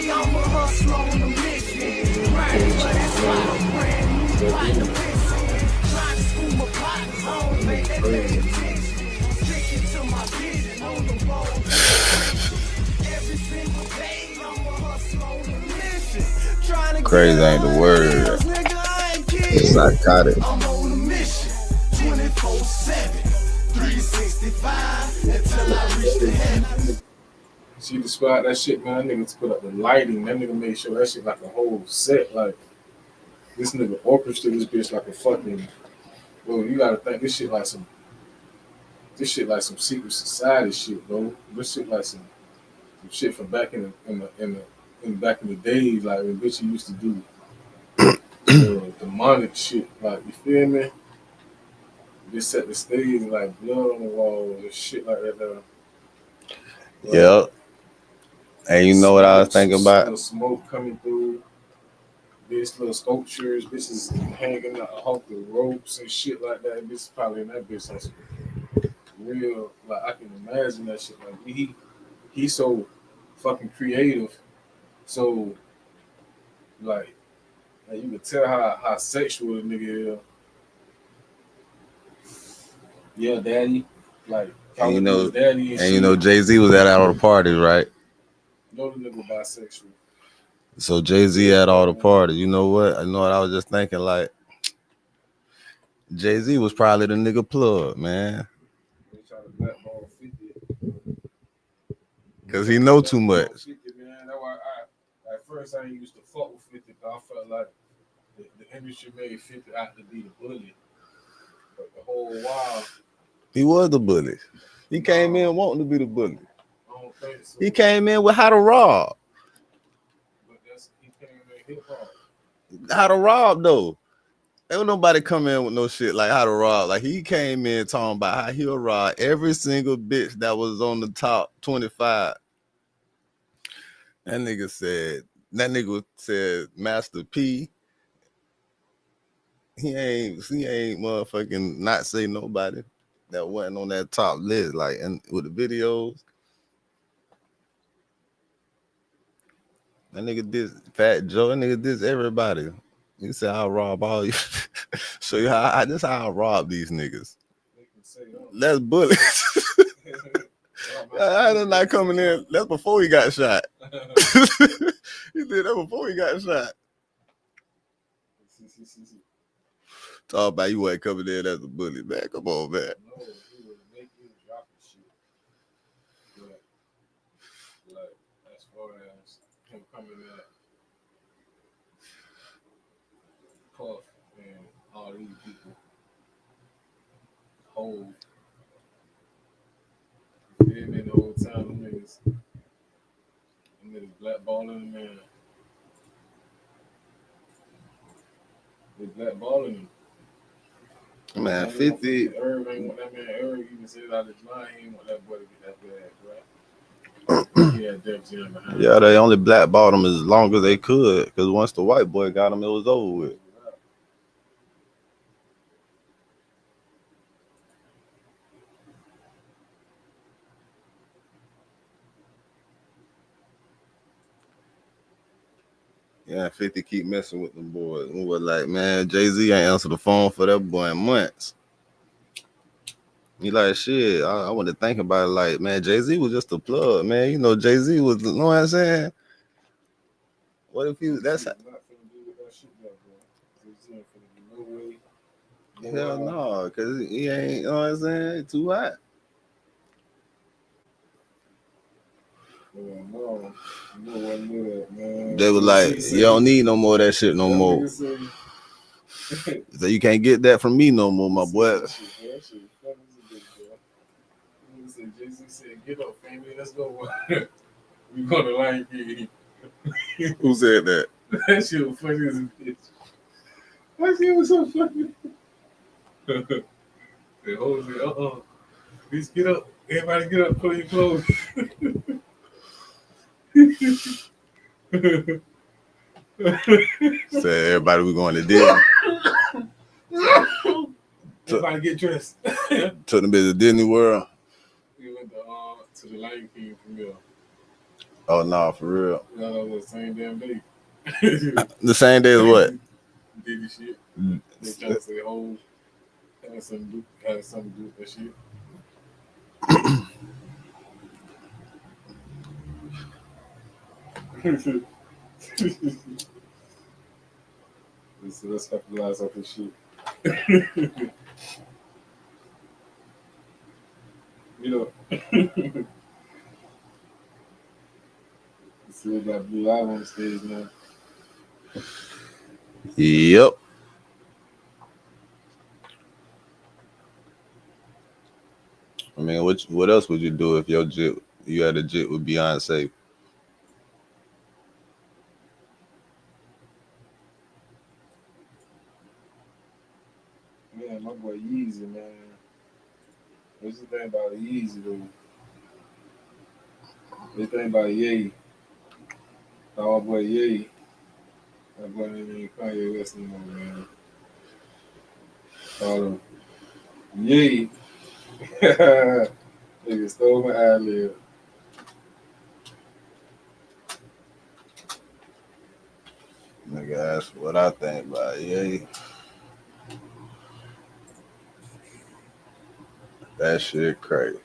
I'm a hustler on a mission. Grinding for that spot, brand new, like the Benson. Trying to school my partners, I don't think they pay attention. Sticking to my vision on the road. Every single day, I'm a hustler on a mission. Trying to Crazy ain't the word. nigga, I ain't kidding. It's psychotic. I'm on a mission, 24/7, 365 until I reach the heavens. See the spot, that shit, man. That nigga put up the lighting. That nigga made sure that shit like a whole set. Like this nigga orchestrated this bitch like a fucking. Bro, you gotta think this shit like some. This shit like some secret society shit, bro. This shit like some shit from back in back in the days, like when bitches used to do demonic shit. Like you feel me? Just set the stage like blood on the walls and shit like that. Like, Yep. And you know what I was thinking about? Little smoke coming through. Bitch, little sculptures, bitches hanging out off the ropes and shit like that. Bitch probably in that bitch on some real, like I can imagine that shit. Like he's so fucking creative. So like you can tell how sexual the nigga is. Yeah, daddy. Like And you know, daddy and you know Jay-Z was at all the parties, right? know the nigga bisexual. So Jay-Z at all the parties. You know what? I know what I was just thinking. Like Jay-Z was probably the nigga plug, man. They try to blackball 50. Cause he know too much. 50, man. That's why at first I used to fuck with 50, but I felt like the industry made 50 out to be the bully. But the whole while he was the bully. He came in wanting to be the bully. I don't think so. He came in with how to rob. But he came in hip hop. How to rob though. Ain't nobody come in with no shit like how to rob. Like he came in talking about how he'll rob every single bitch that was on the top 25. That nigga said Master P. He ain't motherfucking not say nobody that wasn't on that top list. Like, and with the videos, that nigga did Fat Joe. That nigga did everybody. He said, "I'll rob all you." Show you how this how I rob these niggas. That's bullet. I did not coming in. That's before he got shot. He did that before he got shot. Talk about you wasn't coming in as a bully, man. Come on, man. No, he would make you drop the shit. But, like, as far as him coming in, Puff and all these people, whole, you feel me, the whole time, them niggas blackballing him, man. They blackballing him. Man, 50. Irv ain't want that man. Irv even said out his mind, he ain't want that boy to get that bad, right? Yeah, Def Jam behind. Yeah, they only blackballed him as long as they could, because once the white boy got him, it was over with. Yeah, 50 keep messing with them boys. We were like, man, Jay-Z ain't answered the phone for that boy in months. He like, shit, I want to think about it like, man, Jay-Z was just a plug, man. You know, Jay-Z was, you know what I'm saying? What if he was, that's how. Hell no, because he ain't, you know what I'm saying? Too hot. No, they was like, you don't need no more of that shit no more. So you can't get that from me no more, my boy. Jay-Z said, get up, family, let's go. We go to Lion King. Who said that? That shit was funny as a bitch. That shit was so funny. The whole said, please get up. Everybody get up, pull your clothes. Said everybody we going to Disney. Everybody get dressed. Took them to Disney World. We went to the Lion King premiere. Oh no, for real. No, the same damn day. The same day as what? Diddy shit. They trying to say, oh, had something to do with that shit. Let's capitalize off this shit. You know, see we got Blue Live on the stage now. Yep. I mean, what else would you do if you had a jit with Beyonce? Man, my boy Yeezy, man. What's the thing about Yeezy, though? The thing about Ye, our boy Ye, that boy named Kanye West anymore, man. Call him Ye. Nigga stole my ad-lib. Nigga, ask what I think about it. Yeah. That shit crazy.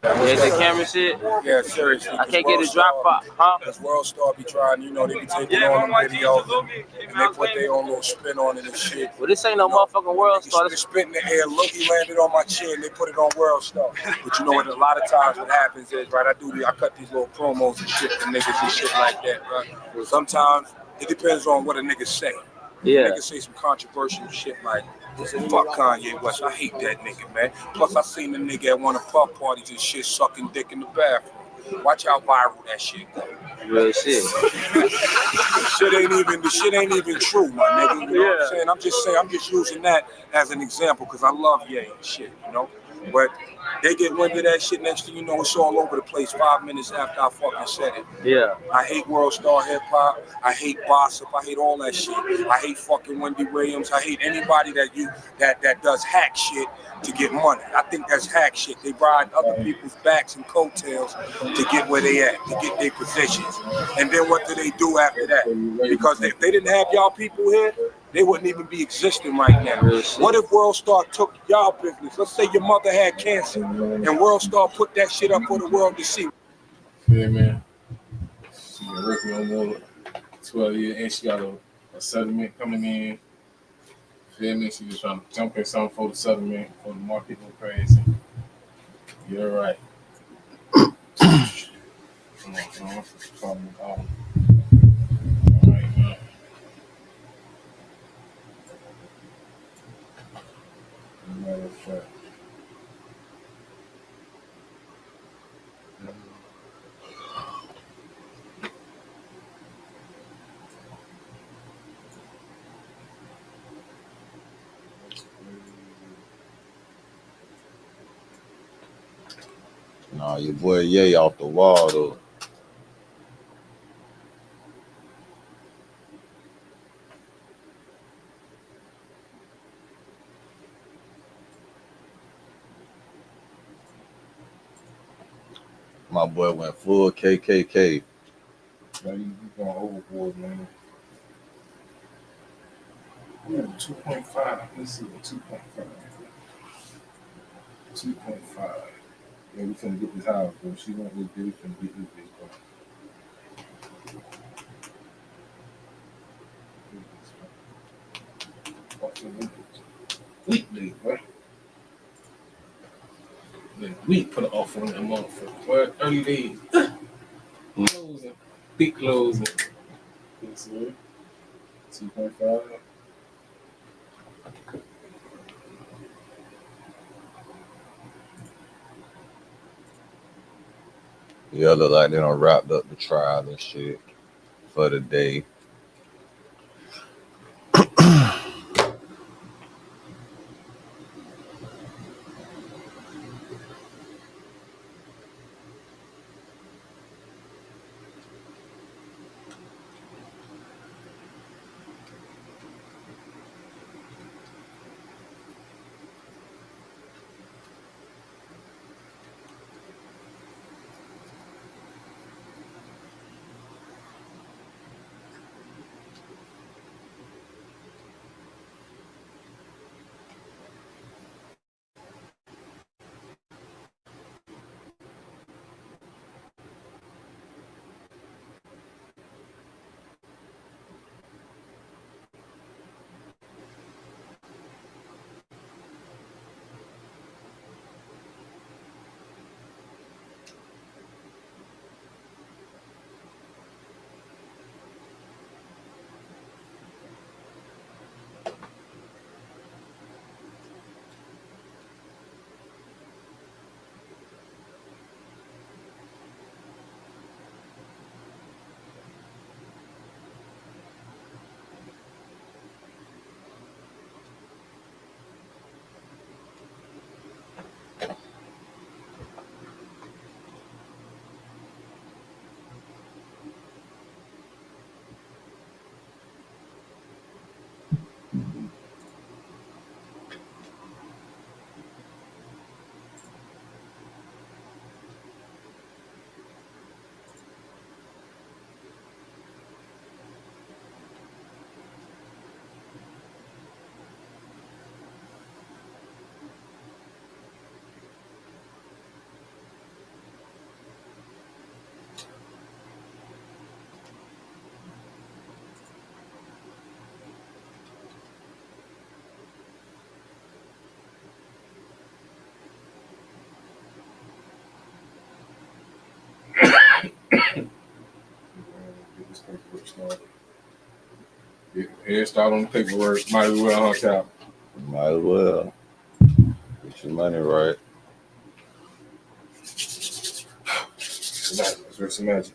Yeah, the camera shit. Yeah, seriously. I can't get a drop off, huh? Because World Star be trying, you know, they be taking on them videos and they put their own little spin on it and shit. Well, this ain't no motherfucking World Star. They spit in the air, Loki landed on my chin, they put it on World Star. But you know what, a lot of times what happens is, right, I cut these little promos and shit to niggas and shit like that, right? Sometimes it depends on what a nigga say. Yeah. Niggas say some controversial shit like, fuck Kanye West, I hate that nigga, man. Plus, I seen the nigga at one of the puff parties and shit sucking dick in the bathroom. Watch how viral that shit go. Real shit. The shit ain't even true, my nigga. You know what I'm saying? I'm just using that as an example because I love Ye and shit, you know? But they get wind of that shit, next thing you know, it's all over the place 5 minutes after I fucking said it. Yeah. I hate World Star Hip Hop. I hate Bossip. I hate all that shit. I hate fucking Wendy Williams. I hate anybody that does hack shit to get money. I think that's hack shit. They ride other people's backs and coattails to get where they at, to get their positions. And then what do they do after that? Because if they didn't have y'all people here, they wouldn't even be existing right now. What if World Star took y'all business? Let's say your mother had cancer and World Star put that shit up for the world to see. Yeah, man. She been working on more 12 years and she got a settlement coming in. Feel me? She just trying to jump in something for the settlement, for the market go crazy. You're right. Come on, son. All right, man. Matter of fact. Nah, your boy Ye off the wall though. My boy went full KKK. Now you going overboard, man. Ooh, 2.5. Let's see what 2.5. 2.5. Yeah, we finna get this house, bro. She want this bitch, we finna get this bitch, bro. Week, bro. We put an offer on that motherfucker. What? 30 days. Closing. Big closing. Yes, sir. 2.5. Yeah, look like they done wrapped up the trial and shit for the day. So, head start on the paperwork. Might as well hunt out. Might as well. Get your money right. Let's rip some magic.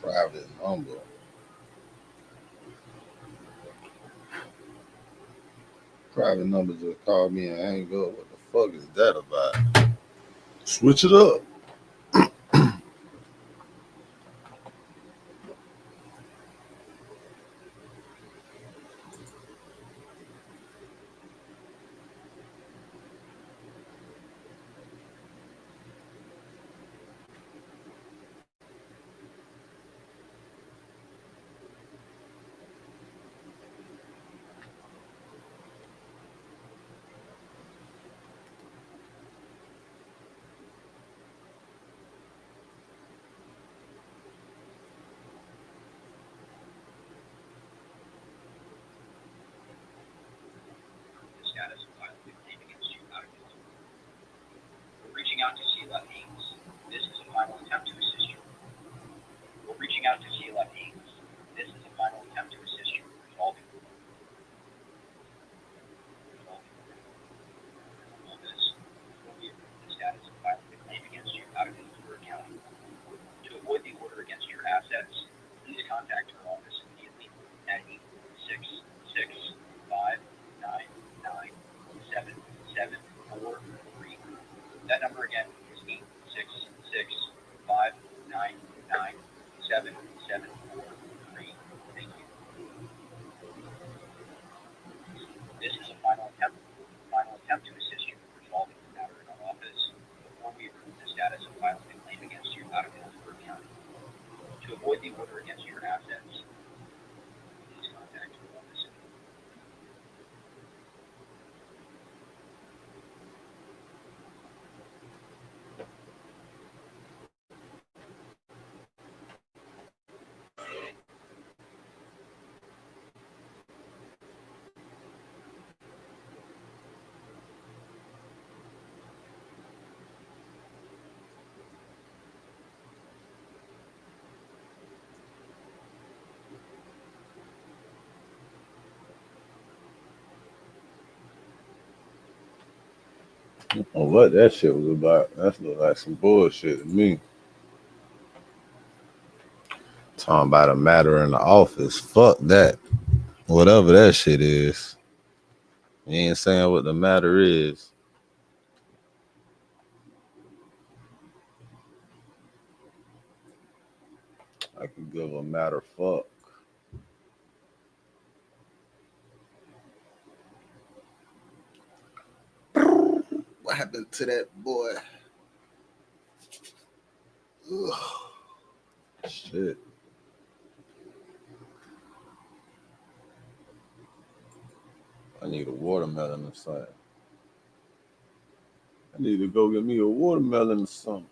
Private number. Private number just called me and hang up. What the fuck is that about? Switch it up. I don't know what that shit was about. That looked like some bullshit to me. Talking about a matter in the office. Fuck that. Whatever that shit is. You ain't saying what the matter is. I could give a matter fuck. What happened to that boy? Ugh. Shit. I need a watermelon or something. I need to go get me a watermelon or something.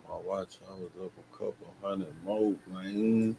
My watch, I was up a couple hundred more, man.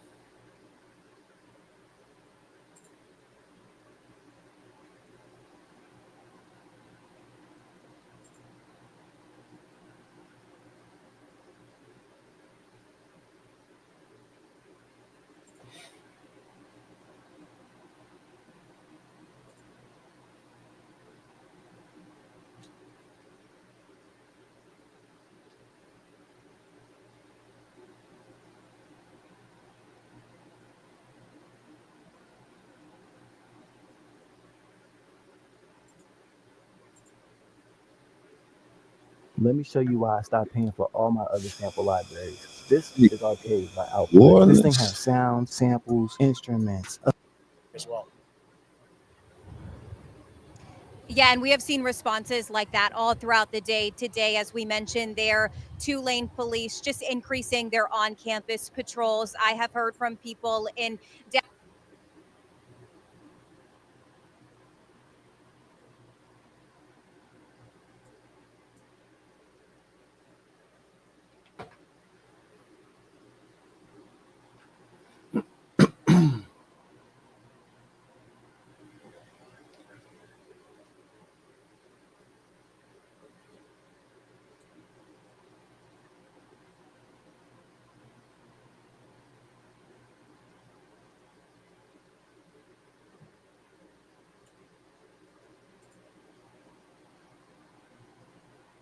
Let me show you why I stopped paying for all my other sample libraries. This is Arcade by Output. What? This thing has sound, samples, instruments. As well. Yeah, and we have seen responses like that all throughout the day today. As we mentioned, their Tulane police just increasing their on-campus patrols. I have heard from people in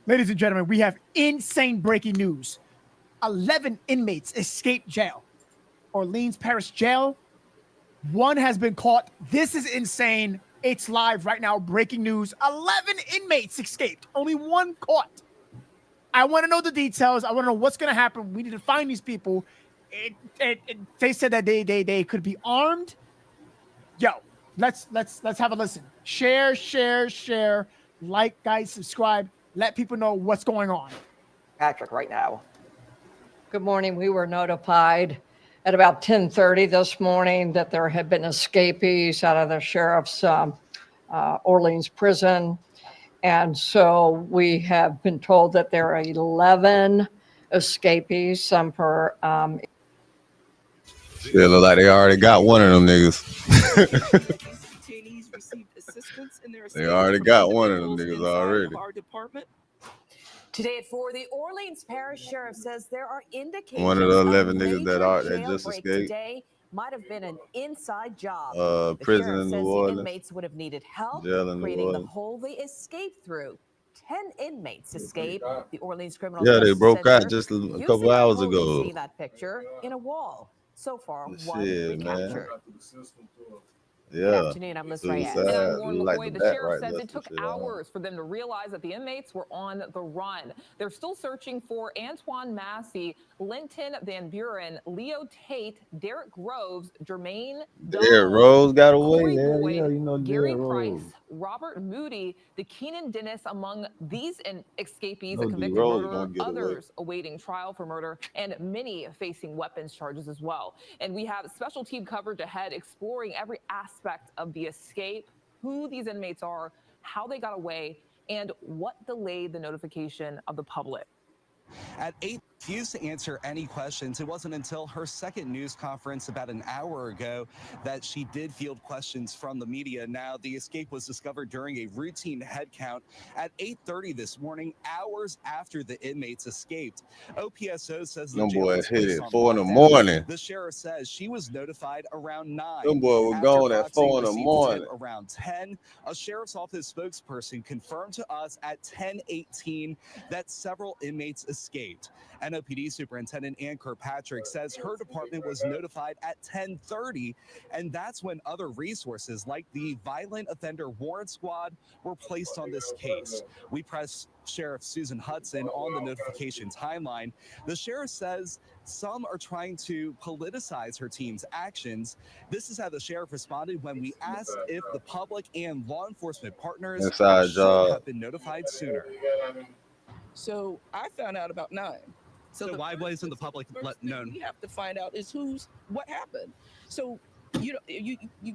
Ladies and gentlemen, we have insane breaking news. 11 inmates escaped jail. Orleans Parish Jail. One has been caught. This is insane. It's live right now. Breaking news. 11 inmates escaped. Only one caught. I want to know the details. I want to know what's going to happen. We need to find these people. They said that they could be armed. Yo, let's have a listen. Share. Like, guys, subscribe. Let people know what's going on. Patrick, right now. Good morning. We were notified at about 10:30 this morning that there had been escapees out of the sheriff's Orleans prison. And so we have been told that there are 11 escapees, some per. They look like they already got one of them niggas. They already got one of them niggas already. Today at 4, the Orleans Parish Sheriff says there are indications One of the 11 niggas that just jailbreak escaped. Today might have been an inside job. The Prison sheriff in says New the Orleans. inmates would have needed help Jail in New creating the Orleans. hole they escaped through. 10 inmates escaped. The Orleans Criminal Yeah, they Justice broke Center out just a using couple the hours hole you ago. see that picture in a wall. So far, one Shit, man. recaptured. Yeah. Good afternoon, I'm Liz Reyes. Suicide. And I'm Lauren Look like McCoy. the The bat sheriff right says there, it took some shit, hours for them to realize that the inmates were on the run. They're still searching for Antoine Massey, Linton Van Buren, Leo Tate, Derek Groves, Jermaine Derrick Rose got away. Corey Yeah, Boyd, you know Gary Derrick Price, Rose. Robert Moody, the Keenan Dennis among these escapees, No, a convicted D-Rose murderer, gonna get away. others awaiting trial for murder, and many facing weapons charges as well. And we have special team coverage ahead exploring every aspect of the escape, who these inmates are, how they got away, and what delayed the notification of the public. At 8. refused to answer any questions. It wasn't until her second news conference about an hour ago that she did field questions from the media. Now, the escape was discovered during a routine head count at 8:30 this morning, hours after the inmates escaped. OPSO says the Them jail boys was hit placed it on 4 in the lockdown. morning. The sheriff says she was notified around 9. Them boys were After gone at Fox 4 8 in the received morning. tip around 10, a sheriff's office spokesperson confirmed to us at 10:18 that several inmates escaped. NOPD Superintendent Ann Kirkpatrick says her department was notified at 10:30, and that's when other resources like the Violent Offender Warrant Squad were placed on this case. We pressed Sheriff Susan Hudson on the notification timeline. The sheriff says some are trying to politicize her team's actions. This is how the sheriff responded when we asked if the public and law enforcement partners Inside should job. have been notified sooner. So I found out about 9. So why wasn't the public known? We have to find out is what happened. So you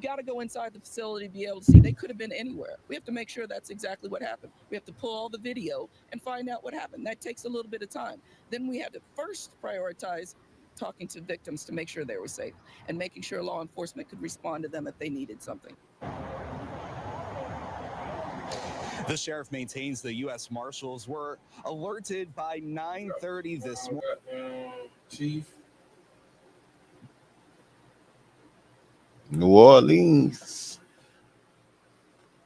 got to go inside the facility to be able to see. They could have been anywhere. We have to make sure that's exactly what happened. We have to pull all the video and find out what happened. That takes a little bit of time. Then we had to first prioritize talking to victims to make sure they were safe and making sure law enforcement could respond to them if they needed something. The sheriff maintains the U.S. Marshals were alerted by 9:30 this morning. Chief. New Orleans.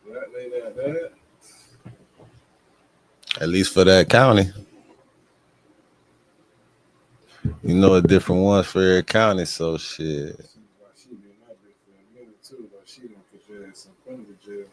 That. At least for that county. You know, a different ones for every county, so shit. She been out there for a minute too, though. She done put your ass in front of the jail.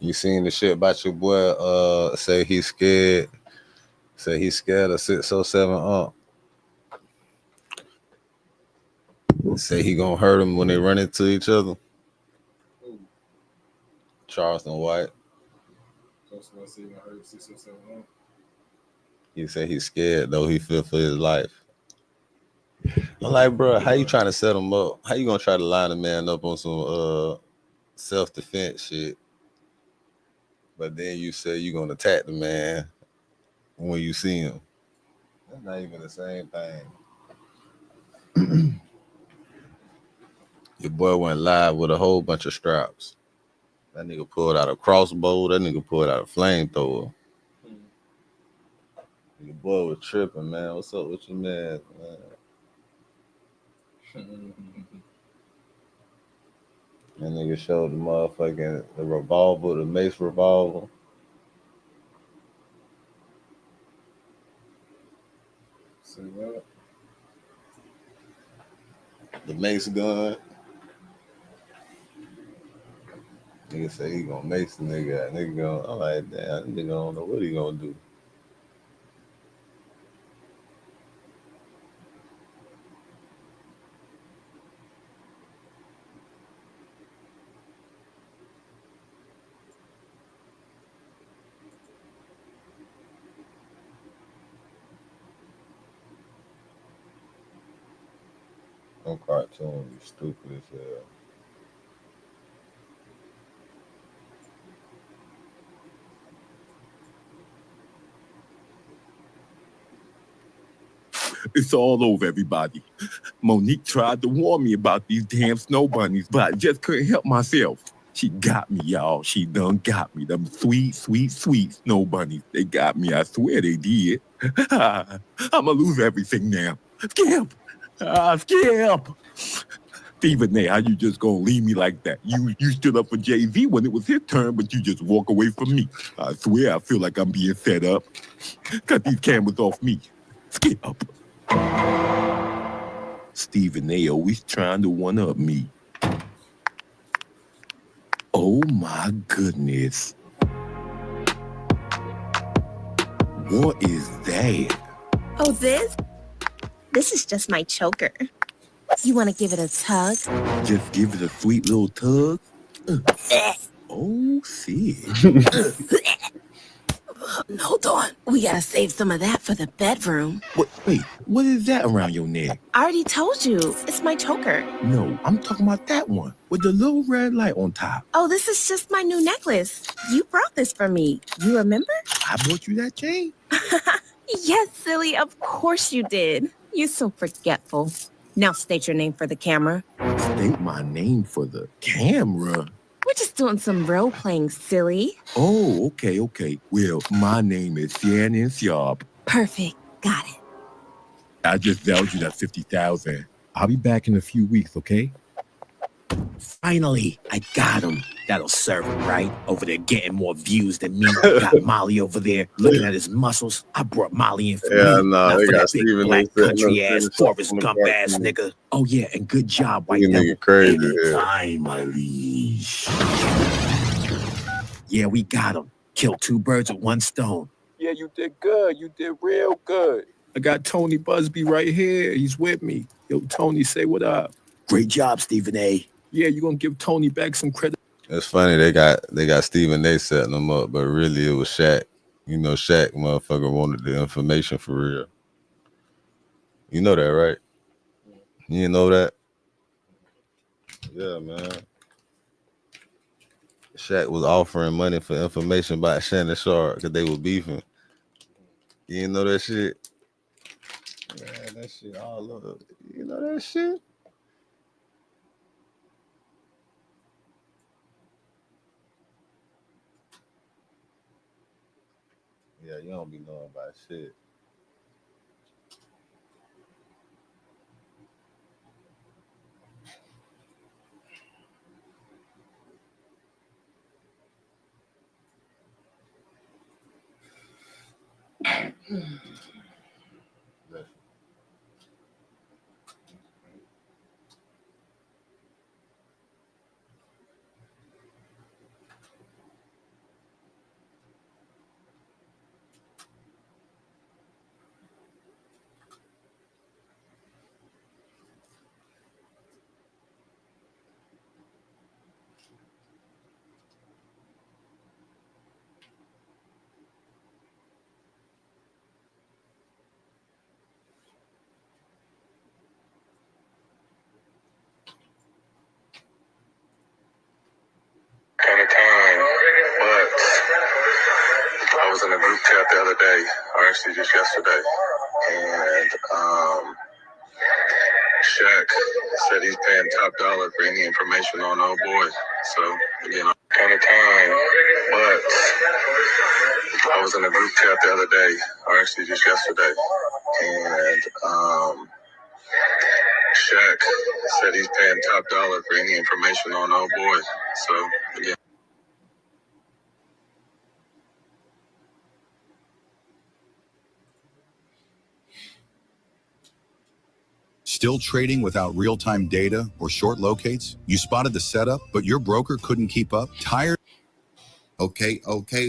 You seen the shit about your boy say he's scared. Say he's scared of 607 up. Say he gonna hurt him when they run into each other. Ooh. Charleston White. So I say you gonna hurt 607. He said he's scared though. He fear for his life. I'm like, bro, how you trying to set him up? How you gonna try to line a man up on some self-defense shit? But then you say you're gonna attack the man when you see him. That's not even the same thing. Your boy went live with a whole bunch of straps. That nigga pulled out a crossbow. That nigga pulled out a flamethrower. Your boy was tripping, man. What's up with you, man? That nigga showed the revolver, the mace revolver. Say what? The mace gun. Nigga say he gonna mace the nigga. Nigga gonna, I'm like, damn, nigga don't know what he gonna do. Them cartoons be stupid as hell. It's all over, everybody. Monique tried to warn me about these damn snow bunnies, but I just couldn't help myself. She got me, y'all. She done got me. Them sweet, sweet, sweet snow bunnies. They got me. I swear they did. I'ma lose everything now. Skip! Skip! Stephen A., how you just gonna leave me like that? You stood up for Jay-Z when it was his turn, but you just walk away from me. I swear I feel like I'm being set up. Cut these cameras off me. Skip! Stephen A. always trying to one-up me. Oh my goodness. What is that? Oh, this? This is just my choker. You want to give it a tug? Just give it a sweet little tug? Oh, shit. Hold on. We gotta save some of that for the bedroom. Wait, what is that around your neck? I already told you. It's my choker. No, I'm talking about that one with the little red light on top. Oh, this is just my new necklace. You brought this for me. You remember? I bought you that chain. Yes, silly. Of course you did. You're so forgetful. Now state your name for the camera. State my name for the camera. We're just doing some role playing, silly. Oh, okay. Well, my name is Shannon Sharp. Perfect. Got it. I just valued you at $50,000. I'll be back in a few weeks, okay? Finally, I got him. That'll serve him, right? Over there getting more views than me. Got Molly over there looking at his muscles. I brought Molly in for me. Not they for got that big Stephen black A. setting up country ass Shannon Sharp Forrest on the Gump back, ass man. nigga. Oh yeah, and good job, White You Devil. nigga crazy. Yeah. Anytime, my liege. Yeah, we got him. Killed 2 birds with 1 stone. Yeah, you did good. You did real good. I got Tony Busby right here. He's with me. Yo, Tony, say what up. Great job, Stephen A. Yeah, you gonna give Tony back some credit? It's funny they got Stephen A. setting them up, but really it was Shaq. You know, Shaq motherfucker wanted the information for real. You know that, right? You didn't know that? Yeah, man. Shaq was offering money for information about Shannon Sharp because they were beefing. You didn't know that shit? Man, that shit all over. You know that shit? Yeah, you don't be knowing about shit. Kind of time, but I was in a group chat the other day, or actually just yesterday, and Shaq said he's paying top dollar for any information on old boy. So, you know, kind of time, but I was in a group chat the other day, or actually just yesterday, and Shaq said he's paying top dollar for any information on old boy. So, again. Still trading without real-time data or short locates? You spotted the setup, but your broker couldn't keep up? Tired? Okay.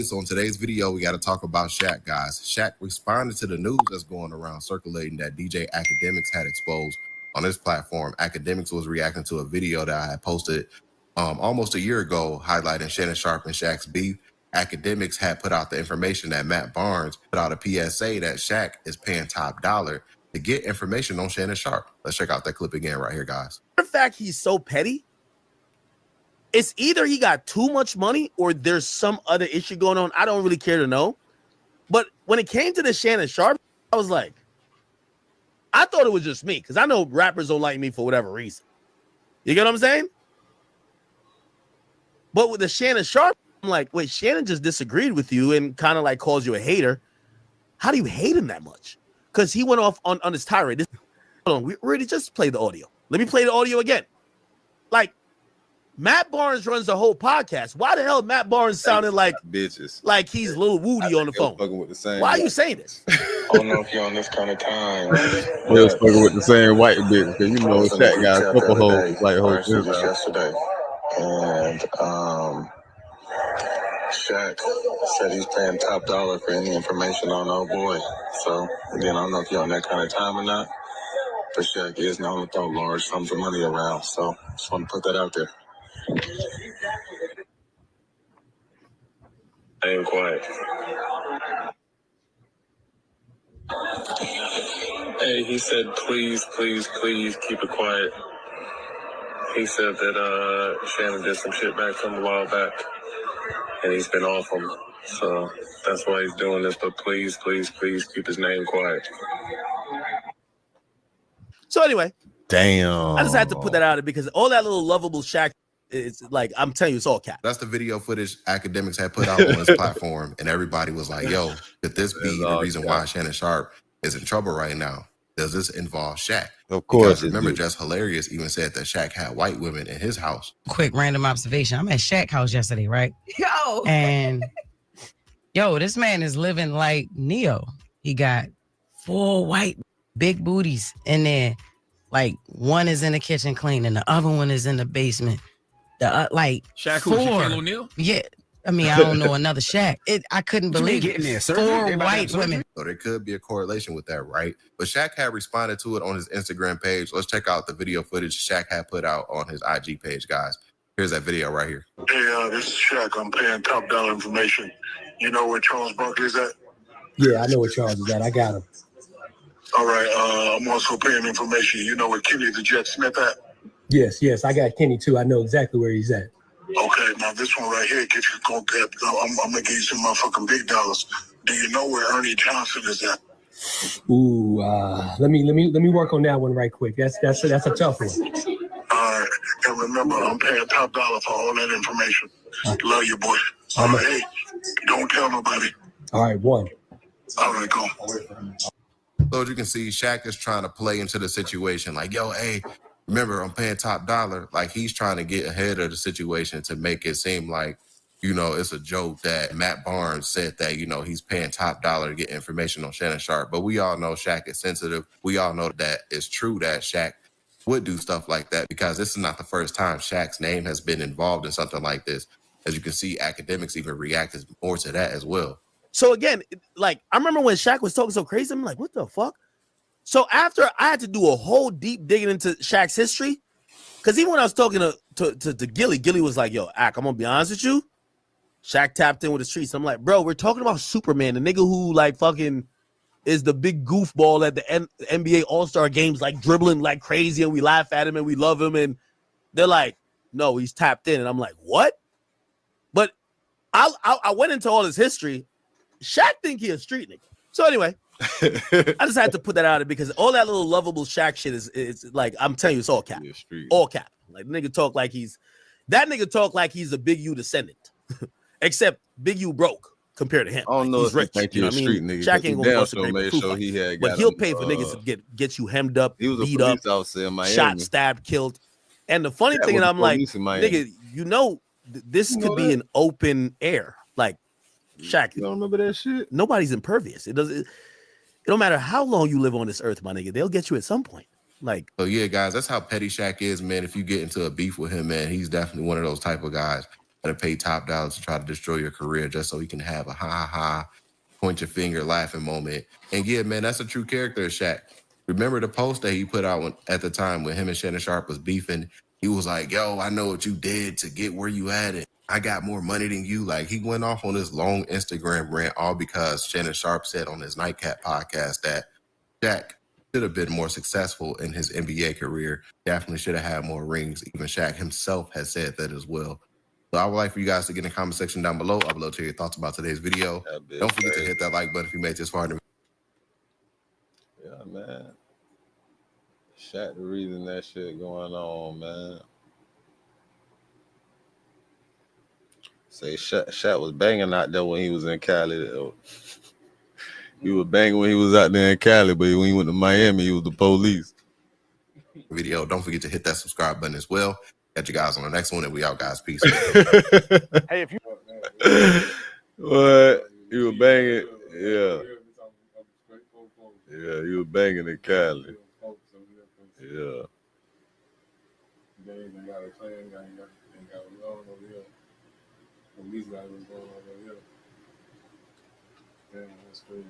So in today's video, we got to talk about Shaq, guys. Shaq responded to the news that's going around circulating that DJ Academics had exposed on his platform. Academics was reacting to a video that I had posted almost a year ago highlighting Shannon Sharp and Shaq's beef. Academics had put out the information that Matt Barnes put out a PSA that Shaq is paying top dollar to get information on Shannon Sharp. Let's check out that clip again right here, guys. The fact he's so petty, it's either he got too much money or there's some other issue going on. I don't really care to know. But when it came to the Shannon Sharp, I was like, I thought it was just me because I know rappers don't like me for whatever reason. You get what I'm saying? But with the Shannon Sharp, I'm like, wait, Shannon just disagreed with you and kind of like calls you a hater. How do you hate him that much? Because he went off on his tirade. Hold on, we already just played the audio. Let me play the audio again. Like, Matt Barnes runs the whole podcast. Why the hell Matt Barnes sounded like bitches, like he's Lil Woody on the phone? With the same Why are you saying this? I don't know if you're on this kind of time. He was fucking with the same white bitch because you know Shaq got a couple hoes like hoes. Just yesterday, and Shaq said he's paying top dollar for any information on old boy. So, again, I don't know if you're on that kind of time or not, but Shaq is known to throw large sums of money around. So, just want to put that out there. I am quiet. Hey, he said, please, please, please keep it quiet. He said that Shannon did some shit back from a while back, and he's been off him. So that's why he's doing this. But please, please, please keep his name quiet. So anyway, damn, I just had to put that out there because all that little lovable Shaq is like, I'm telling you, it's all cap. That's the video footage Academics had put out on his platform, and everybody was like, yo, could this be the reason why Shannon Sharpe is in trouble right now? Does this involve Shaq? Of course. Because remember, Just Hilarious even said that Shaq had white women in his house. Quick random observation. I'm at Shaq's house yesterday, right? Yo. And yo, this man is living like Neo. He got 4 white big booties in there. Like one is in the kitchen cleaning, the other one is in the basement. The like Shaq, 4. Shaquille O'Neal? Yeah. I mean, I don't know another Shaq. I couldn't believe getting it. there, sir. 4 white women. So there could be a correlation with that, right? But Shaq had responded to it on his Instagram page. Let's check out the video footage Shaq had put out on his IG page, guys. Here's that video right here. Hey, this is Shaq. I'm paying top dollar information. You know where Charles Barkley's at? Yeah, I know where Charles is at. I got him. All right. I'm also paying information. You know where Kenny the Jet Smith at? Yes, I got Kenny too. I know exactly where he's at. Okay, now this one right here, get you I'm gonna give you some motherfucking big dollars. Do you know where Ernie Johnson is at? Ooh, let me work on that one right quick. That's a tough one. All right, and remember, I'm paying top dollar for all that information. Love you, boy. All right, hey, don't tell nobody. All right, one. All right, go. So as you can see, Shaq is trying to play into the situation. Like, yo, hey, remember, I'm paying top dollar. Like, he's trying to get ahead of the situation to make it seem like, you know, it's a joke that Matt Barnes said that, you know, he's paying top dollar to get information on Shannon Sharpe. But we all know Shaq is sensitive. We all know that it's true that Shaq would do stuff like that because this is not the first time Shaq's name has been involved in something like this. As you can see, Academics even reacted more to that as well. So again, like I remember when Shaq was talking so crazy, I'm like, what the fuck? So after I had to do a whole deep digging into Shaq's history, because even when I was talking to Gilly, Gilly was like, yo, Ak, I'm gonna be honest with you. Shaq tapped in with the streets. I'm like, bro, we're talking about Superman, the nigga who like fucking is the big goofball at the NBA All-Star games, like dribbling like crazy, and we laugh at him and we love him. And they're like, no, he's tapped in. And I'm like, what? But I went into all his history. Shaq think he a street nigga. So anyway, I just had to put that out there because all that little lovable Shaq shit is like, I'm telling you, it's all cap. All cap. Like nigga talk like he's a Big U descendant. Except Big U broke compared to him. I don't know he's if rich. he think you're a street nigga. Shaq ain't gonna bust a sure great made proof sure fight. he had But got he'll him, pay for niggas to get you hemmed up, He was a beat up, police officer in Miami. shot, stabbed, killed. And the funny Shaq thing, was and a I'm like, police in Miami. nigga, you know, this could be an open air. Like Shaq, you don't remember that shit? Nobody's impervious. It don't matter how long you live on this earth, my nigga. They'll get you at some point. Like, so yeah, guys, that's how petty Shaq is, man. If you get into a beef with him, man, he's definitely one of those type of guys that pay top dollars to try to destroy your career just so he can have a ha, point your finger, laughing moment. And yeah, man, that's a true character of Shaq. Remember the post that he put out at the time when him and Shannon Sharpe was beefing? He was like, yo, I know what you did to get where you at, and I got more money than you. Like, he went off on this long Instagram rant all because Shannon Sharpe said on his Nightcap podcast that Shaq should have been more successful in his NBA career. Definitely should have had more rings. Even Shaq himself has said that as well. So I would like for you guys to get in the comment section down below. I would love to hear your thoughts about today's video. Don't forget to hit that like button if you made it this far. Yeah, man. Shaq the reason that shit going on, man. Say Shaq was banging out there when he was in Cali. He was banging when he was out there in Cali, but when he went to Miami, he was the police. Video. Don't forget to hit that subscribe button as well. Catch you guys on the next one, and we out, guys. Peace. Hey, if you what? You were banging, yeah. Yeah, you were banging in Cali. Yeah. they ain't got a plan, they ain't got a loan over here. At least like what's going on over here. Damn, that's crazy.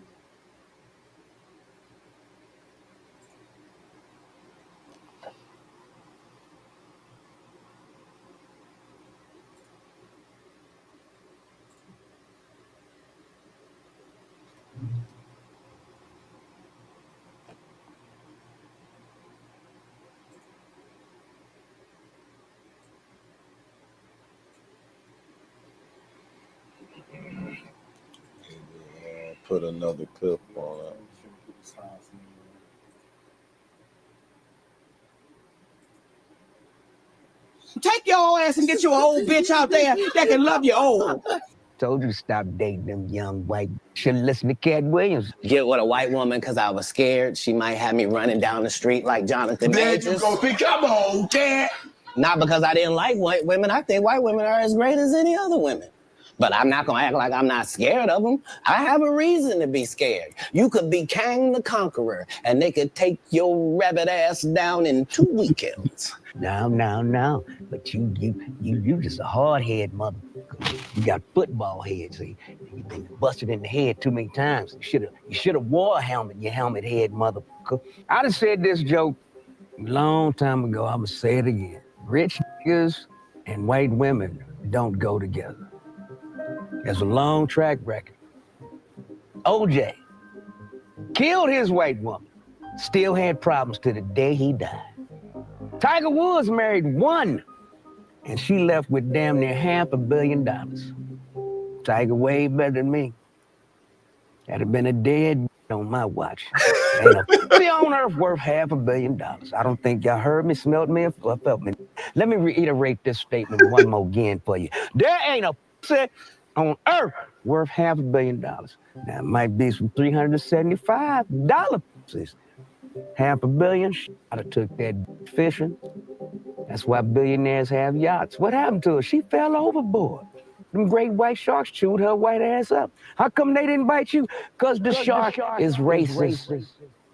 Put another clip on it. Take your ass and get you an old bitch out there that can love you old. Told you to stop dating them young white. Should listen to Cat Williams. Get with a white woman because I was scared she might have me running down the street like Jonathan There Majors. you go, think I'm old, Cat. Not because I didn't like white women. I think white women are as great as any other women. But I'm not going to act like I'm not scared of them. I have a reason to be scared. You could be Kang the Conqueror, and they could take your rabbit ass down in 2 weekends. No. But you just a hard head mother. You got football head, see. You've been busted in the head too many times. You should have wore a helmet, you helmet head motherfucker. I done said this joke a long time ago. I'ma say it again. Rich niggas and white women don't go together. There's a long track record. OJ killed his white woman, still had problems to the day he died. Tiger Woods married one, and she left with damn near $500 million. Tiger way better than me. That'd have been a dead on my watch. Ain't a pussy on earth worth $500 million. I don't think y'all heard me, smelled me, or felt me. Let me reiterate this statement one more again for you. There ain't a pussy on earth worth $500 million. Now, it might be some $375 pussies. $500 million, I'd have took that fishing. That's why billionaires have yachts. What happened to her? She fell overboard. Them great white sharks chewed her white ass up. How come they didn't bite you? Because the shark is racist.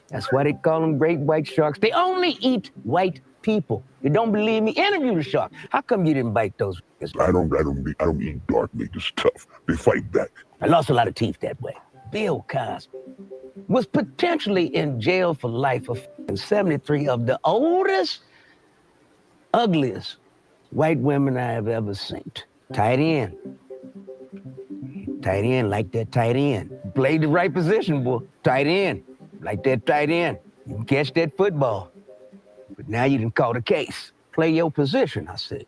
That's why they call them great white sharks. They only eat white people. You don't believe me? Interview the shark. How come you didn't bite those? I don't eat dark meat. It's tough. They fight back. I lost a lot of teeth that way. Bill Cosby was potentially in jail for life for 73 of the oldest, ugliest white women I have ever seen. Tight end. Tight end, like that tight end. Played the right position, boy. Tight end, like that tight end. You can catch that football. But now you done caught a case. Play your position, I said.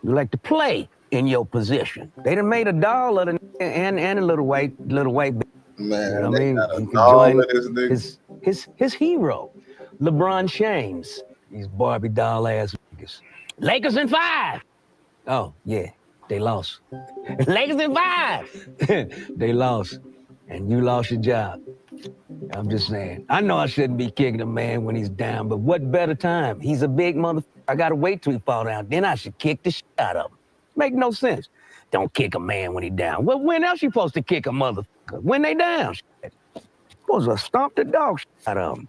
You like to play in your position. They done made a doll of the and a little white man. You know what I mean? Got a You can doll join of this nigga. his hero, LeBron James. These Barbie doll ass niggas. Lakers in 5. Oh yeah, they lost. Lakers in 5. They lost, and you lost your job. I'm just saying. I know I shouldn't be kicking a man when he's down, but what better time? He's a big motherfucker. I gotta wait till he fall down. Then I should kick the shit out of him. Make no sense. Don't kick a man when he down. Well, when else you supposed to kick a motherfucker? When they down. Shit. Supposed to stomp the dog shit out of them.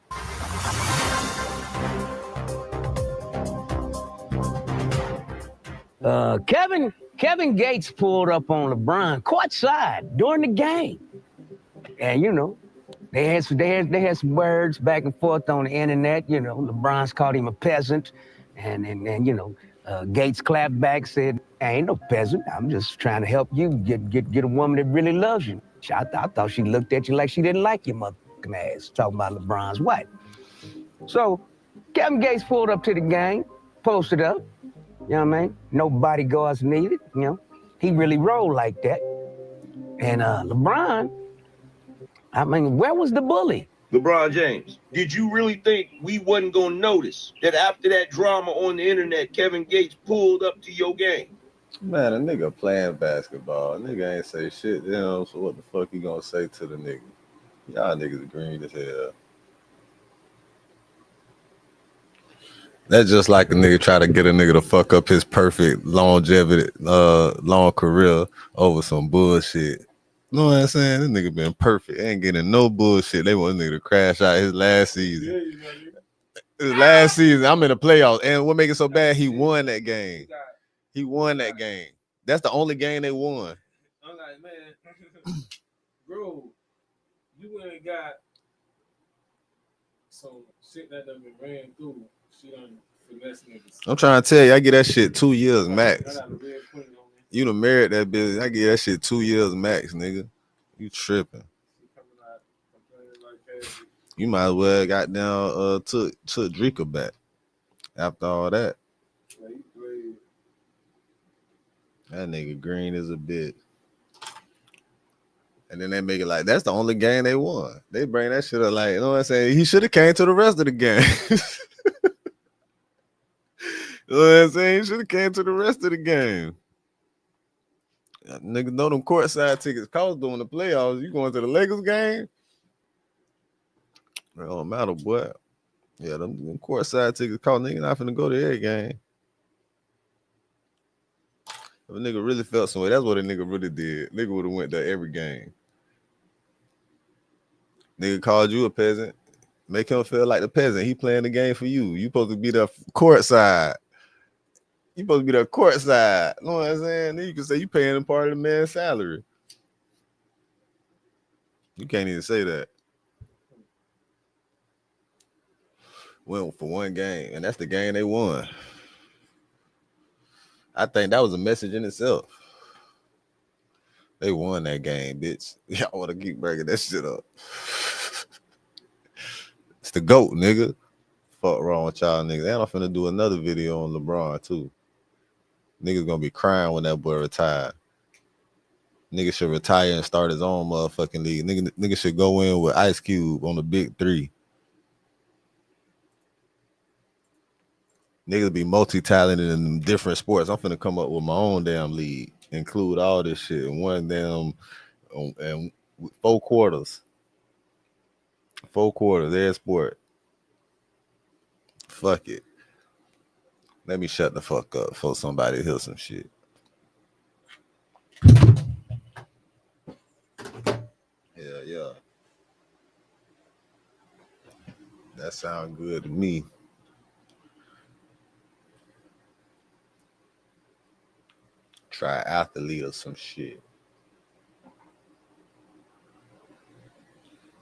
Kevin Gates pulled up on LeBron courtside during the game, and you know they had some words back and forth on the internet. You know, LeBron's called him a peasant, and you know, Gates clapped back, said, "I ain't no peasant. I'm just trying to help you get a woman that really loves you." I thought she looked at you like she didn't like your motherfucking ass. Talking about LeBron's wife. So Kevin Gates pulled up to the game, posted up. You know what I mean? No bodyguards needed, you know. He really rolled like that. And LeBron, I mean, where was the bully? LeBron James, did you really think we wasn't going to notice that after that drama on the internet, Kevin Gates pulled up to your game? Man, a nigga playing basketball. A nigga ain't say shit, you know, so what the fuck you gonna say to the nigga? Y'all niggas green as hell. That's just like a nigga try to get a nigga to fuck up his perfect longevity, long career over some bullshit. You know what I'm saying? This nigga been perfect. Ain't getting no bullshit. They want a nigga to crash out his last season. His last season, I'm in the playoffs. And what make it so bad, he won that game. He won that game. That's the only game they won. I'm like, man, bro, you ain't got some shit that done been ran through. She done finesse niggas. I'm trying to tell you, I get that shit 2 years max. You done married that bitch. I get that shit 2 years max, nigga. You tripping. You might as well got down took Drika back after all that. That nigga green as a bitch. And then they make it like that's the only game they won. They bring that shit up like, you know what I'm saying? He should have came to the rest of the game. You know what I'm saying? He should have came to the rest of the game. Niggas know them courtside tickets cost during the playoffs. You going to the Lakers game? It don't matter, boy. Yeah, them courtside tickets cost. Nigga not finna go to every game. If a nigga really felt some way, that's what a nigga really did. Nigga would have went to every game. Nigga called you a peasant. Make him feel like the peasant. He playing the game for you. You supposed to be the courtside. You supposed to be the courtside. You know what I'm saying? Then you can say you paying him part of the man's salary. You can't even say that. Well, for one game, and that's the game they won. I think that was a message in itself. They won that game, bitch. Y'all want to keep bringing that shit up. It's the GOAT, nigga. Fuck wrong with y'all niggas. And I'm finna do another video on LeBron, too. Niggas gonna be crying when that boy retire. Nigga should retire and start his own motherfucking league. Nigga should go in with Ice Cube on the big three. Niggas be multi-talented in different sports. I'm finna come up with my own damn league. Include all this shit in one damn and 4 quarters. 4 quarters, every sport. Fuck it. Let me shut the fuck up before somebody hears some shit. Yeah. That sounds good to me. Try athlete or some shit.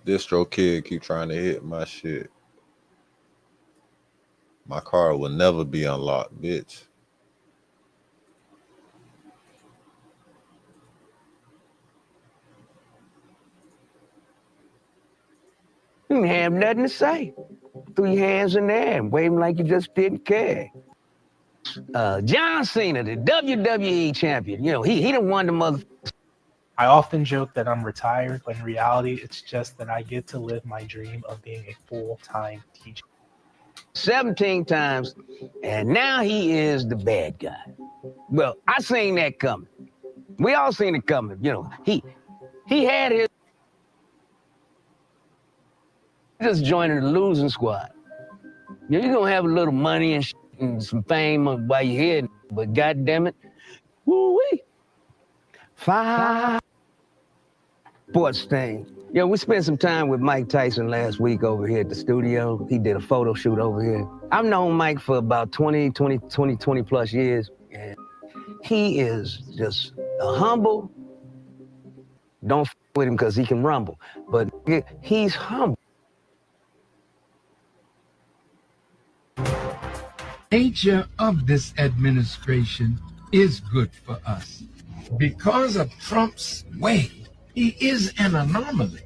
Distro kid keep trying to hit my shit. My car will never be unlocked, bitch. You didn't have nothing to say. Threw your hands in the air and waving like you just didn't care. John Cena, the WWE champion, you know, he done won the mother. I often joke that I'm retired, but in reality, it's just that I get to live my dream of being a full-time teacher. 17 times, and now he is the bad guy. Well, I seen that coming. We all seen it coming. You know, he had his just joining the losing squad. You know, you're gonna have a little money and some fame while you're here, but goddamn it, woo-wee. 5 sports thing. You know, we spent some time with Mike Tyson last week over here at the studio. He did a photo shoot over here. I've known Mike for about 20 plus years, and he is just a humble. Don't f with him because he can rumble, but he's humble. Nature of this administration is good for us. Because of Trump's way, he is an anomaly.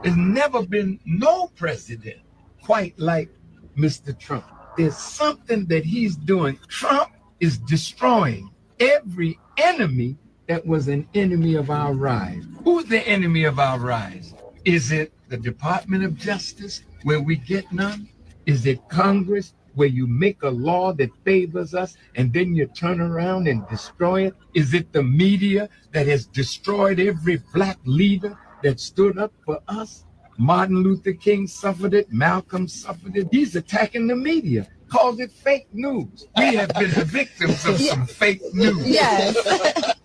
There's never been no president quite like Mr. Trump. There's something that he's doing. Trump is destroying every enemy that was an enemy of our rise. Who's the enemy of our rise? Is it the Department of Justice, where we get none? Is it Congress, where you make a law that favors us and then you turn around and destroy it? Is it the media that has destroyed every black leader that stood up for us? Martin Luther King suffered it. Malcolm suffered it. He's attacking the media, calls it fake news. We have been the victims of some fake news. Yes.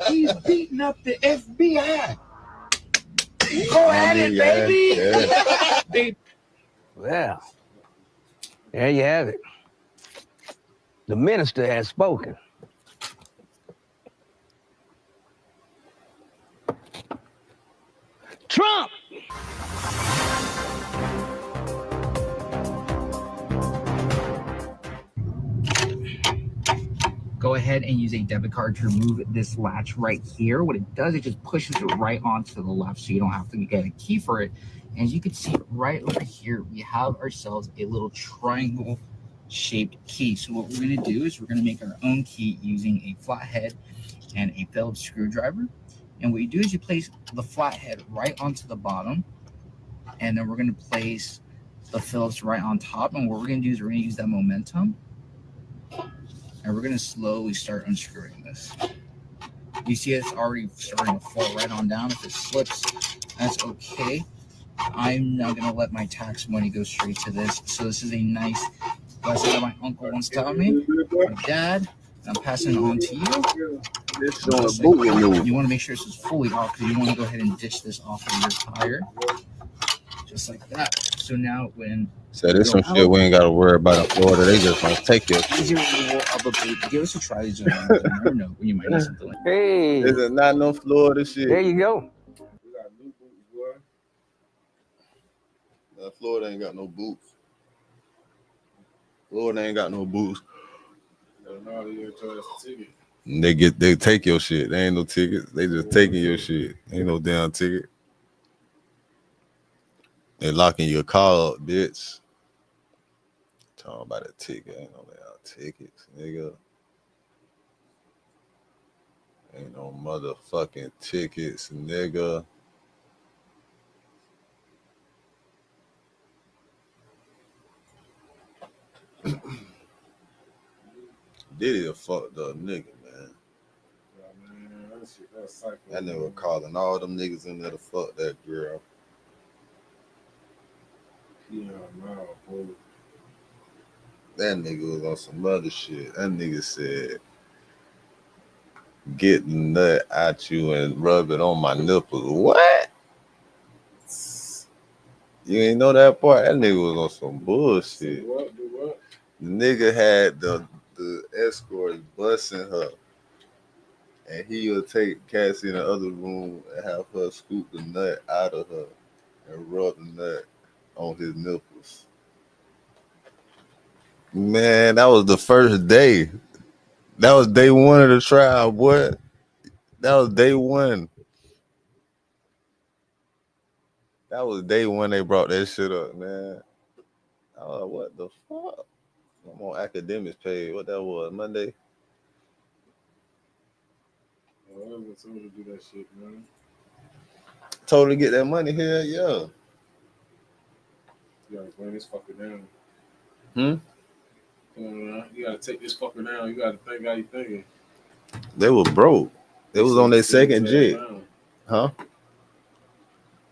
He's beating up the FBI. Go at it, baby. Well, there you have it. The minister has spoken. go ahead and use a debit card to remove this latch right here. What it does, it just pushes it right onto the left, so you don't have to get a key for it. And as you can see right over here, we have ourselves a little triangle shaped key. So what we're going to do is we're going to make our own key using a flathead and a Phillips screwdriver. And what you do is you place the flathead right onto the bottom, and then we're going to place the Phillips right on top. And what we're going to do is we're going to use that momentum, and we're going to slowly start unscrewing this. You see it's already starting to fall right on down. If it slips, that's okay. I'm now going to let my tax money go straight to this. So this is a nice blessing that my uncle once taught me. My dad, I'm passing it on to you. You want to make sure this is fully off because you want to go ahead and ditch this off of your tire. Just like that. So now when So there's some shit we ain't gotta worry about in Florida. They just gonna take your easy removal of a boot. Give us a try, gentlemen. You never know when you might need something like that. Hey, is it not no Florida shit? There you go. Florida ain't got no boots. Florida ain't got no boots. They take your shit. They ain't no tickets. They just taking your shit. Ain't no damn ticket. They locking your car up, bitch. Talking about a ticket. Ain't no damn tickets, nigga. Ain't no motherfucking tickets, nigga. Diddy a fucked up nigga, man. That nigga calling all them niggas in there to fuck that girl. Yeah, no, boy. That nigga was on some other shit. That nigga said, get the nut out you and rub it on my nipples. What? You ain't know that part? That nigga was on some bullshit. What? Do what? The nigga had the escort busting her. And he would take Cassie in the other room and have her scoop the nut out of her and rub the nut on his nipples. Man, that was the first day. That was day one of the trial, boy. That was day one. That was day one they brought that shit up, man. I was like, what the fuck? I'm on Academics page. What that was, Monday? I was told to do that shit, man. Told her to get that money here, yeah. You gotta bring this fucker down. Hmm? You gotta take this fucker down. You gotta think how you thinking. They were broke. They was on their second jet. Huh?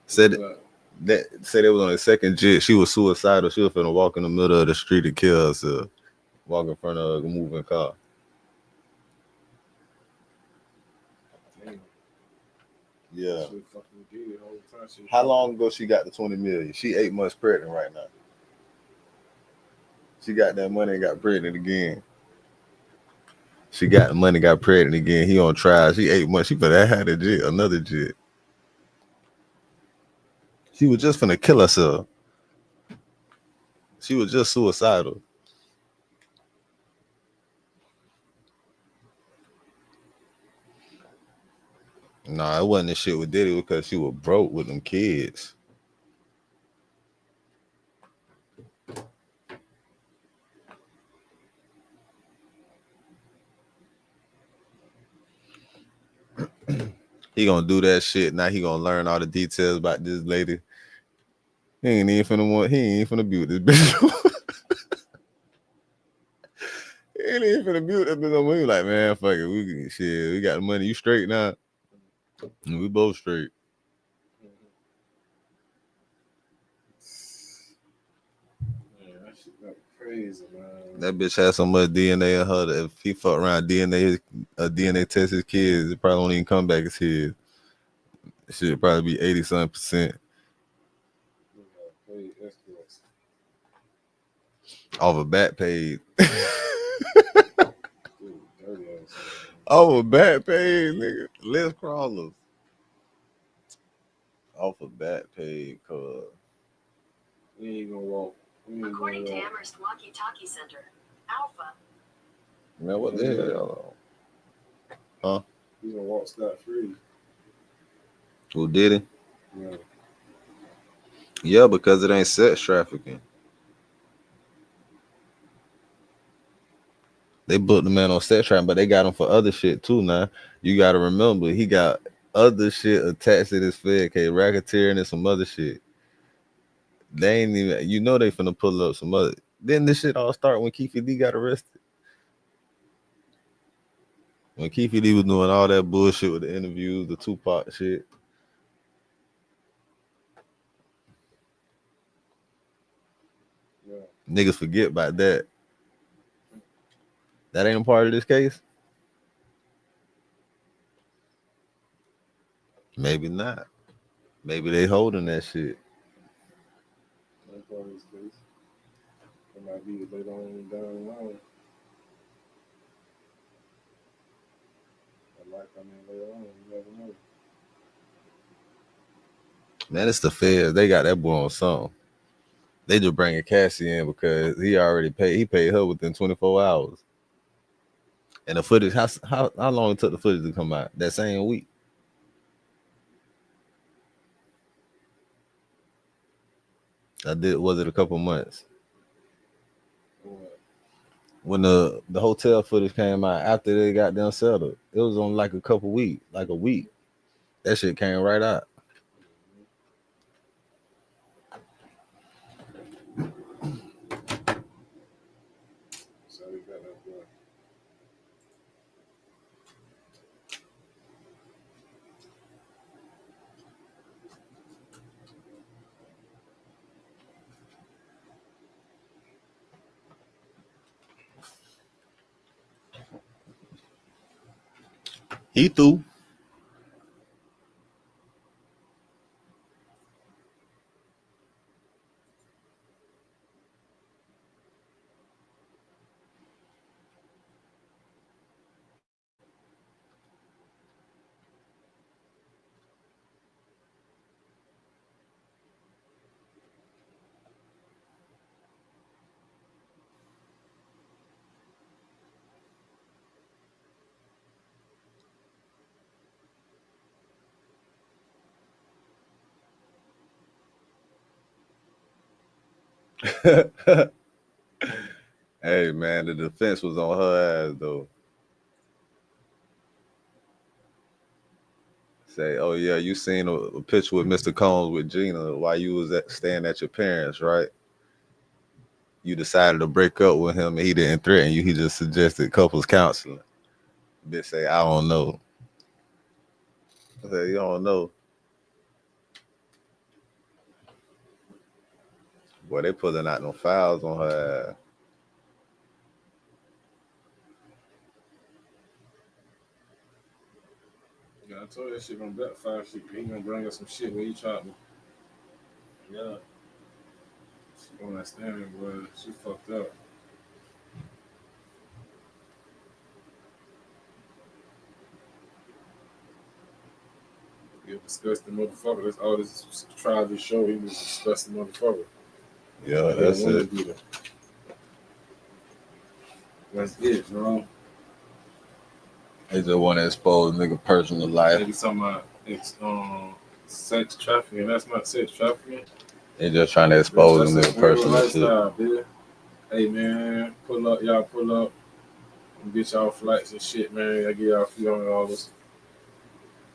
Said they was on their second jet. She was suicidal. She was finna walk in the middle of the street and kill herself. Walk in front of a moving car. Yeah. How long ago she got the 20 million? She 8 months pregnant right now. She got that money and got pregnant again. She got the money, got pregnant again. He on trial. She 8 months. She better have a jet, another jet. She was just finna kill herself. She was just suicidal. Nah, it wasn't the shit with Diddy because she was broke with them kids. He gonna do that shit. Now he gonna learn all the details about this lady. He ain't even finna be with this bitch. He ain't even finna be with that bitch no more. He like, man, fuck it. We got the money. You straight now. And we both straight. Man, that shit like crazy, man. That bitch had so much DNA in her that if he fuck around DNA test his kids, it probably won't even come back as his. It should probably be 80-something%. Off a back page. Off a back page, nigga. Les crawlers. Off a back page, cuz. We ain't gonna walk. According to Amherst Walkie Talkie Center, Alpha Man, what the hell? Huh? He's gonna walk scot free. Who did it? Yeah. Yeah, because it ain't sex trafficking. They booked the man on sex trafficking, but they got him for other shit too. Now you got to remember, he got other shit attached to this Fed case, racketeering and some other shit. They ain't even, you know, they finna pull up some other. Then this shit all start when Keefe Lee got arrested. When Keefe Lee was doing all that bullshit with the interviews, the Tupac shit. Yeah. Niggas forget about that. That ain't a part of this case? Maybe not. Maybe they holding that shit. That's part of his case. It might be that they don't even down the line. It might come in later on. You never know. Man, it's the Feds. They got that boy on something. They just bringing Cassie in because he already paid. He paid her within 24 hours. And the footage, how long it took the footage to come out? That same week. Was it a couple months? When the hotel footage came out after they got them settled, it was on like a couple weeks, like a week. That shit came right out. So they got that boy. He threw. Hey man, the defense was on her ass though. Say, oh yeah, you seen a picture with Mr. Combs with Gina while you was staying at your parents, right? You decided to break up with him and he didn't threaten you. He just suggested couples counseling. Bitch say, I don't know. I say, you don't know. Boy, they pulling out no files on her ass. Yeah, I told you that shit gonna backfire. He gonna bring us some shit where he tried to. Yeah. She gonna understand it, boy. She fucked up. He a disgusting motherfucker. That's all this tried to show. He was a disgusting motherfucker. Yeah, that's it. That's it, bro. They just want to expose nigga personal life. Maybe talking about sex trafficking. That's not sex trafficking. They just trying to expose That's nigga personal shit. lifestyle, bitch. Hey man, pull up, y'all pull up and get y'all flights and shit, man. I give y'all $300.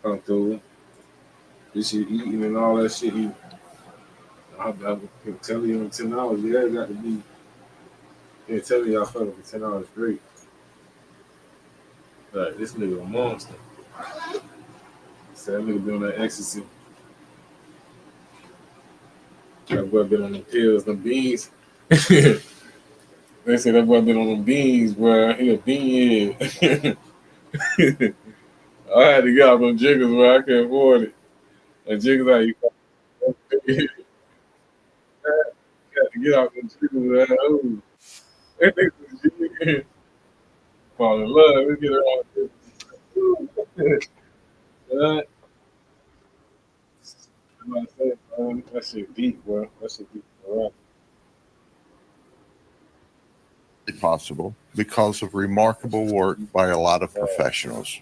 Come through. This shit eating and all that shit. I can tell you in 10 hours, yeah, it got to be. Yeah, tell y'all fucking for 10 hours straight. Like, this nigga a monster. Said that nigga been on that ecstasy. That boy been on the pills, the beans. They say that boy been on them beans, bro. He a bean head. I had to get out on jiggers where I can't afford it. And jiggers how you got to get out them jiggers, man. Oh. That nigga fall in love. Let's get it on. Right? That shit deep, bro. That shit deep, bro. possible because of remarkable work by a lot of professionals.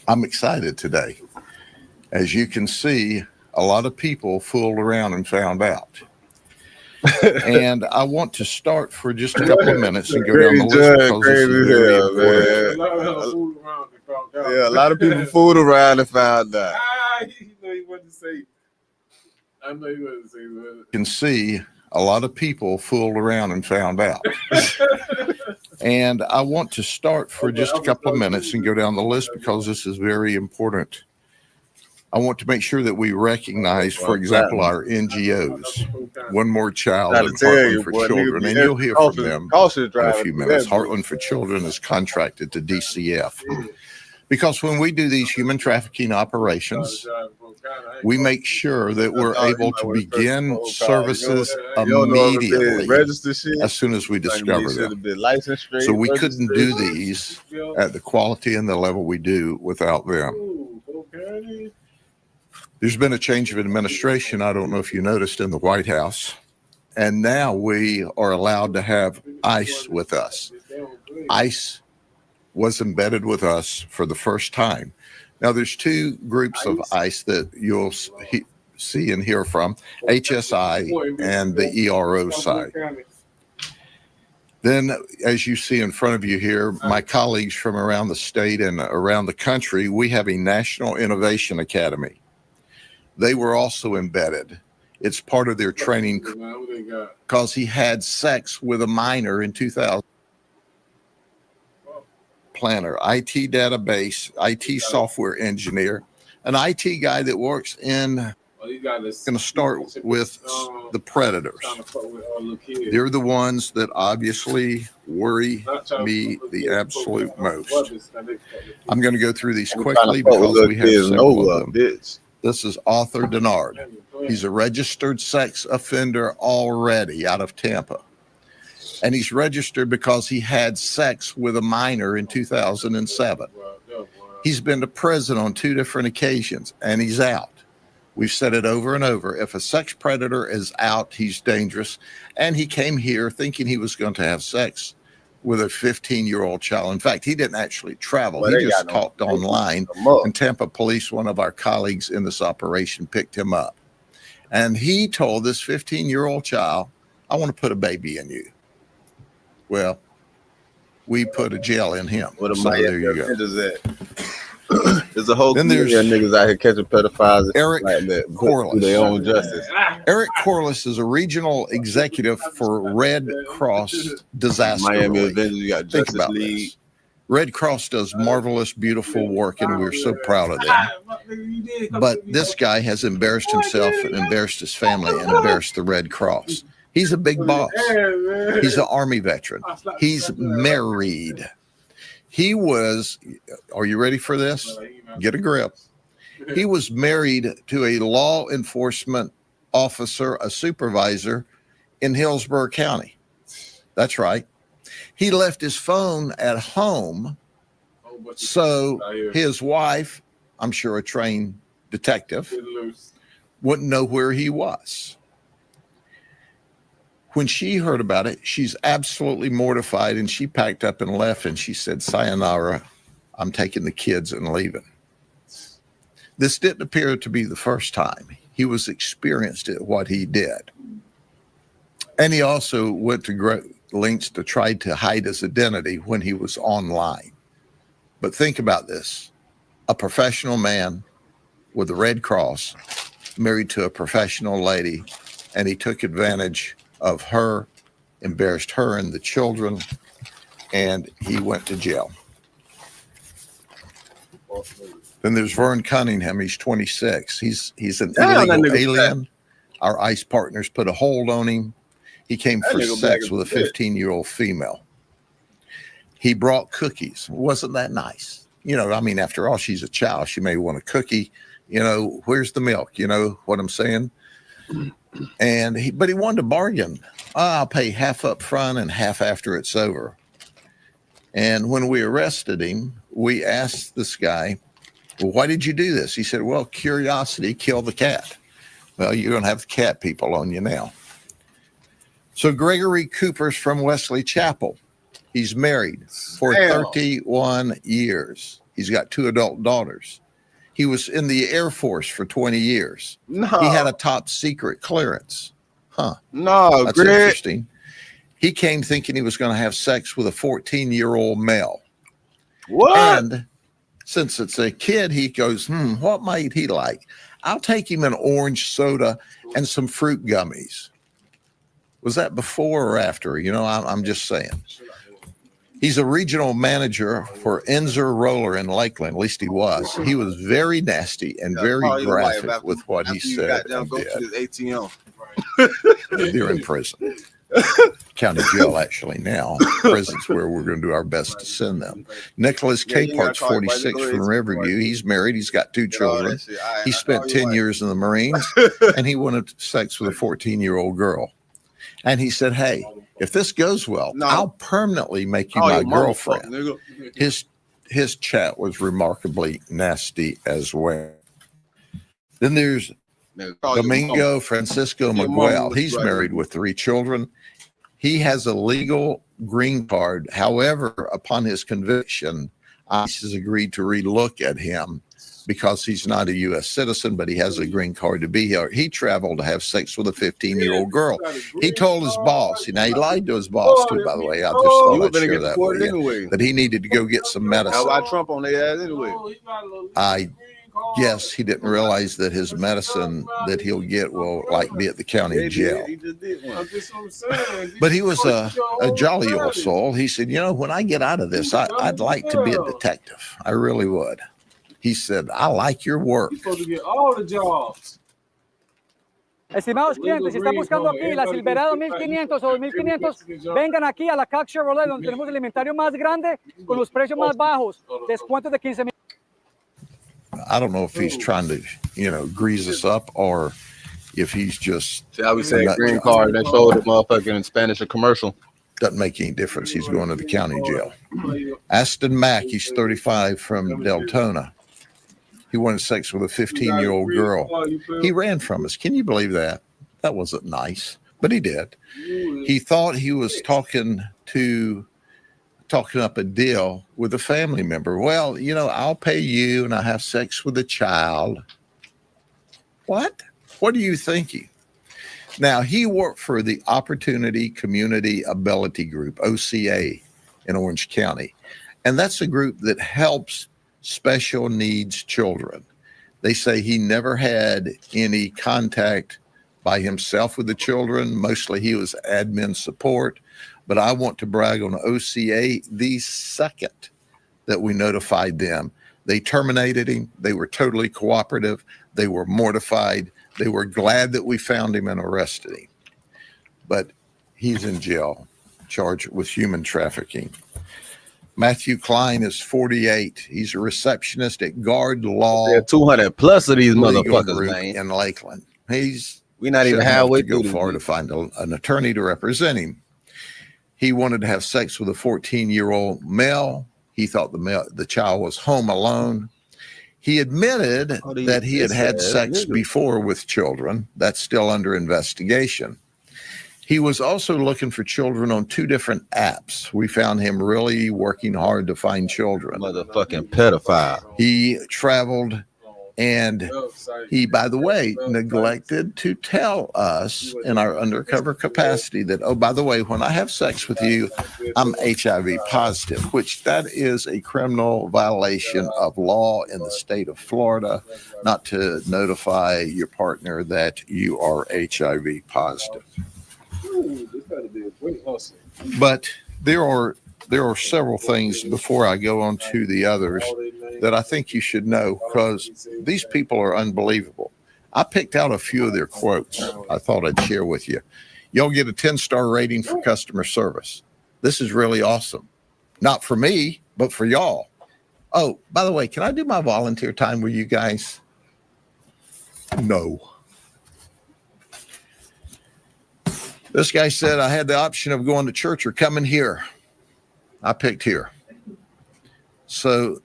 I'm excited today. As you can see, a lot of people fooled around and found out. And I want to start for just a couple of minutes and go down the list because this is very important. Yeah, a lot of people fooled around and found out. You know he wanted to say. I know he wanted to say. You can see a lot of people fooled around and found out. And I want to start for just a couple of minutes and go down the list because this is very important. I want to make sure that we recognize, for example, our NGOs, One More Child and Heartland for Children, and you'll hear from them in a few minutes. Heartland for Children is contracted to DCF because when we do these human trafficking operations, we make sure that we're able to begin services immediately as soon as we discover them. So we couldn't do these at the quality and the level we do without them. There's been a change of administration. I don't know if you noticed in the White House. And now we are allowed to have ICE with us. ICE was embedded with us for the first time. Now, there's two groups of ICE that you'll see and hear from, HSI and the ERO side. Then, as you see in front of you here, my colleagues from around the state and around the country, we have a National Innovation Academy. They were also embedded. It's part of their training because he had sex with a minor in 2000. Planner, IT database, IT software engineer, an IT guy that works in, going to start with the predators. They're the ones that obviously worry me the absolute most. I'm going to go through these quickly because we have several of them. This is Arthur Denard. He's a registered sex offender already out of Tampa. And he's registered because he had sex with a minor in 2007. He's been to prison on 2 different occasions, and he's out. We've said it over and over. If a sex predator is out, he's dangerous. And he came here thinking he was going to have sex with a 15-year-old child. In fact, he didn't actually travel. He just talked online. And Tampa police, one of our colleagues in this operation, picked him up. And he told this 15-year-old child, I want to put a baby in you. Well, we put a gel in him. What So am I there you go. There's a whole Then community there's of niggas out here catching pedophiles Eric like that, Corliss. through their own justice. Eric Corliss is a regional executive for Red Cross Disaster Miami Relief. Avengers, you got Think Justice about League. this. Red Cross does marvelous, beautiful work, and we're so proud of them. But this guy has embarrassed himself and embarrassed his family and embarrassed the Red Cross. He's a big boss. He's an Army veteran. He's married. He was, are you ready for this? Get a grip. He was married to a law enforcement officer, a supervisor in Hillsborough County. That's right. He left his phone at home so his wife, I'm sure a trained detective, wouldn't know where he was. When she heard about it, she's absolutely mortified, and she packed up and left, and she said, sayonara, I'm taking the kids and leaving. This didn't appear to be the first time. He was experienced at what he did. And he also went to great lengths to try to hide his identity when he was online. But think about this. A professional man with the Red Cross married to a professional lady, and he took advantage of her, embarrassed her and the children, and he went to jail. Then there's Vern Cunningham. He's 26. He's an illegal alien. Our ICE partners put a hold on him. He came for sex with a 15-year-old female. He brought cookies. Wasn't that nice? You know, I mean, after all, she's a child. She may want a cookie. You know, where's the milk? You know what I'm saying? And but he wanted to bargain. I'll pay half up front and half after it's over. And when we arrested him, we asked this guy, well, why did you do this? He said, well, curiosity killed the cat. Well, you're going to have the cat people on you now. So Gregory Cooper's from Wesley Chapel. He's married for Damn. 31 years. He's got 2 adult daughters. He was in the Air Force for 20 years. No. He had a top secret clearance. Huh. No, That's Greg. interesting. He came thinking he was going to have sex with a 14-year-old male. What? And since it's a kid, he goes, what might he like? I'll take him an orange soda and some fruit gummies. Was that before or after? You know, I'm just saying. He's a regional manager for Enzer Roller in Lakeland. At least he was. He was very nasty and very graphic with what he said. Go to this ATM. They're in prison. County jail, actually, now. Prison's where we're going to do our best to send them. Nicholas Capart's 46 from Riverview. He's married. He's got 2 children. He spent 10 years in the Marines, and he wanted sex with a 14-year-old girl. And he said, hey, if this goes well, I'll permanently make you my girlfriend. His chat was remarkably nasty as well. Then there's Domingo Francisco Miguel. He's married with 3 children. He has a legal green card. However, upon his conviction, ICE has agreed to relook at him because he's not a U.S. citizen, but he has a green card to be here. He traveled to have sex with a 15-year-old girl. He told his boss, now he lied to his boss too, by the way. I just thought I'd share that with you, that he needed to go get some medicine. How about Trump on their ass anyway? I guess he didn't realize that his medicine that he'll get will be at the county jail. But he was a jolly old soul. He said, you know, when I get out of this, I'd like to be a detective. I really would. He said, I like your work. You're supposed to get all the jobs. Estimados clientes, si están buscando aquí la Silverado 1500 o 2500, vengan aquí a la Cox Chevrolet, donde tenemos el inventario más grande con los precios más bajos, descuentos de 15,000. I don't know if he's trying to, you know, grease us up or if he's just. See how we say green card, they showed the motherfucker in Spanish a commercial. Doesn't make any difference. He's going to the county jail. Aston Mack, he's 35 from Deltona. He wanted sex with a 15-year-old girl. He ran from us. Can you believe that? That wasn't nice, but he did. He thought he was talking up a deal with a family member. Well, you know, I'll pay you and I have sex with a child. What? What are you thinking? Now, he worked for the Opportunity Community Ability Group, OCA, in Orange County. And that's a group that helps special needs children. They say he never had any contact by himself with the children. Mostly he was admin support. But I want to brag on OCA. The second that we notified them, they terminated him. They were totally cooperative. They were mortified. They were glad that we found him and arrested him. But he's in jail, charged with human trafficking. Matthew Klein is 48. He's a receptionist at Guard Law. There are 200 plus of these legal motherfuckers, group man. in Lakeland. We're not even shouldn't have halfway to go through far to find an attorney to represent him. He wanted to have sex with a 14-year-old male. He thought the child was home alone. He admitted that he had had sex before with children. That's still under investigation. He was also looking for children on 2 different apps. We found him really working hard to find children. Motherfucking pedophile. He traveled and he, by the way, neglected to tell us in our undercover capacity that, oh, by the way, when I have sex with you, I'm HIV positive, which that is a criminal violation of law in the state of Florida, not to notify your partner that you are HIV positive. But there are several things before I go on to the others that I think you should know, because these people are unbelievable. I picked out a few of their quotes I thought I'd share with you. Y'all get a 10-star rating for customer service. This is really awesome. Not for me, but for y'all. Oh, by the way, can I do my volunteer time with you guys? No. This guy said I had the option of going to church or coming here. I picked here. So,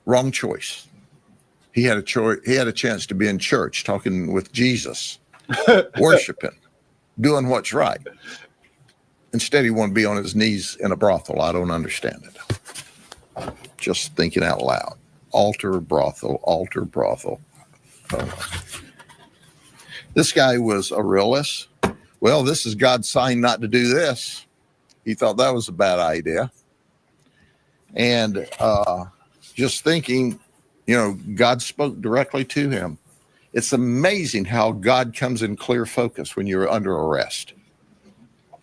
wrong choice. He had a choice. He had a chance to be in church talking with Jesus, worshiping, doing what's right. Instead, he want to be on his knees in a brothel. I don't understand it. Just thinking out loud. Altar brothel, altar brothel. This guy was a realist. Well, this is God's sign not to do this. He thought that was a bad idea. And just thinking, you know, God spoke directly to him. It's amazing how God comes in clear focus when you're under arrest.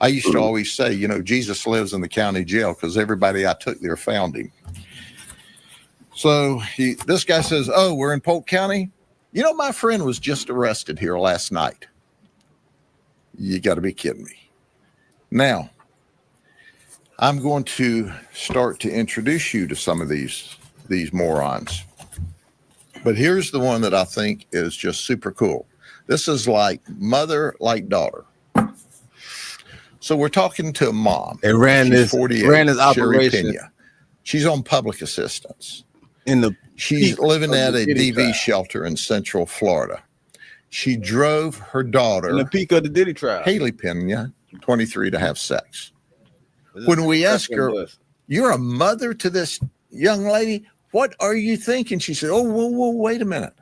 I used to always say, you know, Jesus lives in the county jail because everybody I took there found him. So this guy says, oh, we're in Polk County. You know, my friend was just arrested here last night. You got to be kidding me. Now, I'm going to start to introduce you to some of these morons. But here's the one that I think is just super cool. This is like mother, like daughter. So we're talking to a mom. It ran this 48, ran this Sherry operation. Pena. She's on public assistance. peak She's living of at the a Diddy DV trial. shelter in Central Florida. She drove her daughter, In the peak of the Diddy trial. Haley Pena, 23, to have sex. When we asked her, you're a mother to this young lady, what are you thinking? She said, oh, whoa, wait a minute.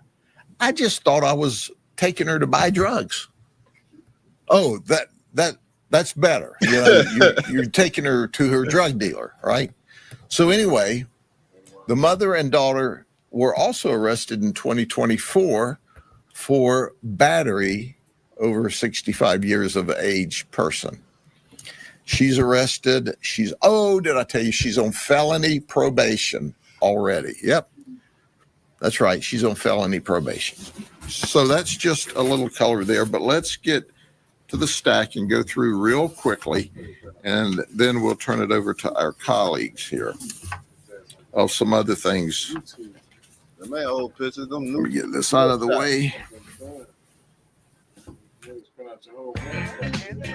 I just thought I was taking her to buy drugs. Oh, that's better. You know, you're taking her to her drug dealer, right? So anyway, the mother and daughter were also arrested in 2024 for battery over 65 years of age person. She's arrested. Did I tell you she's on felony probation already? Yep. That's right. She's on felony probation. So that's just a little color there, but let's get to the stack and go through real quickly, and then we'll turn it over to our colleagues here. Oh, some other things. The man old pictures, them Let me get this out of the way.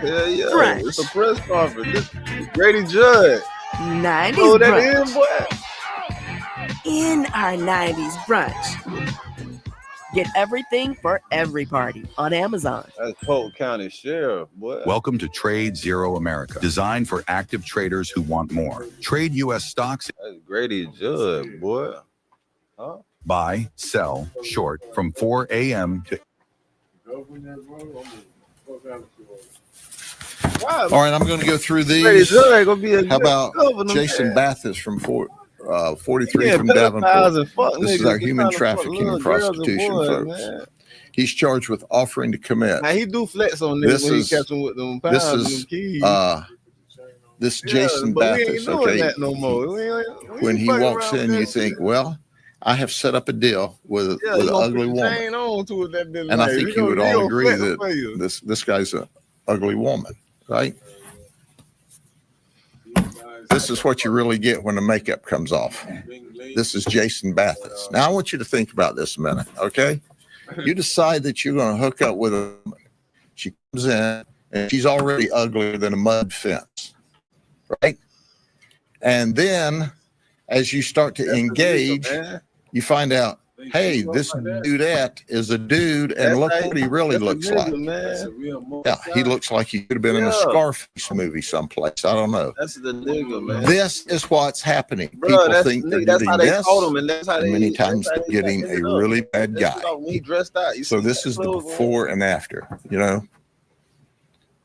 Yeah, yeah. Brunch. It's a press conference. This Grady Judd. 90s Oh, that brunch. is, boy. In our 90s brunch. Get everything for every party on Amazon. That's Polk County Sheriff, boy. Welcome to Trade Zero America, designed for active traders who want more. Trade U.S. stocks. That's Grady Judd, boy. Huh? Buy, sell, short from 4 a.m. to. Why? All right, I'm going to go through Grady these. Judd gonna be a How about governor, Jason man. Bathis from 43 Yeah, from pedophiles Davenport? and fuck This is niggas. our They human trying to fuck trafficking little and girls and prostitution, boys, folks. man. He's charged with offering to commit. Now he do flex on This niggas when he is- catch them with them This pounds and is them keys. this Yeah, Jason but we ain't Bathis. doing Okay, that no more. We when ain't he fucking walks around in, with you that think, shit. well, I have set up a deal with Yeah, an you gonna ugly put the woman, chain on to it, that bitch and I like, think he you would gonna- he all gonna agree flex that for you. this guy's an ugly woman, right? This is what you really get when the makeup comes off. This is Jason Bathis. Now I want you to think about this a minute, okay? You decide that you're going to hook up with a woman. She comes in and she's already uglier than a mud fence, right? And then as you start to engage, you find out, hey, this dudette is a dude, and look what he really looks like. Yeah, he looks like he could have been in a Yeah. Scarface movie someplace. I don't know. That's the nigga, man. This is what's happening. Bruh, People that's- think they're nigga, that's getting how they this, caught him, and that's how and they- many that's times how they're they getting got a it up. really bad That's guy. when he dressed out. You So see this that is the clothes on? before and after, you know.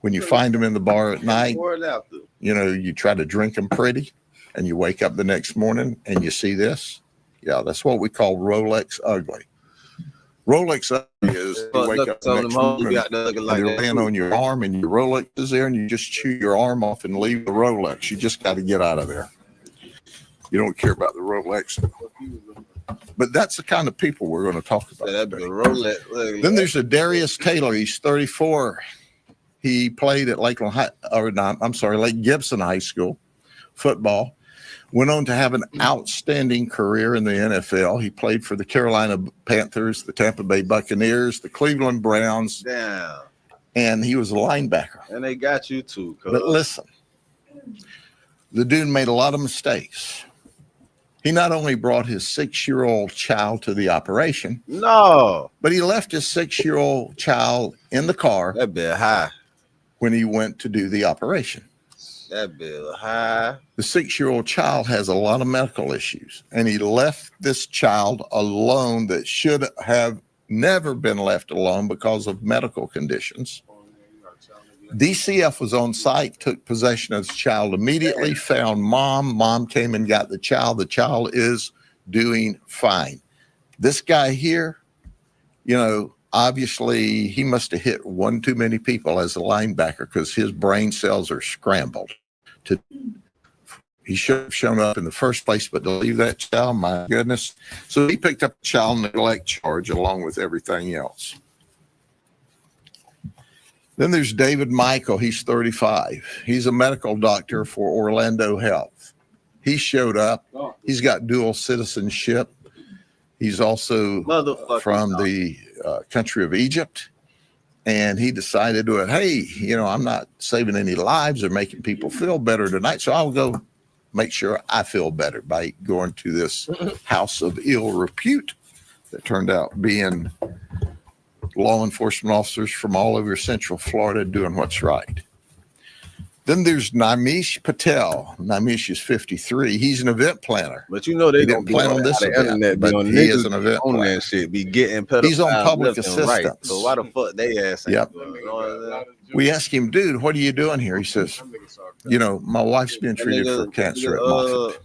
When you find them in the bar at night, Before and after. you know, you try to drink them pretty, and you wake up the next morning and you see this. Yeah, that's what we call Rolex ugly. Rolex ugly is you Fuck, wake look, up the some of next them hoes morning got the ugly and like they're that, laying too. on your arm and your Rolex is there and you just chew your arm off and leave the Rolex. You just got to get out of there. You don't care about the Rolex. But that's the kind of people we're going to talk about. That'd be a Rolex. Look, Then there's a Darius Taylor. He's 34. He played at Lake Gibson High School football. Went on to have an outstanding career in the NFL. He played for the Carolina Panthers, the Tampa Bay Buccaneers, the Cleveland Browns, damn. and he was a linebacker. And they got you too, cuz. But listen, the dude made a lot of mistakes. He not only brought his 6-year-old child to the operation, no, but he left his 6-year-old child in the car. That bit high. when he went to do the operation. That bill high. The 6-year-old child has a lot of medical issues, and he left this child alone that should have never been left alone because of medical conditions. DCF was on site, took possession of the child immediately, found mom. Mom came and got the child. The child is doing fine. This guy here, obviously he must have hit one too many people as a linebacker because his brain cells are scrambled. He should have shown up in the first place, but to leave that child, my goodness. So he picked up a child neglect charge along with everything else. Then there's David Michael. He's 35. He's a medical doctor for Orlando Health. He showed up. He's got dual citizenship. He's also from the country of Egypt. And he decided to, hey, I'm not saving any lives or making people feel better tonight. So I'll go make sure I feel better by going to this house of ill repute that turned out being law enforcement officers from all over Central Florida doing what's right. Then there's Namish Patel. Namish is 53. He's an event planner. But they didn't plan on this event, but he is an event planner. That shit be getting pedophile. He's on public left and right. assistance. So why the fuck they ass ain't Yep. doing it? We asked him, dude, what are you doing here? He says, my wife's being treated for cancer at Moffitt.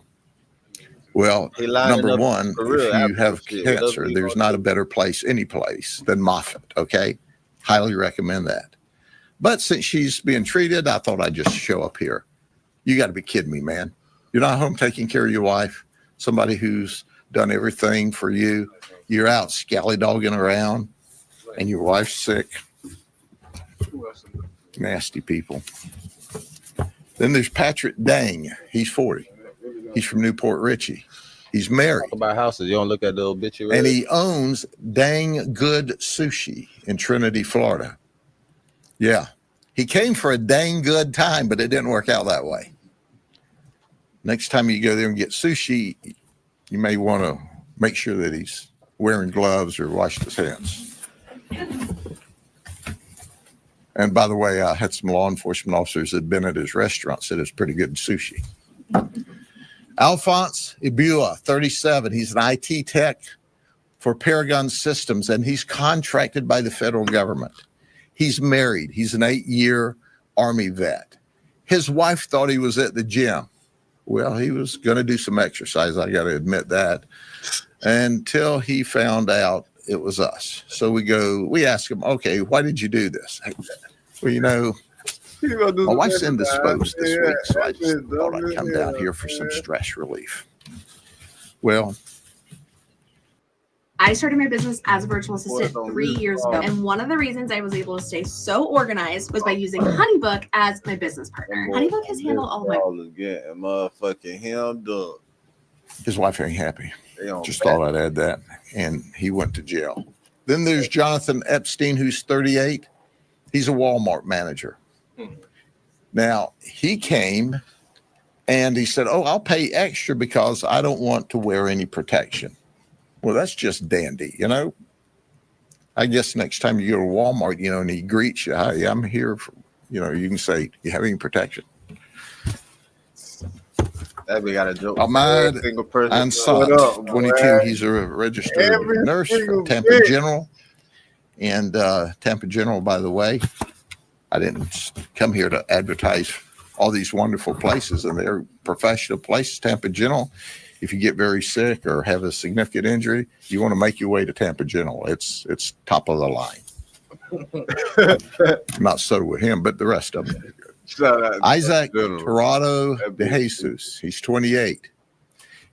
Well, number one, if you have cancer, there's not a better place, any place, than Moffitt, okay? Highly recommend that. But since she's being treated, I thought I'd just show up here. You got to be kidding me, man. You're not home taking care of your wife, somebody who's done everything for you. You're out scallydogging around, and your wife's sick. Nasty people. Then there's Patrick Dang. He's 40. He's from Newport Richey. He's married. Talk about houses. You don't look at the obituary. And he owns Dang Good Sushi in Trinity, Florida. Yeah. He came for a dang good time, but it didn't work out that way. Next time you go there and get sushi, you may want to make sure that he's wearing gloves or washed his hands. And by the way, I had some law enforcement officers that had been at his restaurant, said it's pretty good sushi. Alphonse Ibua, 37. He's an IT tech for Paragon Systems, and he's contracted by the federal government. He's married. He's an 8-year Army vet. His wife thought he was at the gym. Well, he was going to do some exercise. I got to admit that. Until he found out it was us. So we asked him, okay, why did you do this? Well, my wife's indisposed this week, so I just thought I'd come down here for some stress relief. Well, I started my business as a virtual assistant 3 years ago, and one of the reasons I was able to stay so organized was by using HoneyBook as my business partner. HoneyBook has handled all of my getting motherfucking hemmed up. His wife ain't happy. Just thought I'd add that. And he went to jail. Then there's Jonathan Epstein, who's 38. He's a Walmart manager. Now, he came and he said, I'll pay extra because I don't want to wear any protection. Well, that's just dandy, I guess next time you go to Walmart, and he greets you, hi, I'm here for, you can say, you have any protection? That we got a joke. Ahmad Ansat, 22. He's a registered nurse from Tampa General. And Tampa General, by the way, I didn't come here to advertise all these wonderful places, and they're professional places. Tampa General, if you get very sick or have a significant injury, you want to make your way to Tampa General. It's top of the line. Not so with him, but the rest of them. Isaac Torado de Jesus. He's 28.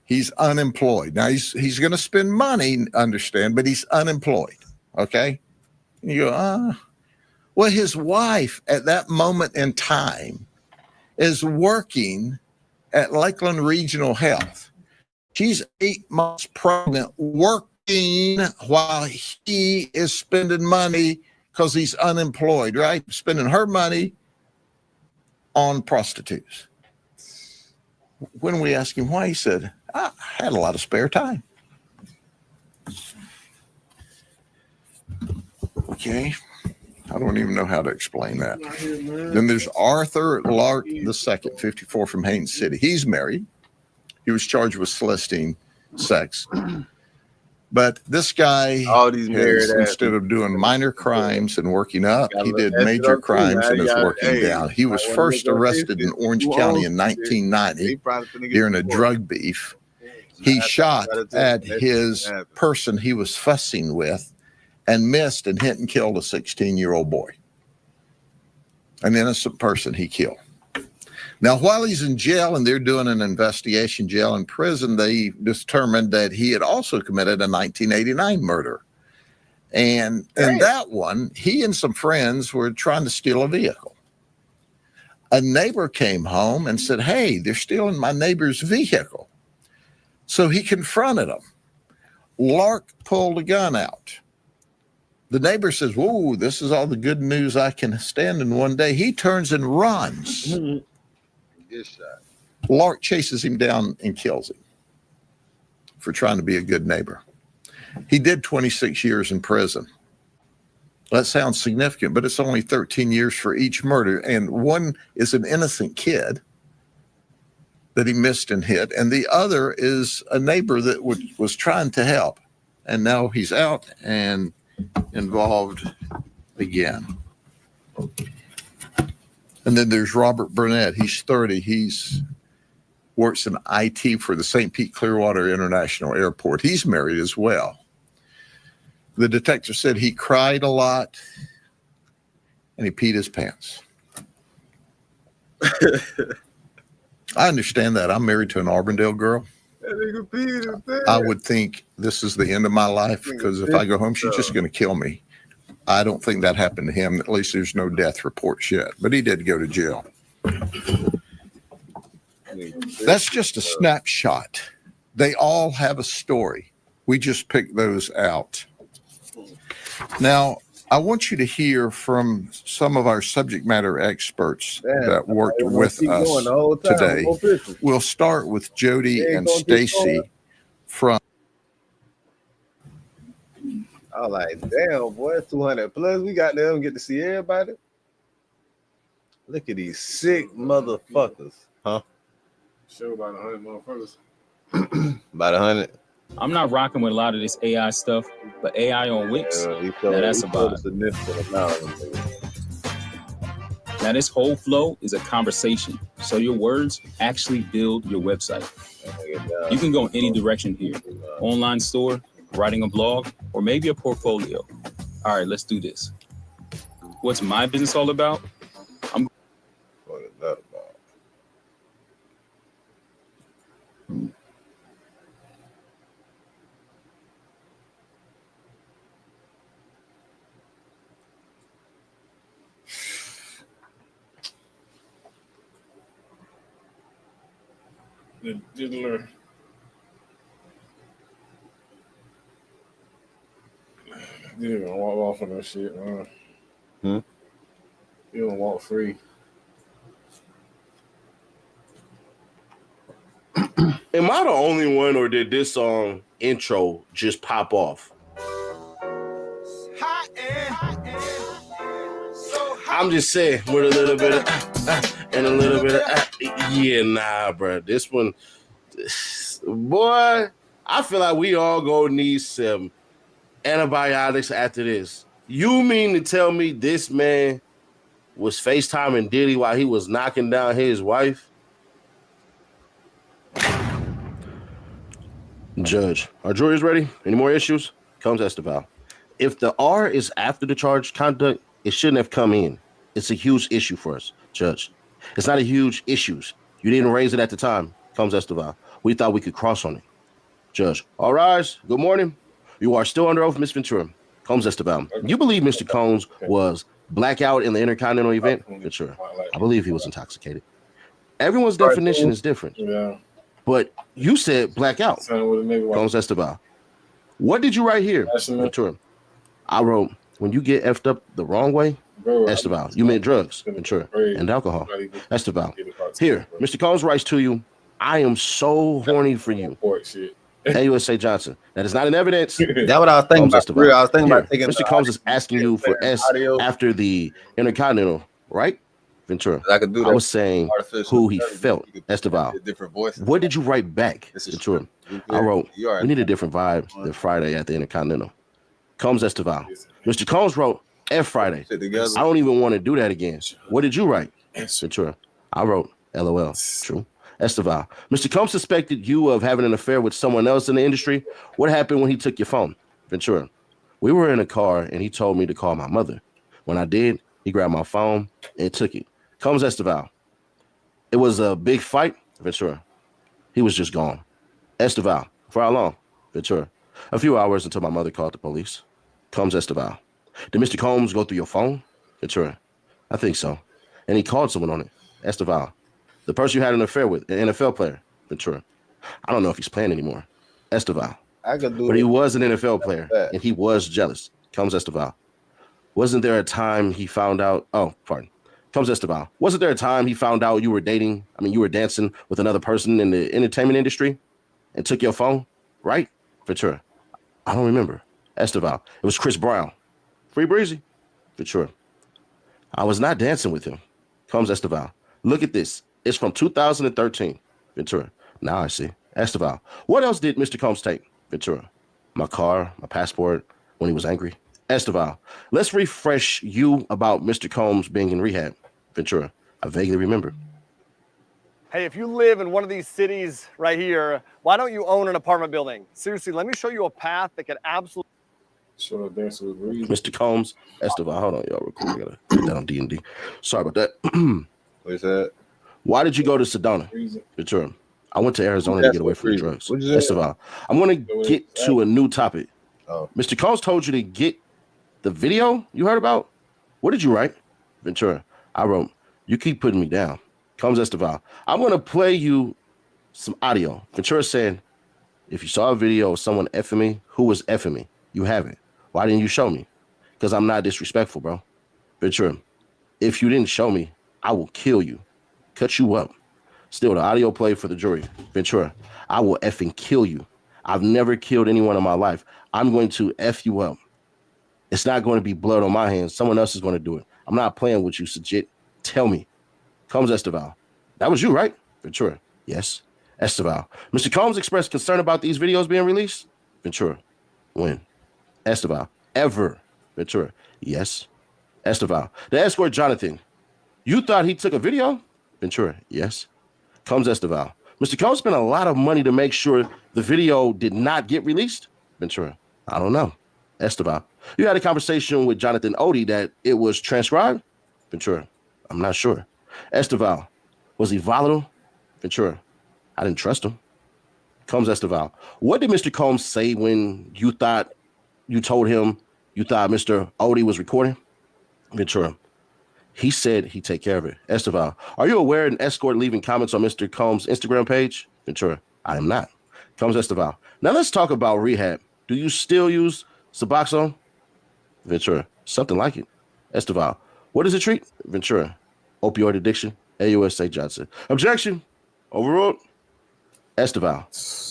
He's unemployed. Now he's going to spend money, understand, but he's unemployed. Okay. And you go, well, his wife at that moment in time is working at Lakeland Regional Health. She's 8 months pregnant, working while he is spending money because he's unemployed, right? Spending her money on prostitutes. When we asked him why, he said, I had a lot of spare time. Okay. I don't even know how to explain that. Then there's Arthur Lark II, 54 from Haines City. He's married. He was charged with soliciting sex. But this guy, All these married has, ass instead of doing minor crimes and working up, he did major crimes and is working down. He was first arrested in Orange County in 1990 during a drug beef. He shot at his person he was fussing with and missed and hit and killed a 16-year-old boy. An innocent person he killed. Now, while he's in jail and they're doing an investigation, jail and prison, they determined that he had also committed a 1989 murder. And in that one, he and some friends were trying to steal a vehicle. A neighbor came home and said, "Hey, they're stealing my neighbor's vehicle." So he confronted them. Lark pulled a gun out. The neighbor says, "Whoa, this is all the good news I can stand in one day." He turns and runs. Good shot. Lark chases him down and kills him for trying to be a good neighbor. He did 26 years in prison. That sounds significant, but it's only 13 years for each murder. And one is an innocent kid that he missed and hit, and the other is a neighbor that was trying to help. And now he's out and involved again. And then there's Robert Burnett. He's 30. He's works in IT for the St. Pete Clearwater International Airport. He's married as well. The detective said he cried a lot and he peed his pants. I understand that. I'm married to an Auburndale girl. That nigga peed his pants. I would think this is the end of my life because if I go home, she's just going to kill me. I don't think that happened to him. At least there's no death reports yet, but he did go to jail. That's just a snapshot. They all have a story. We just picked those out. Now, I want you to hear from some of our subject matter experts that worked with us today. We'll start with Jody and Stacy from. I was like, damn, boy, 200 plus. We got them get to see everybody. Look at these sick motherfuckers, huh? Show about 100 motherfuckers. About 100. I'm not rocking with a lot of this AI stuff, but AI on Wix, now that's a vibe. Now this whole flow is a conversation, so your words actually build your website. You can go any direction here. Online store, writing a blog, or maybe a portfolio. All right, let's do this. What's my business all about? What is that about? The diddler. You didn't even walk off on that shit, man. You don't walk free. Am I the only one, or did this song intro just pop off? I'm just saying, with a little bit of and a little bit of yeah, nah, bro. This one, boy, I feel like we all gonna need some antibiotics after this. You mean to tell me this man was FaceTiming Diddy while he was knocking down his wife? Judge, our jury is ready. Any more issues? Comes Esteval. If the R is after the charged conduct, it shouldn't have come in. It's a huge issue for us, Judge. It's not a huge issue. You didn't raise it at the time. Comes Esteval. We thought we could cross on it. Judge, all rise. Good morning. You are still under oath, Ms. Ventura. Combs Esteval. You believe Mr. Combs was blackout in the Intercontinental event? Good, sure. I believe he was intoxicated. Everyone's definition is different. Yeah. But you said blackout. Combs Esteval. What did you write here, Ventura? I wrote, when you get effed up the wrong way, Esteval. You meant drugs, Ventura, and alcohol. Esteval. Here, Mr. Combs writes to you, I am so horny for you. AUSA Johnson. That is not in evidence. That's what I was thinking Combs about. Esteban. Real, I was thinking Here, about taking Mr. the Combs is asking you for S audio. after the Intercontinental, right? Ventura. I could do that. I was saying Artificial who he intelligence. felt. You could Esteban. get different voices. What did you write back, This is Ventura? true. I wrote, You already we need a different vibe than Friday at the Intercontinental. Combs Esteban. Mr. Combs wrote F Friday. I don't even want to do that again. What did you write? Ventura. I wrote LOL. True. Esteban. Mr. Combs suspected you of having an affair with someone else in the industry. What happened when he took your phone? Ventura. We were in a car and he told me to call my mother. When I did, he grabbed my phone and took it. Combs Esteban. It was a big fight. Ventura. He was just gone. Esteban. For how long? Ventura. A few hours until my mother called the police. Combs Esteban. Did Mr. Combs go through your phone? Ventura. I think so. And he called someone on it. Esteban. The person you had an affair with, an NFL player. Ventura. I don't know if he's playing anymore. Esteban. I could do But he it. was an NFL player, and he was jealous. Combs Esteban. Wasn't there a time he found out? Oh, pardon. Combs Esteban. Wasn't there a time he found out you were you were dancing with another person in the entertainment industry and took your phone? Right? Ventura. I don't remember. Esteban. It was Chris Brown. Free Breezy. Ventura. I was not dancing with him. Combs Esteban. Look at this. It's from 2013. Ventura. Now I see. Esteban. What else did Mr. Combs take? Ventura. My car, my passport, when he was angry. Esteban. Let's refresh you about Mr. Combs being in rehab. Ventura. I vaguely remember. Hey, if you live in one of these cities right here, why don't you own an apartment building? Seriously, let me show you a path that could absolutely. Sure, that's what we Mr. Combs, Esteban. Hold on, y'all, real quick. I gotta get that on D&D. Sorry about that. What is that? Why did you go to Sedona? Ventura. I went to Arizona to get away from the drugs. Esteban. I'm gonna get to a new topic. Mr. Combs told you to get the video you heard about. What did you write? Ventura. I wrote, you keep putting me down. Combs Esteban. I'm gonna play you some audio. Ventura said, if you saw a video of someone effing me, who was effing me? You haven't. Why didn't you show me? Because I'm not disrespectful, bro. Ventura. If you didn't show me, I will kill you. Cut you up. Still, the audio play for the jury. Ventura. I will effing kill you. I've never killed anyone in my life. I'm going to F you up. It's not going to be blood on my hands. Someone else is going to do it. I'm not playing with you, Sajid. Tell me. Combs Esteban. That was you, right? Ventura. Yes. Esteban. Mr. Combs expressed concern about these videos being released? Ventura. When? Esteban. Ever? Ventura. Yes. Esteban. The escort Jonathan. You thought he took a video? Ventura. Yes. Combs Esteban. Mr. Combs spent a lot of money to make sure the video did not get released? Ventura. I don't know. Esteban. You had a conversation with Jonathan Odie that it was transcribed? Ventura. I'm not sure. Esteban. Was he volatile? Ventura. I didn't trust him. Combs Esteban. What did Mr. Combs say when you told him you thought Mr. Odie was recording? Ventura. He said he'd take care of it. Esteban. Are you aware of an escort leaving comments on Mr. Combs' Instagram page? Ventura. I am not. Combs Esteban. Now let's talk about rehab. Do you still use Suboxone? Ventura. Something like it. Esteban. What does it treat? Ventura. Opioid addiction. AUSA Johnson. Objection. Overruled. Esteban.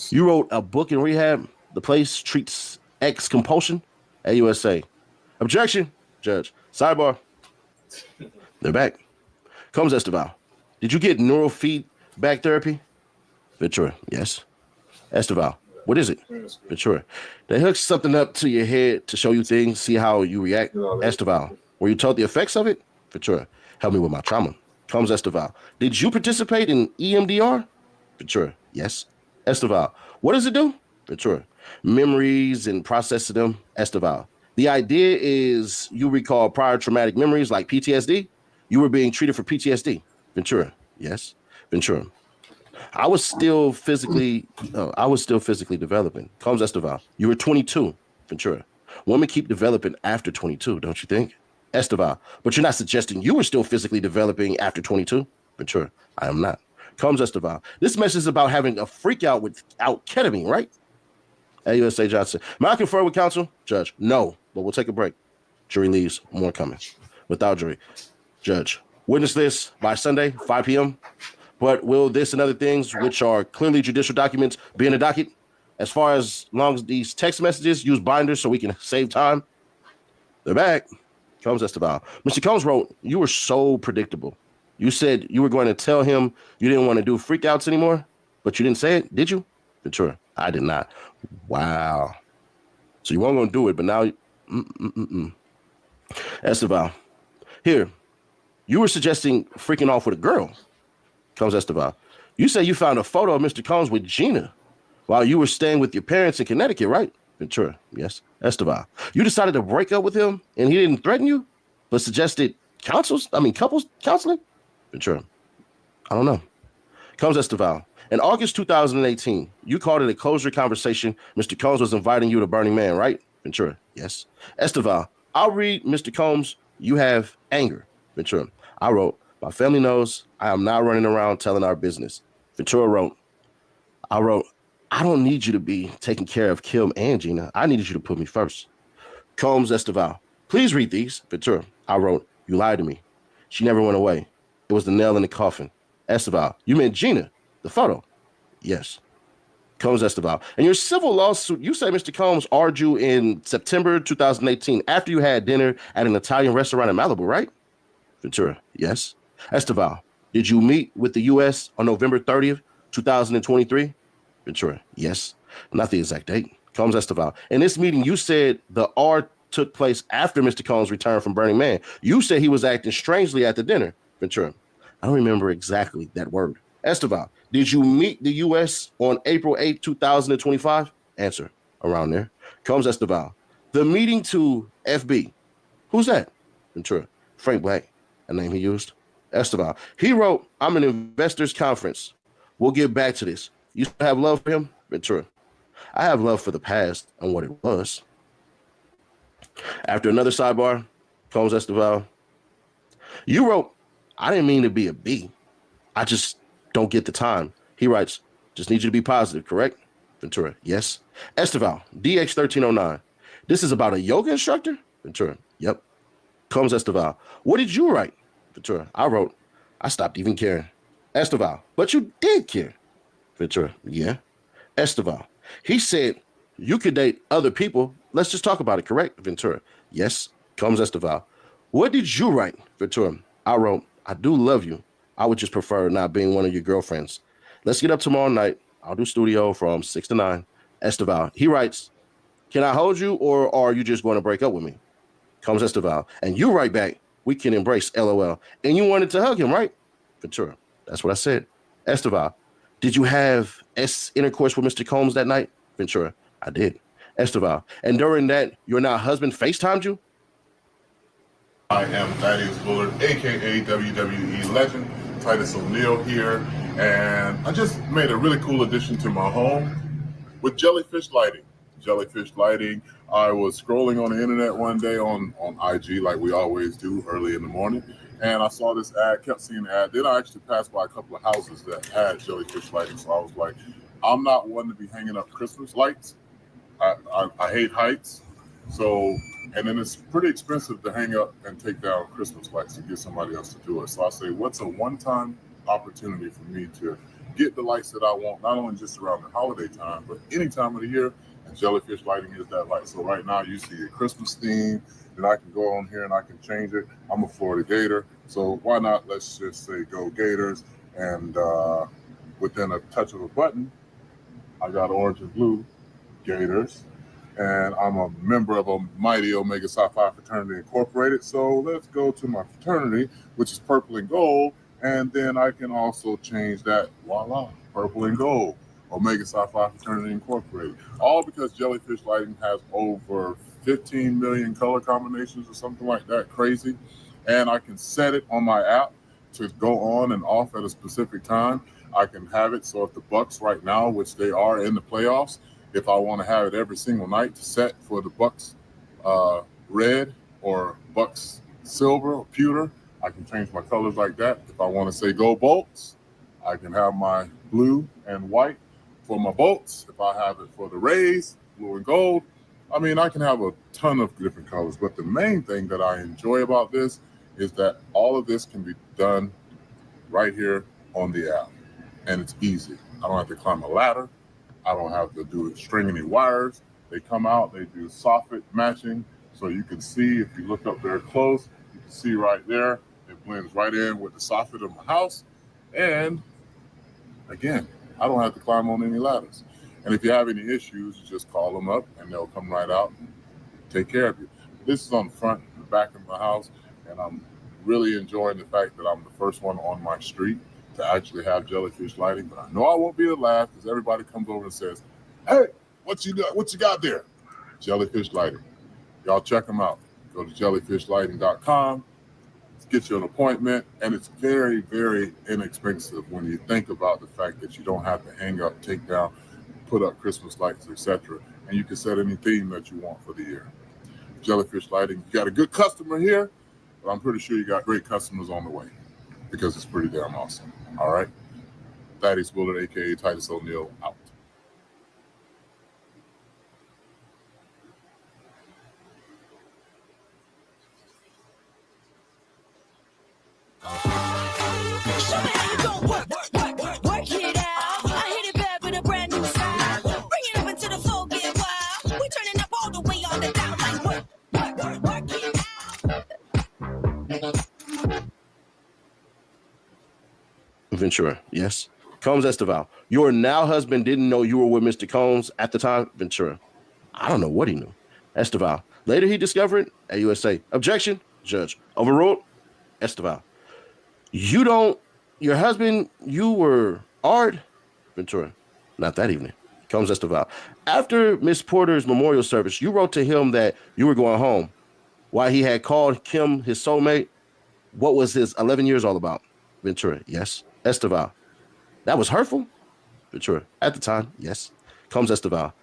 You wrote a book in rehab. The place treats X compulsion. AUSA. Objection. Judge. Sidebar. They're back. Combs Esteban. Did you get neurofeedback therapy? Ventura. Yes. Esteban. What is it? Ventura. They hook something up to your head to show you things, see how you react. Esteban. Were you told the effects of it? Ventura. Help me with my trauma. Combs Esteban. Did you participate in EMDR? Ventura. Yes. Esteban. What does it do? Ventura. Memories and processing them. Esteban. The idea is you recall prior traumatic memories like PTSD. You were being treated for PTSD. Ventura. Yes. Ventura. I was still physically developing. Combs Esteban. You were 22. Ventura. Women keep developing after 22, don't you think? Esteban. But you're not suggesting you were still physically developing after 22? Ventura. I am not. Combs Esteban. This message is about having a freak out without ketamine, right? AUSA Johnson. May I confer with counsel? Judge. No, but we'll take a break. Jury leaves. More coming. Without jury. Judge. Witness this by Sunday, 5 p.m. But will this and other things, which are clearly judicial documents, be in the docket? As far as long as these text messages use binders so we can save time, they're back. Combs Esteval. Mr. Combs wrote, you were so predictable. You said you were going to tell him you didn't want to do freakouts anymore, but you didn't say it, did you? Ventura, I did not. Wow. So you weren't going to do it, but now... Esteval. Here, you were suggesting freaking off with a girl. Combs Esteval. You say you found a photo of Mr. Combs with Gina while you were staying with your parents in Connecticut, right? Ventura, yes. Esteval. You decided to break up with him and he didn't threaten you, but suggested couples counseling? Ventura, I don't know. Combs Esteval. In August 2018, you called it a closure conversation. Mr. Combs was inviting you to Burning Man, right? Ventura, yes. Esteval. I'll read, Mr. Combs. You have anger. Ventura. I wrote, my family knows I am not running around telling our business. Ventura wrote, I don't need you to be taking care of Kim and Gina. I needed you to put me first. Combs Esteval. Please read these. Ventura. I wrote, you lied to me. She never went away. It was the nail in the coffin. Esteval. You meant Gina, the photo. Yes. Combs Esteval. In your civil lawsuit, you say Mr. Combs argued you in September 2018 after you had dinner at an Italian restaurant in Malibu, right? Ventura. Yes. Esteval. Did you meet with the U.S. on November 30th, 2023? Ventura, yes. Not the exact date. Combs Esteval. In this meeting, you said the R took place after Mr. Combs returned from Burning Man. You said he was acting strangely at the dinner. Ventura, I don't remember exactly that word. Esteval, did you meet the U.S. on April 8, 2025? Answer, around there. Combs Esteval. The meeting to FB. Who's that? Ventura, Frank Black, a name he used. Esteval. He wrote, I'm an investors conference. We'll get back to this. You still have love for him? Ventura. I have love for the past and what it was. After another sidebar, Combs Esteval. You wrote, I didn't mean to be a B. I just don't get the time. He writes, just need you to be positive, correct? Ventura, yes. Esteval, DX1309. This is about a yoga instructor? Ventura, yep. Combs Esteval. What did you write? Ventura, I wrote, I stopped even caring. Esteval, but you did care. Ventura, yeah. Esteval, he said you could date other people. Let's just talk about it, correct? Ventura, yes. Combs Esteval, what did you write? Ventura, I wrote, I do love you. I would just prefer not being one of your girlfriends. Let's get up tomorrow night. I'll do studio from 6 to 9. Esteval, he writes, can I hold you or are you just going to break up with me? Combs Esteval, and you write back, we can embrace LOL. And you wanted to hug him, right? Ventura, that's what I said. Esteval, did you have intercourse with Mr. Combs that night? Ventura, I did. Esteval, and during that, your now husband FaceTimed you? I am Thaddeus Bullard, aka WWE Legend, Titus O'Neil here, and I just made a really cool addition to my home with jellyfish lighting. Jellyfish lighting. I was scrolling on the internet one day on IG like we always do early in the morning, and I saw this ad, kept seeing the ad. Then I actually passed by a couple of houses that had jellyfish lighting, so I was like, I'm not one to be hanging up Christmas lights. I hate heights, so, and then it's pretty expensive to hang up and take down Christmas lights to get somebody else to do it. So I say, what's a one-time opportunity for me to get the lights that I want, not only just around the holiday time, but any time of the year, and jellyfish lighting is that light. So right now you see a Christmas theme, and I can go on here and I can change it. I'm a Florida Gator, so why not, let's just say go Gators, and within a touch of a button, I got orange and blue Gators, and I'm a member of a mighty Omega Psi Phi Fraternity Incorporated. So let's go to my fraternity, which is purple and gold, and then I can also change that, voila, purple and gold, Omega Psi Phi Fraternity Incorporated. All because jellyfish lighting has over 15 million color combinations or something like that, crazy. And I can set it on my app to go on and off at a specific time. I can have it so if the Bucks right now, which they are in the playoffs, if I want to have it every single night to set for the Bucks red or Bucks silver or pewter, I can change my colors like that. If I want to say go Bolts, I can have my blue and white for my Bolts. If I have it for the Rays, blue and gold, I mean, I can have a ton of different colors. But the main thing that I enjoy about this is that all of this can be done right here on the app. And it's easy. I don't have to climb a ladder. I don't have to string any wires. They come out, they do soffit matching. So you can see, if you look up there close, you can see right there, it blends right in with the soffit of my house. And again, I don't have to climb on any ladders. And if you have any issues, you just call them up and they'll come right out and take care of you. This is on the front and the back of my house, and I'm really enjoying the fact that I'm the first one on my street to actually have jellyfish lighting. But I know I won't be the last, because everybody comes over and says, "Hey, what you got there?" Jellyfish lighting. Y'all check them out. Go to jellyfishlighting.com. Get you an appointment, and it's very, very inexpensive when you think about the fact that you don't have to hang up, take down, put up Christmas lights, etc. And you can set any theme that you want for the year. Jellyfish Lighting, you got a good customer here, but I'm pretty sure you got great customers on the way, because it's pretty damn awesome. All right. Thaddeus Bullard, aka Titus O'Neil, out. Ventura, yes. Combs Esteval, your now husband didn't know you were with Mr. Combs at the time. Ventura, I don't know what he knew. Esteval, later he discovered. AUSA, objection. Judge, overruled. Esteval, your husband, you were Ard. Ventura, not that evening. Combs Esteval, after Miss Porter's memorial service, you wrote to him that you were going home. Why he had called Kim his soulmate. What was his 11 years all about? Ventura, yes. Esteval, that was hurtful. Ventura, at the time, yes. Combs Esteval,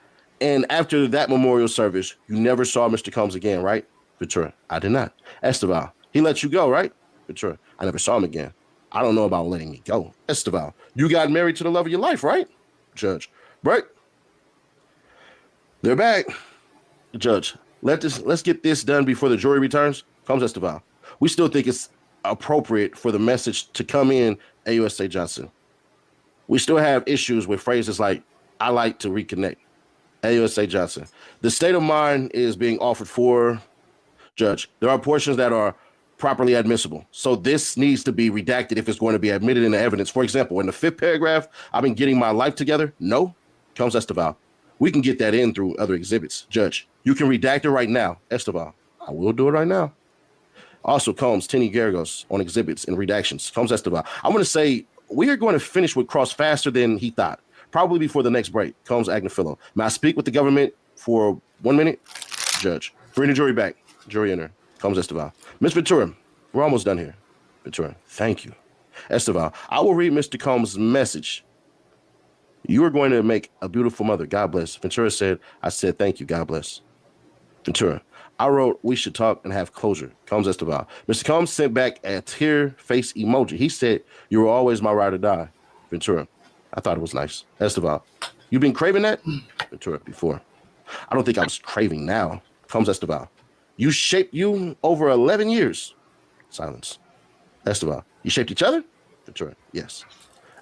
and after that memorial service, you never saw Mr. Combs again, right? Ventura, I did not. Esteval, he let you go, right? Ventura, I never saw him again. I don't know about letting me go. Esteval, you got married to the love of your life, right? Judge, break. They're back. Judge, let's get this done before the jury returns. Combs Esteval, we still think it's appropriate for the message to come in. AUSA Johnson, we still have issues with phrases like "I like to reconnect." AUSA Johnson, the state of mind is being offered for. Judge, there are portions that are properly admissible, so this needs to be redacted if it's going to be admitted into evidence. For example, in the 5th paragraph, I've been getting my life together. No. Combs Esteval, we can get that in through other exhibits. Judge, you can redact it right now. Esteval, I will do it right now. Also, Combs, Tenny Garagos on exhibits and redactions. Combs Esteval, I want to say we are going to finish with Cross faster than he thought, probably before the next break. Combs Agnafilo, may I speak with the government for 1 minute? Judge, bring the jury back. Jury enter. Combs Esteval, Ms. Ventura, we're almost done here. Ventura, thank you. Esteval, I will read Mr. Combs' message. You are going to make a beautiful mother. God bless. Ventura said, I said, thank you. God bless. Ventura, I wrote, we should talk and have closure. Combs Esteval. Mr. Combs sent back a tear face emoji. He said, you were always my ride or die. Ventura, I thought it was nice. Esteval, you been craving that? Ventura, before. I don't think I was craving now. Combs Esteval, you shaped you over 11 years. Silence. Esteval, you shaped each other? Ventura, yes.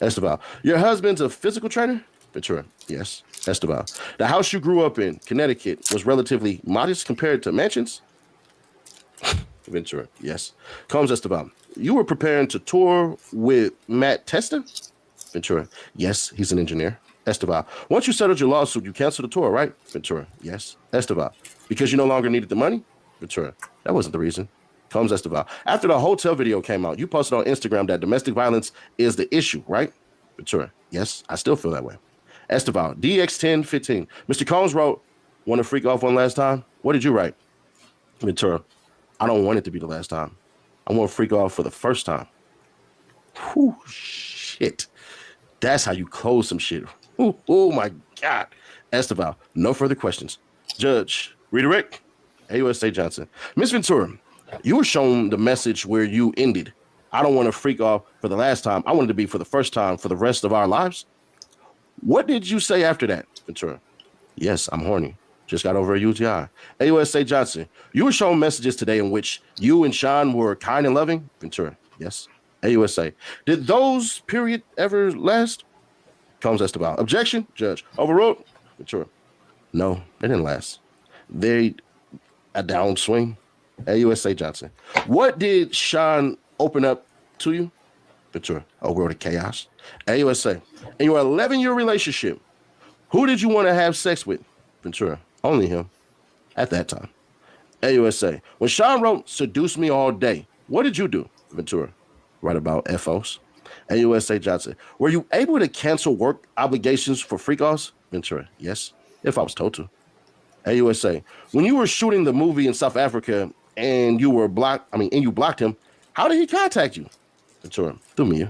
Esteval, your husband's a physical trainer? Ventura, yes. Esteval, the house you grew up in, Connecticut, was relatively modest compared to mansions? Ventura, yes. Combs Esteval, you were preparing to tour with Matt Testa? Ventura, yes, he's an engineer. Esteval, once you settled your lawsuit, you canceled the tour, right? Ventura, yes. Esteval, because you no longer needed the money? Ventura, that wasn't the reason. Combs Esteval, after the hotel video came out, you posted on Instagram that domestic violence is the issue, right? Ventura, yes, I still feel that way. Esteval, DX1015. Mr. Combs wrote, want to freak off one last time? What did you write? Ventura, I don't want it to be the last time. I want to freak off for the first time. Whew, shit. That's how you close some shit. Ooh, oh my God. Esteval, no further questions. Judge, redirect. AUSA Johnson. Ms. Ventura, you were shown the message where you ended. I don't want to freak off for the last time. I want it to be for the first time for the rest of our lives. What did you say after that, Ventura? Yes, I'm horny. Just got over a UTI. AUSA Johnson, you were shown messages today in which you and Sean were kind and loving. Ventura, yes. AUSA, did those period ever last? Combs Esteban. Objection, Judge. Overruled. Ventura. No, they didn't last. They a downswing. AUSA Johnson. What did Sean open up to you? Ventura. A world of chaos. AUSA. In your 11-year relationship, who did you want to have sex with? Ventura. Only him. At that time. AUSA. When Sean wrote "Seduce Me All Day," what did you do? Ventura. Write about FOs. AUSA Johnson. Were you able to cancel work obligations for freak-offs? Ventura. Yes, if I was told to. AUSA. When you were shooting the movie in South Africa and you were you blocked him, how did he contact you? Ventura. Through me.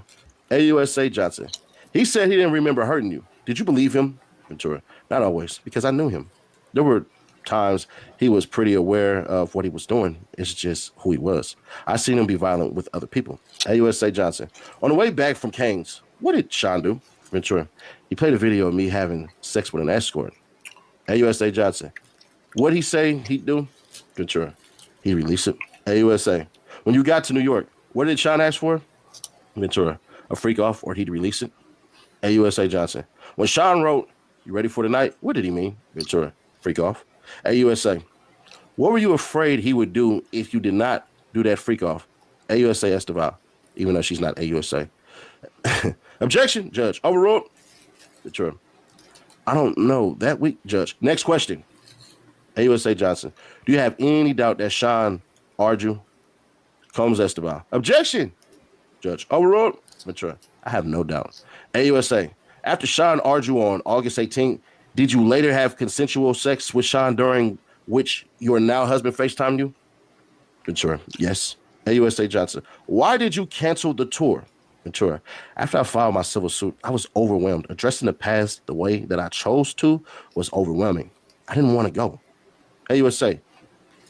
AUSA Johnson. He said he didn't remember hurting you. Did you believe him? Ventura. Not always, because I knew him. There were times he was pretty aware of what he was doing. It's just who he was. I seen him be violent with other people. AUSA Johnson. On the way back from Cane's, what did Sean do? Ventura. He played a video of me having sex with an escort. AUSA Johnson. What did he say he'd do? Ventura. He released it. AUSA. When you got to New York, what did Sean ask for? Ventura. A freak off or he'd release it? AUSA Johnson. When Sean wrote, "You ready for the night?" What did he mean? Ventura. Freak off. AUSA. What were you afraid he would do if you did not do that freak off? AUSA Esteval, even though she's not AUSA. Objection, Judge. Overruled. Ventura. I don't know. That week, Judge. Next question. AUSA Johnson. Do you have any doubt that Sean Arju Combs Esteval? Objection, Judge. Overruled. Ventura. I have no doubt. AUSA. After Sean Arju on August 18th, did you later have consensual sex with Sean during which your now husband FaceTimed you? Ventura. Yes. AUSA Johnson. Why did you cancel the tour? Ventura. After I filed my civil suit, I was overwhelmed. Addressing the past the way that I chose to was overwhelming. I didn't want to go. AUSA.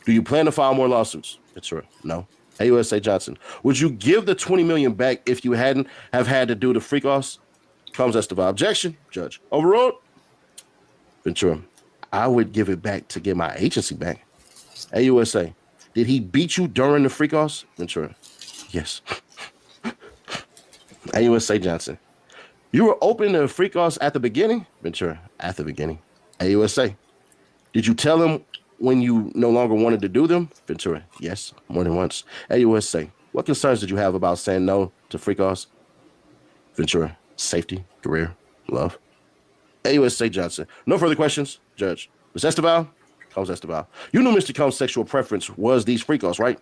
Do you plan to file more lawsuits? Ventura. No. AUSA Johnson. Would you give the $20 million back if you hadn't have had to do the freak offs? Comes Esteval. Objection, Judge. Overruled. Ventura. I would give it back to get my agency back. AUSA. Did he beat you during the freak offs? Ventura. Yes. AUSA Johnson. You were open to freak offs at the beginning? Ventura. At the beginning. AUSA. Did you tell him when you no longer wanted to do them? Ventura. Yes, more than once. AUSA. What concerns did you have about saying no to freak offs? Ventura. Safety, career, love. AUSA Johnson. No further questions, Judge. Ms. Esteval? Combs Esteval. You knew Mr. Combs' sexual preference was these freak offs, right?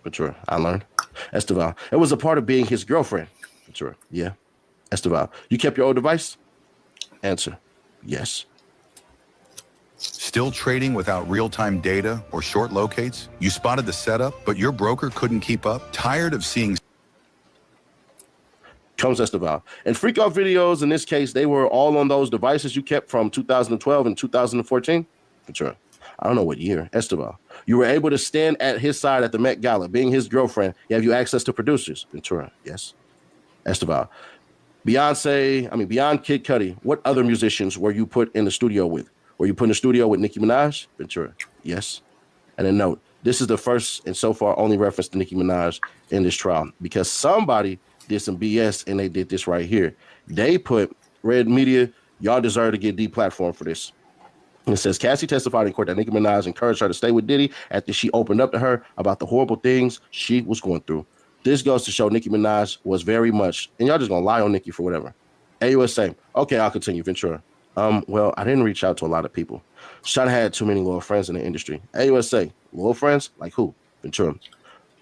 Ventura. I learned. Esteval. It was a part of being his girlfriend. Ventura. Yeah. Esteval. You kept your old device? Answer. Yes. Still trading without real-time data or short locates? You spotted the setup, but your broker couldn't keep up? Tired of seeing... Combs Esteval. And freak off videos, in this case, they were all on those devices you kept from 2012 and 2014? Ventura. I don't know what year. Esteval. You were able to stand at his side at the Met Gala, being his girlfriend. Have you access to producers? Ventura. Yes. Esteval. Beyond Kid Cudi, what other musicians were you put in the studio with? Were you put in the studio with Nicki Minaj? Ventura. Yes. And a note. This is the first and so far only reference to Nicki Minaj in this trial because somebody did some BS and they did this right here. They put Red Media, y'all deserve to get deplatformed for this. And it says Cassie testified in court that Nicki Minaj encouraged her to stay with Diddy after she opened up to her about the horrible things she was going through. This goes to show Nicki Minaj was very much, and y'all just gonna lie on Nicki for whatever. AUSA. Okay, I'll continue. Ventura. Well, I didn't reach out to a lot of people. Sean had too many loyal friends in the industry. AUSA. Loyal friends? Like who? Ventura.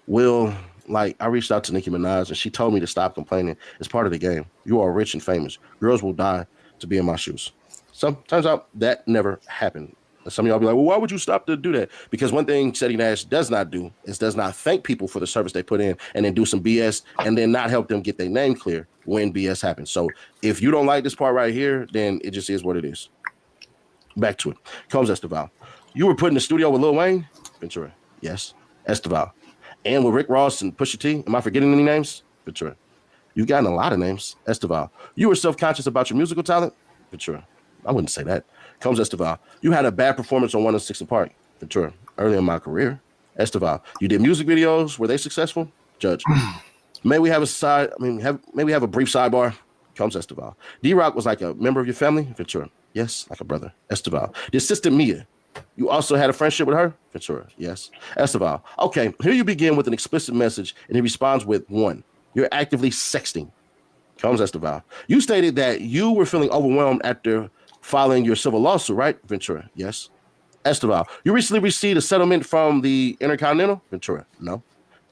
Well, I reached out to Nicki Minaj and she told me to stop complaining. It's part of the game. You are rich and famous. Girls will die to be in my shoes. So turns out that never happened. Some of y'all be like, well, why would you stop to do that? Because one thing Cedi Nash does not do is does not thank people for the service they put in and then do some BS and then not help them get their name clear when BS happens. So if you don't like this part right here, then it just is what it is. Back to it. Combs Esteval. You were put in the studio with Lil Wayne? Ventura. Yes. Esteval. And with Rick Ross and Pusha T. Am I forgetting any names? Ventura. You've gotten a lot of names. Esteval. You were self-conscious about your musical talent? Ventura. I wouldn't say that. Combs Esteval. You had a bad performance on 106 & Park. Ventura. Early in my career. Esteval. You did music videos. Were they successful? Judge. May we have a brief sidebar? Combs Esteval. D-Rock was like a member of your family? Ventura. Yes, like a brother. Esteval. The assistant Mia. You also had a friendship with her? Ventura. Yes. Esteval. Okay, here you begin with an explicit message, and he responds with 1. You're actively sexting. Combs Esteval. You stated that you were feeling overwhelmed after filing your civil lawsuit, right? Ventura. Yes. Esteval. You recently received a settlement from the Intercontinental? Ventura. No.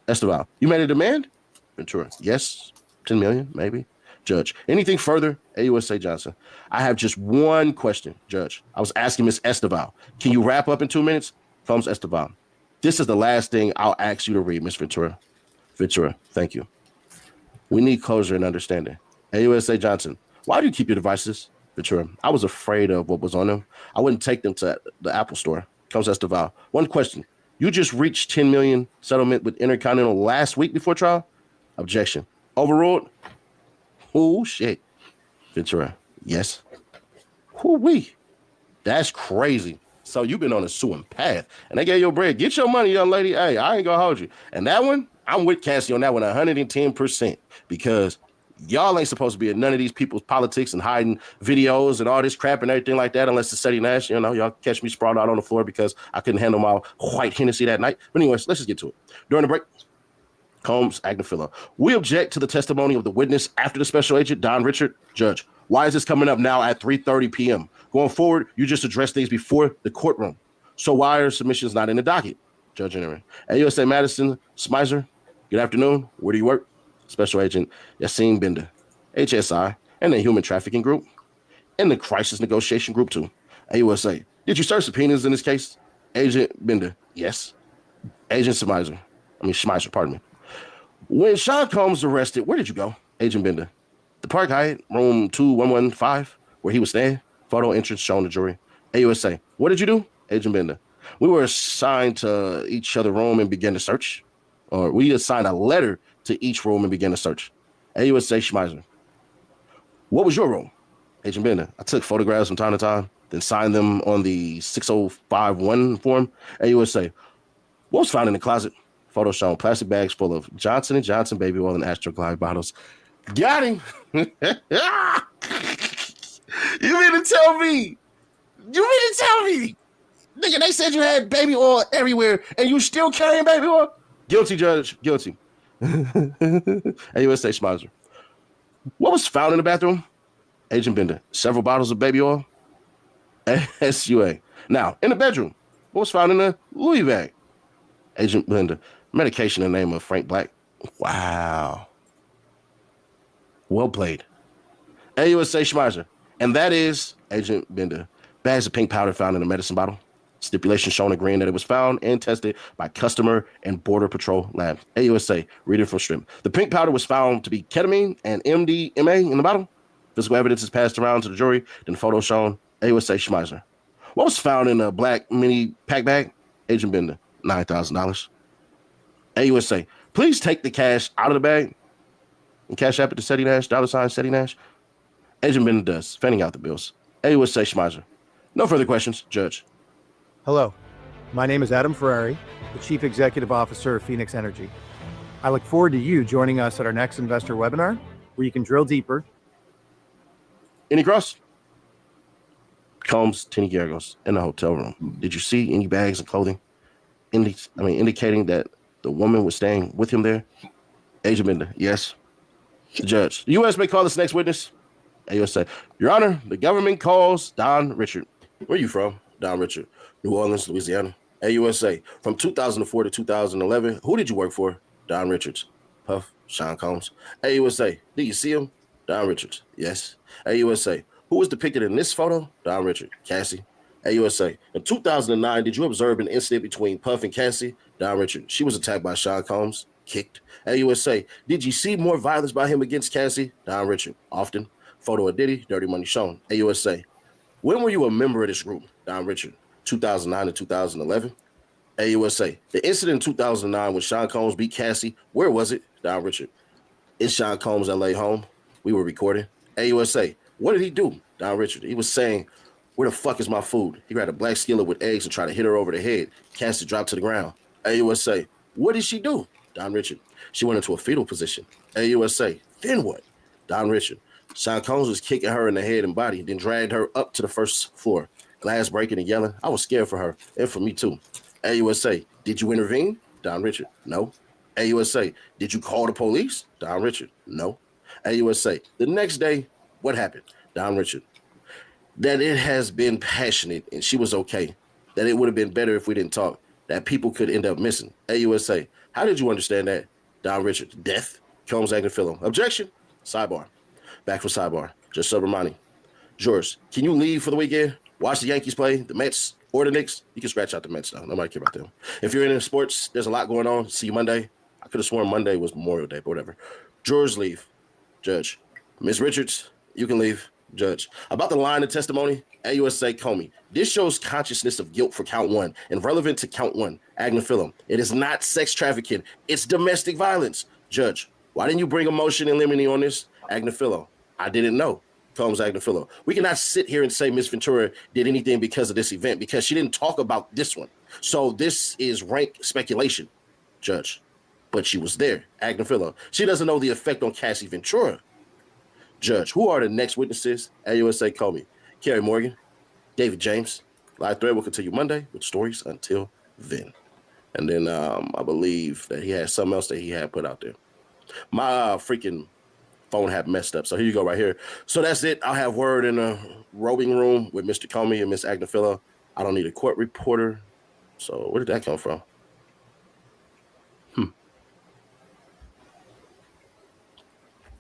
Esteval. You made a demand? Ventura. Yes. 10 million, maybe. Judge. Anything further? AUSA Johnson. I have just one question, Judge. I was asking Ms. Esteval. Can you wrap up in 2 minutes? Combs Esteval. This is the last thing I'll ask you to read, Ms. Ventura. Ventura, thank you. We need closure and understanding. AUSA Johnson. Why do you keep your devices? Ventura. I was afraid of what was on them. I wouldn't take them to the Apple store. Combs Esteval. One question. You just reached 10 million settlement with Intercontinental last week before trial? Objection. Overruled? Oh, shit. Ventura. Yes. Whoo-wee. That's crazy. So you've been on a suing path. And they gave your bread. Get your money, young lady. Hey, I ain't gonna hold you. And that one, I'm with Cassie on that one 110%. Because y'all ain't supposed to be in none of these people's politics and hiding videos and all this crap and everything like that unless it's Ceddy Nash. You know, y'all catch me sprawled out on the floor because I couldn't handle my white Hennessy that night. But anyways, let's just get to it. During the break, Combs Agnifilo. We object to the testimony of the witness after the special agent, Don Richard. Judge, why is this coming up now at 3:30 p.m.? Going forward, you just address things before the courtroom. So why are submissions not in the docket? Judge Interim. AUSA Madison Smizer, good afternoon. Where do you work? Special Agent Yassine Bender, HSI, and the Human Trafficking Group, and the Crisis Negotiation Group too. AUSA, did you serve subpoenas in this case? Agent Bender, yes. Agent Schmeiser, pardon me. When Sean Combs was arrested, where did you go? Agent Bender. The Park Hyatt, room 2115, where he was staying. Photo entrance shown to jury. AUSA, what did you do? Agent Bender. We were assigned to each other room and began to search. Or we assigned a letter to each room and began to search. AUSA Schmeiser. What was your room? Agent Bender. I took photographs from time to time, then signed them on the 6051 form. AUSA. What was found in the closet? Photo shown plastic bags full of Johnson & Johnson baby oil and Astroglide bottles. Got him. You mean to tell me? Nigga, they said you had baby oil everywhere and you still carrying baby oil? Guilty, Judge. Guilty. AUSA Schmeiser. What was found in the bathroom? Agent Bender. Several bottles of baby oil. SUA. Now, in the bedroom, what was found in the Louis bag? Agent Bender. Medication in the name of Frank Black. Wow. Well played. AUSA Schmeiser. And that is Agent Bender. Bags of pink powder found in a medicine bottle. Stipulation shown agreeing that it was found and tested by Customer and Border Patrol Lab. AUSA, reading from Strip. The pink powder was found to be ketamine and MDMA in the bottle. Physical evidence is passed around to the jury. Then photo shown. AUSA Schmeiser. What was found in a black mini pack bag? Agent Bender. $9,000. AUSA, please take the cash out of the bag and cash app it to Ceddy Nash, $ Ceddy Nash. Agent Bender does, fanning out the bills. AUSA Schmeiser. No further questions, Judge. Hello, my name is Adam Ferrari, the Chief Executive Officer of Phoenix Energy. I look forward to you joining us at our next investor webinar, where you can drill deeper. Any cross? Combs, Tenny Gargos in the hotel room. Did you see any bags of clothing? Indicating that the woman was staying with him there? Agent Bender, yes. The judge. The U.S. may call this next witness. AUSA. Your Honor, the government calls Don Richard. Where are you from? Don Richard. New Orleans, Louisiana. AUSA. From 2004 to 2011, who did you work for? Don Richards. Puff, Sean Combs. AUSA. Did you see him? Don Richards. Yes. AUSA. Who was depicted in this photo? Don Richard. Cassie. AUSA. In 2009, did you observe an incident between Puff and Cassie? Don Richard. She was attacked by Sean Combs. Kicked. AUSA. Did you see more violence by him against Cassie? Don Richard. Often. Photo of Diddy. Dirty money shown. AUSA. When were you a member of this group? Don Richard. 2009 to 2011. AUSA. The incident in 2009 when Sean Combs beat Cassie, where was it? Don Richard. In Sean Combs' LA home. We were recording. AUSA. What did he do? Don Richard. He was saying, where the fuck is my food? He grabbed a black skillet with eggs and tried to hit her over the head. Cassie dropped to the ground. AUSA. What did she do? Don Richard. She went into a fetal position. AUSA. Then what? Don Richard. Sean Combs was kicking her in the head and body, then dragged her up to the first floor, glass breaking and yelling. I was scared for her and for me too. AUSA, did you intervene? Don Richard, no. AUSA, did you call the police? Don Richard, no. AUSA, the next day, what happened? Don Richard, that it has been passionate and she was okay. That it would have been better if we didn't talk. That people could end up missing. AUSA, how did you understand that? Don Richard, death. Combs Agnifilo, objection. Sidebar. Back for sidebar. Just Subramani. George, can you leave for the weekend? Watch the Yankees play, the Mets, or the Knicks? You can scratch out the Mets though. Nobody care about them. If you're into sports, there's a lot going on. See you Monday. I could have sworn Monday was Memorial Day, but whatever. George, leave. Judge. Ms. Richards, you can leave. Judge. About the line of testimony, AUSA Comey. This shows consciousness of guilt for count one and relevant to count one. Agnifilo. It is not sex trafficking. It's domestic violence. Judge. Why didn't you bring a motion in limine on this? Agnifilo. I didn't know. Combs Agnifilo. We cannot sit here and say Ms. Ventura did anything because of this event because she didn't talk about this one. So this is rank speculation. Judge. But she was there. Agnifilo. She doesn't know the effect on Cassie Ventura. Judge. Who are the next witnesses? AUSA Comey. Kerry Morgan. David James. Live thread will continue Monday with stories until then. And then I believe that he had something else that he had put out there. My freaking phone had messed up. So here you go right here. So that's it. I'll have word in a roving room with Mr. Comey and Miss Agnifilo. I don't need a court reporter. So where did that come from?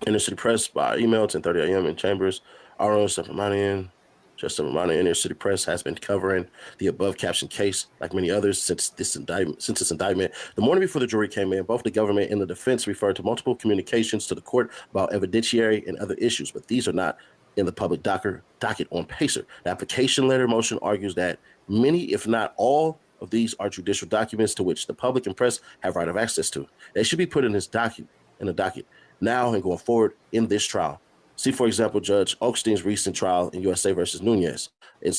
Inner City Press by email, 10:30 a.m. in Chambers. Our own Subramanian. Just a reminder, Inner City Press has been covering the above captioned case, like many others, since its indictment. The morning before the jury came in, both the government and the defense referred to multiple communications to the court about evidentiary and other issues, but these are not in the public docket on PACER. The application letter motion argues that many, if not all, of these are judicial documents to which the public and press have right of access to. They should be put in the docket now and going forward in this trial. See, for example, Judge Oakstein's recent trial in USA versus Nunez. In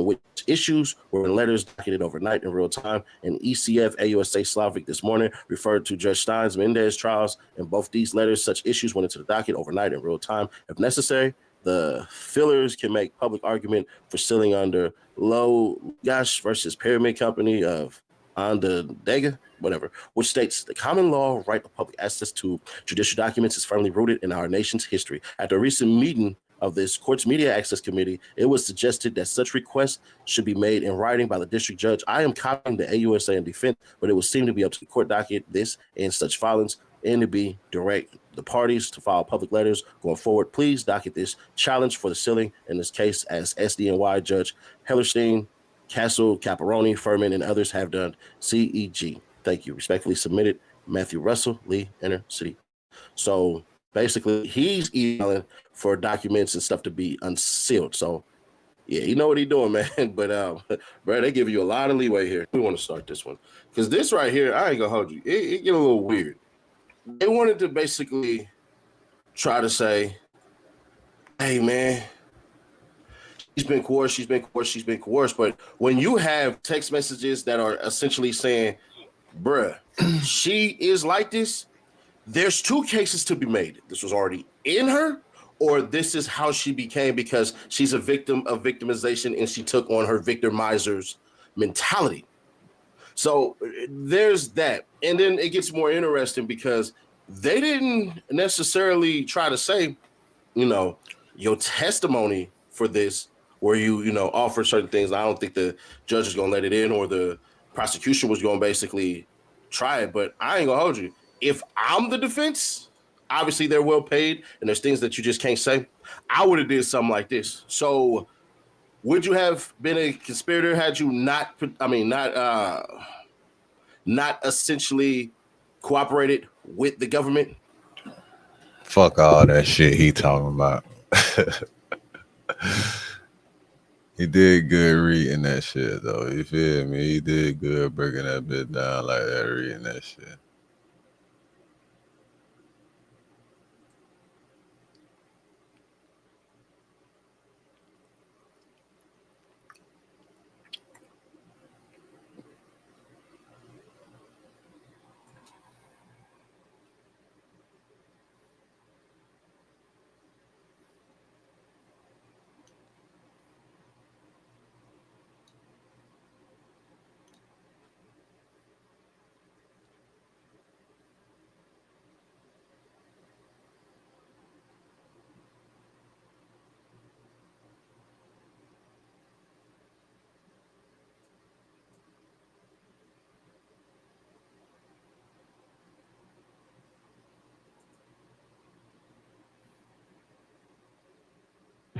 which issues were in letters docketed overnight in real time, and ECF AUSA Slavic this morning referred to Judge Stein's Mendez trials. In both these letters, such issues went into the docket overnight in real time. If necessary, the fillers can make public argument for sealing under Logash versus Pyramid Company of Onondaga, whatever, which states the common law right of public access to judicial documents is firmly rooted in our nation's history. At the recent meeting of this court's media access committee, it was suggested that such requests should be made in writing by the district judge. I am copying the AUSA in defense, but it would seem to be up to the court docket, this and such filings, and to be direct the parties to file public letters going forward. Please docket this challenge for the sealing in this case as SDNY Judge Hellerstein, Castle, Caparoni, Furman, and others have done. CEG. Thank you. Respectfully submitted, Matthew Russell, Lee, Inner City. So basically, he's emailing for documents and stuff to be unsealed. So yeah, you know what he's doing, man. But bro, they give you a lot of leeway here. We want to start this one because this right here, I ain't gonna hold you. It get a little weird. They wanted to basically try to say, "Hey, man, she's been coerced." But when you have text messages that are essentially saying, bruh, she is like this, there's two cases to be made. This was already in her, or this is how she became because she's a victim of victimization and she took on her victimizer's mentality. So there's that. And then it gets more interesting because they didn't necessarily try to say, your testimony for this where you offer certain things. I don't think the judge is going to let it in or the prosecution was going to basically try it. But I ain't going to hold you. If I'm the defense, obviously they're well paid and there's things that you just can't say. I would have did something like this. So would you have been a conspirator had you not essentially cooperated with the government? Fuck all that shit he talking about. He did good reading that shit, though. You feel me? He did good breaking that bit down like that, reading that shit.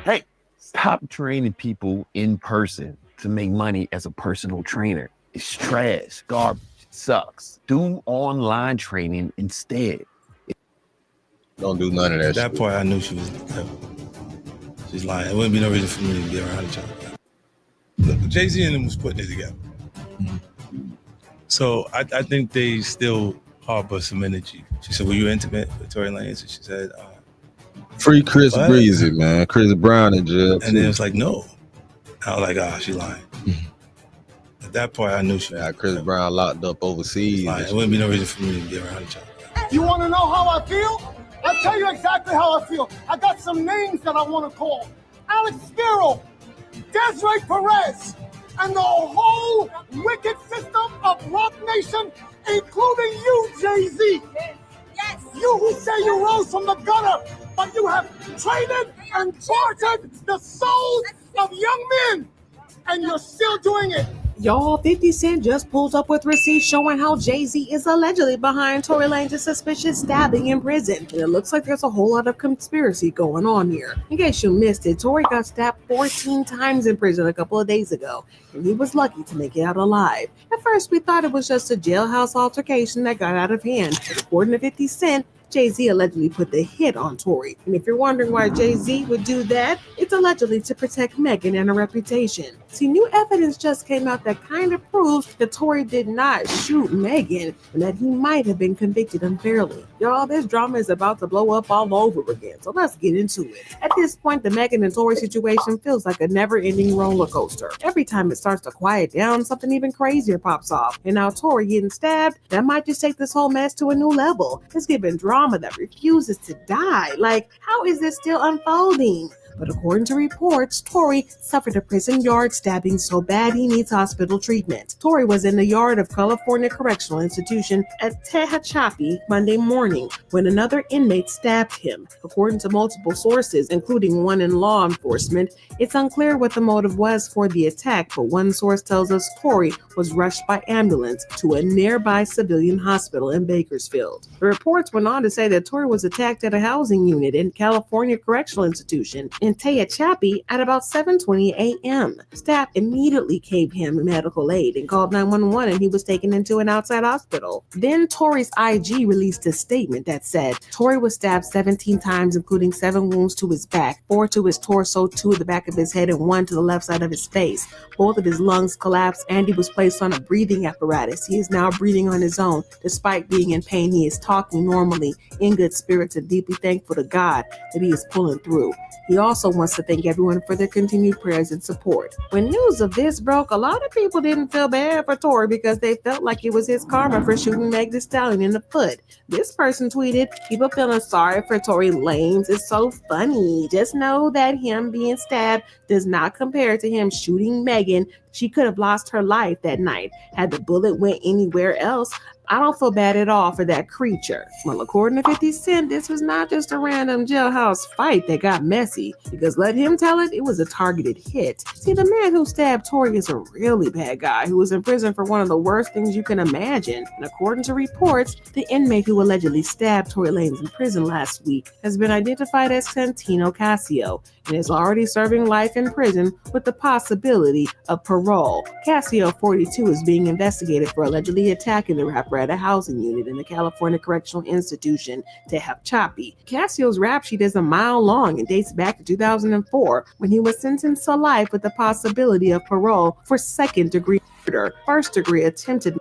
Hey, stop training people in person to make money as a personal trainer. It's trash, garbage, sucks. Do online training instead. Don't do none of that At that shit. point, I knew she was she's lying. It wouldn't be no reason for me to be around each other. Look, Jay-Z and them was putting it together. So I think they still harbor some energy. She said, were you intimate with Tory Lanez? And she said, Free Chris what? Breezy, man. Chris Brown in jail. And then it was like, no. I was like, ah, she lying. At that point, I knew she was Chris Brown locked up overseas. lying. It wouldn't be no reason for me to be around each other. You want to know how I feel? I'll tell you exactly how I feel. I got some names that I want to call. Alex Spiro, Desiree Perez, and the whole wicked system of Rock Nation, including you, Jay-Z. Yes. You who say you rose from the gutter, but you have traded and tortured the souls of young men, and you're still doing it. Y'all, 50 Cent just pulled up with receipts showing how Jay-Z is allegedly behind Tory Lanez's suspicious stabbing in prison. And it looks like there's a whole lot of conspiracy going on here. In case you missed it, Tory got stabbed 14 times in prison a couple of days ago, and he was lucky to make it out alive. At first, we thought it was just a jailhouse altercation that got out of hand. But according to 50 Cent, Jay-Z allegedly put the hit on Tory. And if you're wondering why Jay-Z would do that, it's allegedly to protect Megan and her reputation. See, new evidence just came out that kind of proves that Tory did not shoot Megan and that he might have been convicted unfairly. Y'all, this drama is about to blow up all over again, so let's get into it. At this point, the Megan and Tory situation feels like a never-ending roller coaster. Every time it starts to quiet down, something even crazier pops off. And now Tory getting stabbed, that might just take this whole mess to a new level. It's giving drama that refuses to die. Like, how is this still unfolding? But according to reports, Tory suffered a prison yard stabbing so bad he needs hospital treatment. Tory was in the yard of California Correctional Institution at Tehachapi Monday morning when another inmate stabbed him. According to multiple sources, including one in law enforcement, it's unclear what the motive was for the attack, but one source tells us Tory was rushed by ambulance to a nearby civilian hospital in Bakersfield. The reports went on to say that Tory was attacked at a housing unit in California Correctional Institution in Tehachapi at about 7:20 a.m. Staff immediately gave him medical aid and called 911, and he was taken into an outside hospital. Then Tory's IG released a statement that said Tory was stabbed 17 times, including 7 wounds to his back, 4 to his torso, 2 to the back of his head, and 1 to the left side of his face. Both of his lungs collapsed, and he was placed on a breathing apparatus. He is now breathing on his own. Despite being in pain, he is talking normally, in good spirits, and deeply thankful to God that he is pulling through. He also wants to thank everyone for their continued prayers and support. When news of this broke, a lot of people didn't feel bad for Tory because they felt like it was his karma for shooting Meg Thee Stallion in the foot. This person tweeted, "People feeling sorry for Tory Lanez is so funny. Just know that him being stabbed does not compare to him shooting Megan. She could have lost her life that night. Had the bullet went anywhere else, I don't feel bad at all for that creature." Well, according to 50 Cent, this was not just a random jailhouse fight that got messy, because let him tell it, it was a targeted hit. See, the man who stabbed Tory is a really bad guy who was in prison for one of the worst things you can imagine. And according to reports, the inmate who allegedly stabbed Tory Lanez in prison last week has been identified as Santino Cassio and is already serving life in prison with the possibility of parole. Cassio, 42, is being investigated for allegedly attacking the rapper at a housing unit in the California Correctional Institution, Tehachapi. Cassio's rap sheet is a mile long and dates back to 2004 when he was sentenced to life with the possibility of parole for second-degree murder, first-degree attempted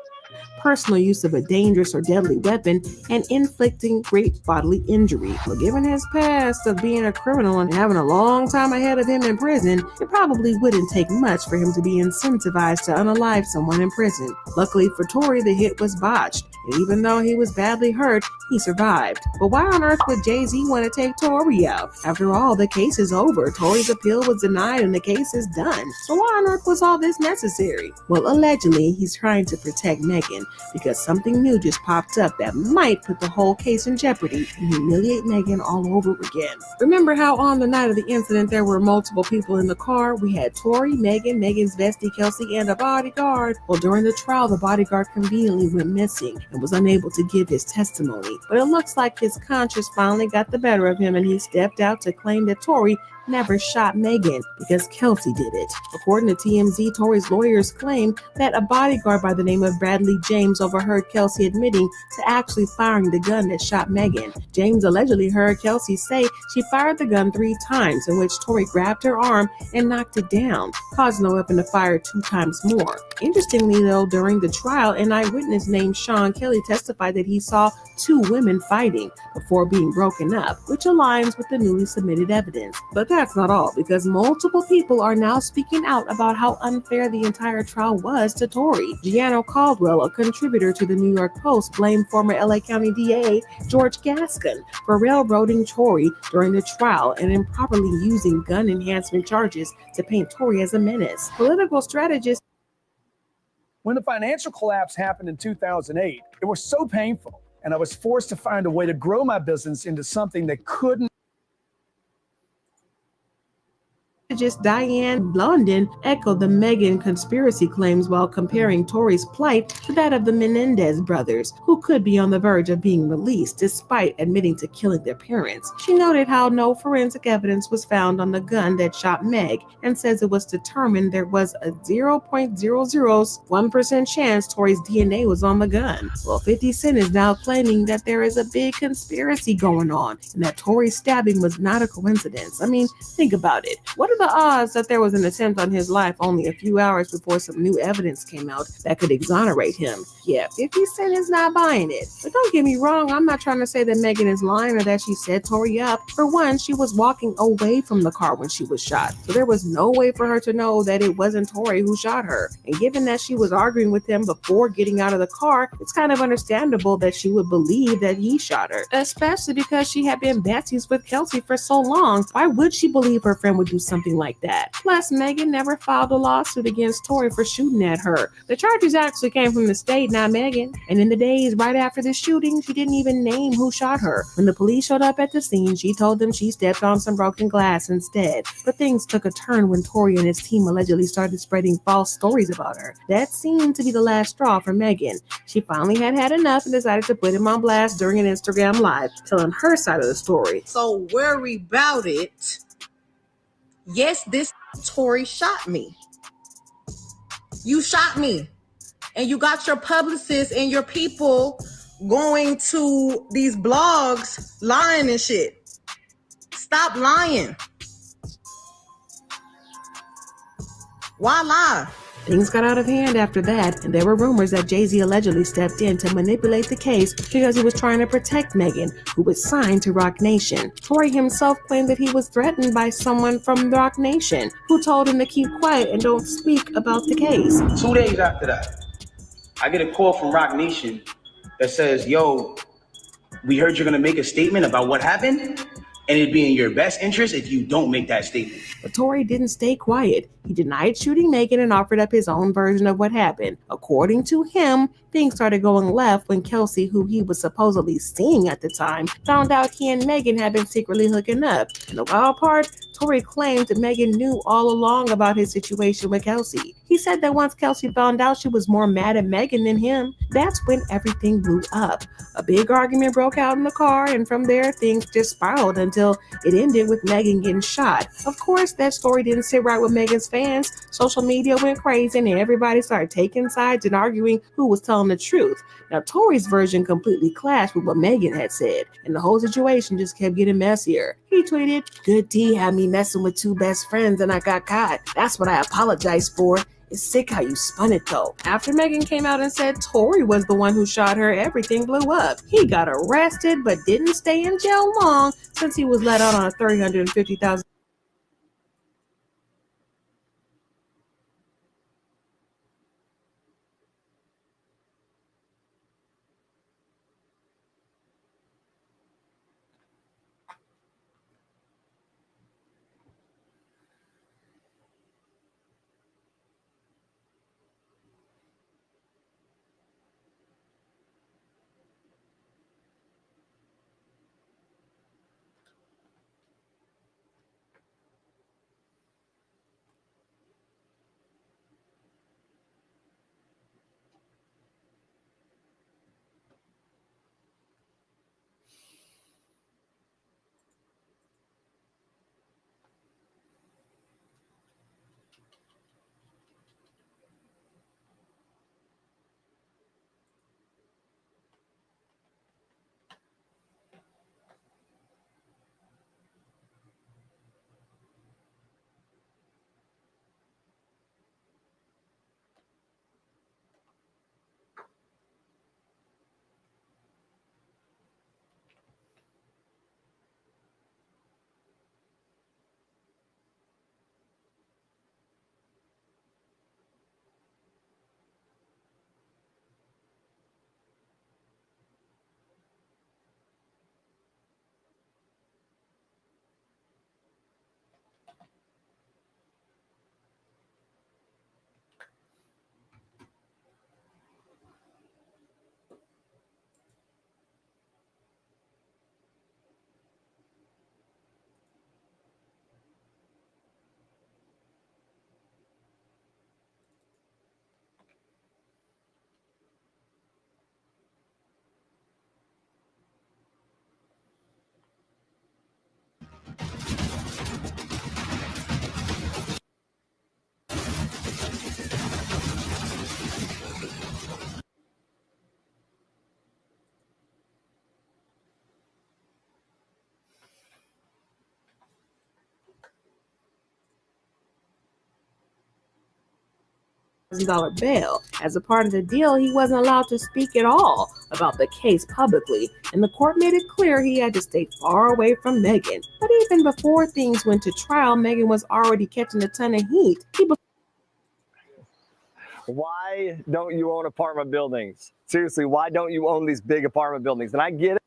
personal use of a dangerous or deadly weapon, and inflicting great bodily injury. Well, given his past of being a criminal and having a long time ahead of him in prison, it probably wouldn't take much for him to be incentivized to unalive someone in prison. Luckily for Tory, the hit was botched, and even though he was badly hurt, he survived. But why on earth would Jay-Z want to take Tory out? After all, the case is over. Tory's appeal was denied and the case is done. So why on earth was all this necessary? Well, allegedly, he's trying to protect Megan, because something new just popped up that might put the whole case in jeopardy and humiliate Megan all over again. Remember how on the night of the incident there were multiple people in the car? We had Tory, Megan, Megan's bestie Kelsey, and a bodyguard. Well, during the trial, the bodyguard conveniently went missing and was unable to give his testimony. But it looks like his conscience finally got the better of him, and he stepped out to claim that Tory never shot Megan because Kelsey did it. According to TMZ, Tory's lawyers claim that a bodyguard by the name of Bradley James overheard Kelsey admitting to actually firing the gun that shot Megan. James allegedly heard Kelsey say she fired the gun 3 times, in which Tory grabbed her arm and knocked it down, causing the weapon to fire 2 times more. Interestingly, though, during the trial, an eyewitness named Sean Kelly testified that he saw 2 women fighting before being broken up, which aligns with the newly submitted evidence. But that's not all, because multiple people are now speaking out about how unfair the entire trial was to Tory. Gianno Caldwell, a contributor to the New York Post, blamed former LA County DA George Gascon for railroading Tory during the trial and improperly using gun enhancement charges to paint Tory as a menace. Political strategist. When the financial collapse happened in 2008, it was so painful, and I was forced to find a way to grow my business into something that couldn't. Diane London echoed the Megan conspiracy claims while comparing Tory's plight to that of the Menendez brothers, who could be on the verge of being released despite admitting to killing their parents. She noted how no forensic evidence was found on the gun that shot Meg and says it was determined there was a 0.001% chance Tory's DNA was on the gun. Well, 50 Cent is now claiming that there is a big conspiracy going on and that Tory's stabbing was not a coincidence. I mean, think about it. What are the odds that there was an attempt on his life only a few hours before some new evidence came out that could exonerate him? Yeah, 50 Cent is not buying it. But don't get me wrong, I'm not trying to say that Megan is lying or that she set Tory up. For one, she was walking away from the car when she was shot, so there was no way for her to know that it wasn't Tory who shot her. And given that she was arguing with him before getting out of the car, it's kind of understandable that she would believe that he shot her, especially because she had been besties with Kelsey for so long. Why would she believe her friend would do something like that? Plus, Megan never filed a lawsuit against Tory for shooting at her. The charges actually came from the state, not Megan. And in the days right after the shooting, she didn't even name who shot her. When the police showed up at the scene, she told them she stepped on some broken glass instead. But things took a turn when Tory and his team allegedly started spreading false stories about her. That seemed to be the last straw for Megan. She finally had enough and decided to put him on blast during an Instagram live, telling her side of the story. So worry about it. Yes, this Tory shot me. You shot me. And you got your publicists and your people going to these blogs lying and shit. Stop lying. Why lie? Things got out of hand after that, and there were rumors that Jay-Z allegedly stepped in to manipulate the case because he was trying to protect Megan, who was signed to Roc Nation. Tory himself claimed that he was threatened by someone from Roc Nation, who told him to keep quiet and don't speak about the case. 2 days after that, I get a call from Roc Nation that says, yo, we heard you're gonna make a statement about what happened, and it'd be in your best interest if you don't make that statement. But Tory didn't stay quiet. He denied shooting Megan and offered up his own version of what happened. According to him, things started going left when Kelsey, who he was supposedly seeing at the time, found out he and Megan had been secretly hooking up. And the wild part, Tory claimed that Megan knew all along about his situation with Kelsey. He said that once Kelsey found out she was more mad at Megan than him, that's when everything blew up. A big argument broke out in the car, and from there, things just spiraled until it ended with Megan getting shot. Of course, that story didn't sit right with Megan's fans. Social media went crazy, and everybody started taking sides and arguing who was telling the truth. Now, Tory's version completely clashed with what Megan had said, and the whole situation just kept getting messier. He tweeted, "Good D had me messing with 2 best friends and I got caught. That's what I apologize for. It's sick how you spun it though." After Megan came out and said Tory was the one who shot her, everything blew up. He got arrested but didn't stay in jail long since he was let out on a $350,000. bail. As a part of the deal, he wasn't allowed to speak at all about the case publicly, and the court made it clear he had to stay far away from Megan. But even before things went to trial, Megan was already catching a ton of heat. Why don't you own apartment buildings? Seriously, why don't you own these big apartment buildings? And I get it.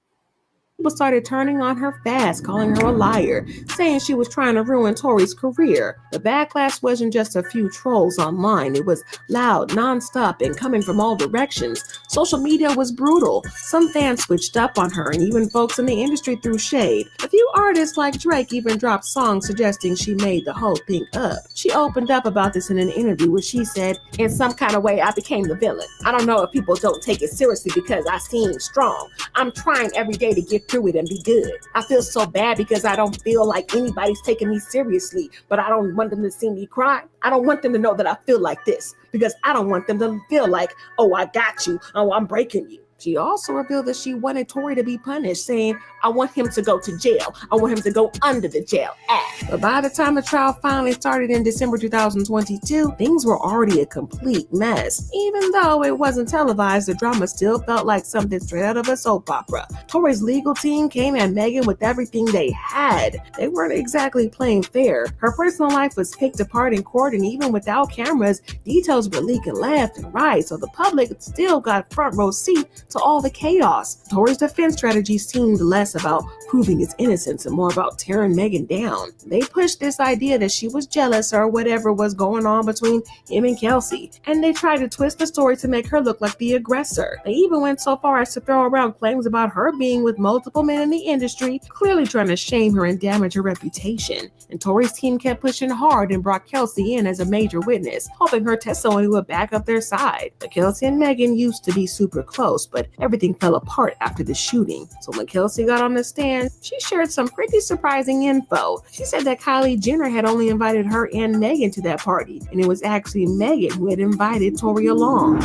People started turning on her fast, calling her a liar, saying she was trying to ruin Tori's career. The backlash wasn't just a few trolls online. It was loud, nonstop, and coming from all directions. Social media was brutal. Some fans switched up on her, and even folks in the industry threw shade. A few artists like Drake even dropped songs suggesting she made the whole thing up. She opened up about this in an interview where she said, "In some kind of way, I became the villain. I don't know if people don't take it seriously because I seem strong. I'm trying every day to get through it and be good. I feel so bad because I don't feel like anybody's taking me seriously, but I don't want them to see me cry. I don't want them to know that I feel like this because I don't want them to feel like, oh, I got you. Oh, I'm breaking you." She also revealed that she wanted Tory to be punished, saying, "I want him to go to jail. I want him to go under the jail act." But by the time the trial finally started in December 2022, things were already a complete mess. Even though it wasn't televised, the drama still felt like something straight out of a soap opera. Tory's legal team came at Megan with everything they had. They weren't exactly playing fair. Her personal life was picked apart in court, and even without cameras, details were leaking left and right, so the public still got front row seat to all the chaos. Tory's defense strategy seemed less about proving his innocence and more about tearing Megan down. They pushed this idea that she was jealous or whatever was going on between him and Kelsey, and they tried to twist the story to make her look like the aggressor. They even went so far as to throw around claims about her being with multiple men in the industry, clearly trying to shame her and damage her reputation. And Tory's team kept pushing hard and brought Kelsey in as a major witness, hoping her testimony would back up their side. But Kelsey and Megan used to be super close, but everything fell apart after the shooting. So when Kelsey got on the stand, she shared some pretty surprising info. She said that Kylie Jenner had only invited her and Megan to that party, and it was actually Megan who had invited Tory along.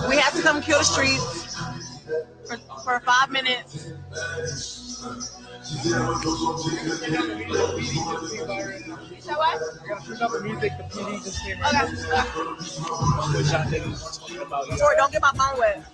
We have to come kill the streets for 5 minutes. Tori, don't get my phone wet.